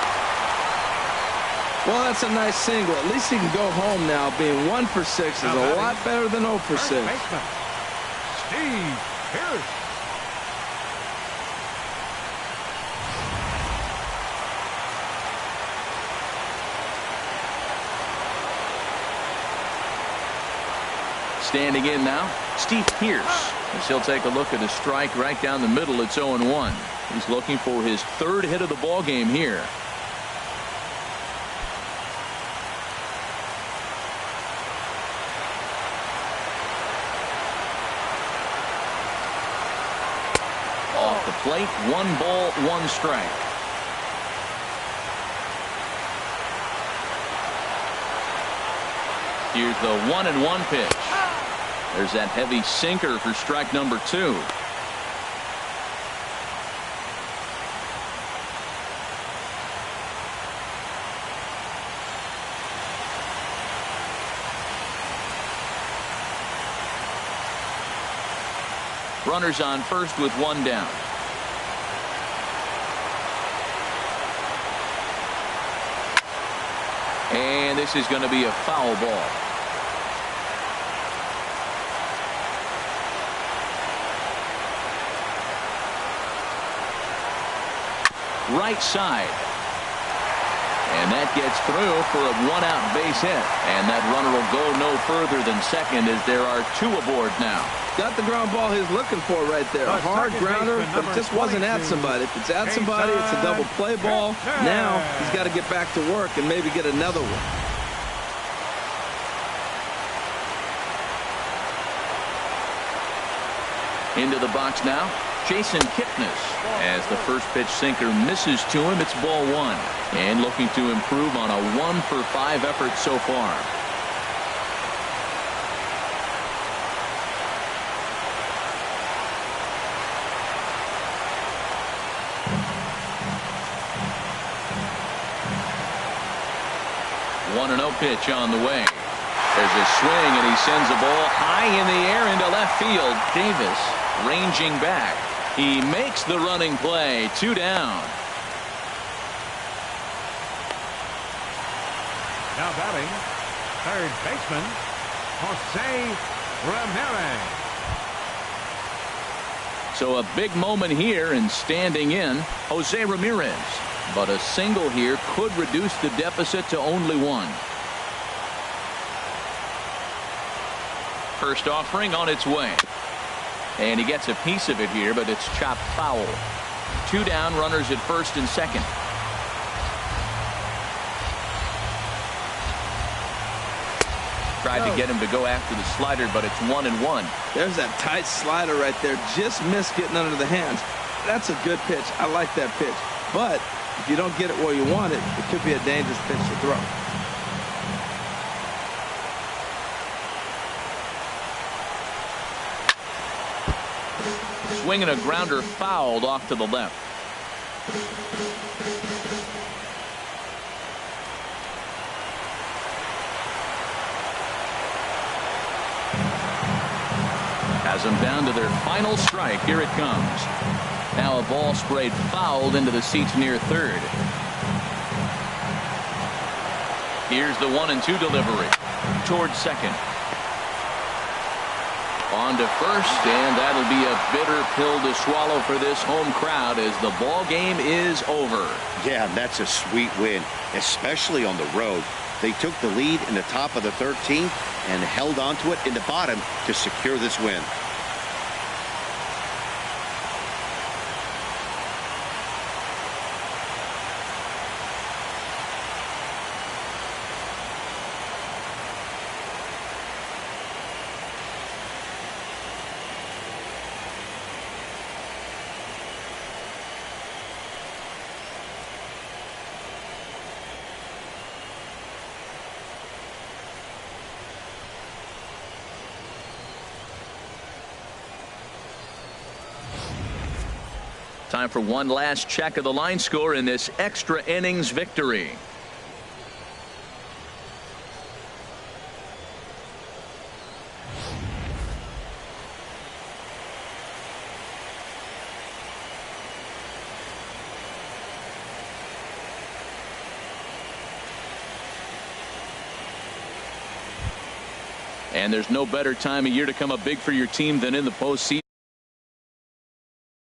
Well, that's a nice single. At least he can go home now. Being 1 for 6 is a lot better than 0 for 6. Steve Pierce. Standing in now, Steve Pierce. As he'll take a look at a strike right down the middle. It's 0-1. He's looking for his 3rd hit of the ball game here. Off the plate, 1 ball, 1 strike. Here's the 1-1 pitch. There's that heavy sinker for strike number 2. Runners on first with 1 down. And this is going to be a foul ball. Right side. And that gets through for a 1-out base hit. And that runner will go no further than second, as there are 2 aboard now. Got the ground ball he's looking for right there. A hard grounder, but it just wasn't at somebody. If it's at somebody, it's a double play ball. Now he's got to get back to work and maybe get another one. Into the box now, Jason Kipnis. As the first pitch sinker misses to him, it's ball one. And looking to improve on a 1-for-5 effort so far. One 1-0 pitch on the way. There's a swing, and he sends the ball high in the air into left field. Davis ranging back. He makes the running play. 2 down. Now batting, third baseman, Jose Ramirez. So a big moment here, and standing in, Jose Ramirez. But a single here could reduce the deficit to only 1. First offering on its way. And he gets a piece of it here, but it's chopped foul. 2 down, runners at first and second. Tried to get him to go after the slider, but it's 1-1. There's that tight slider right there. Just missed getting under the hands. That's a good pitch. I like that pitch. But if you don't get it where you want it, it could be a dangerous pitch to throw. Swinging a grounder fouled off to the left. Has them down to their final strike. Here it comes. Now a ball sprayed fouled into the seats near third. Here's the 1-2 delivery towards second. On to first, and that'll be a bitter pill to swallow for this home crowd as the ball game is over. Yeah, that's a sweet win, especially on the road. They took the lead in the top of the 13th and held on to it in the bottom to secure this win. Time for one last check of the line score in this extra innings victory. And there's no better time of year to come up big for your team than in the postseason.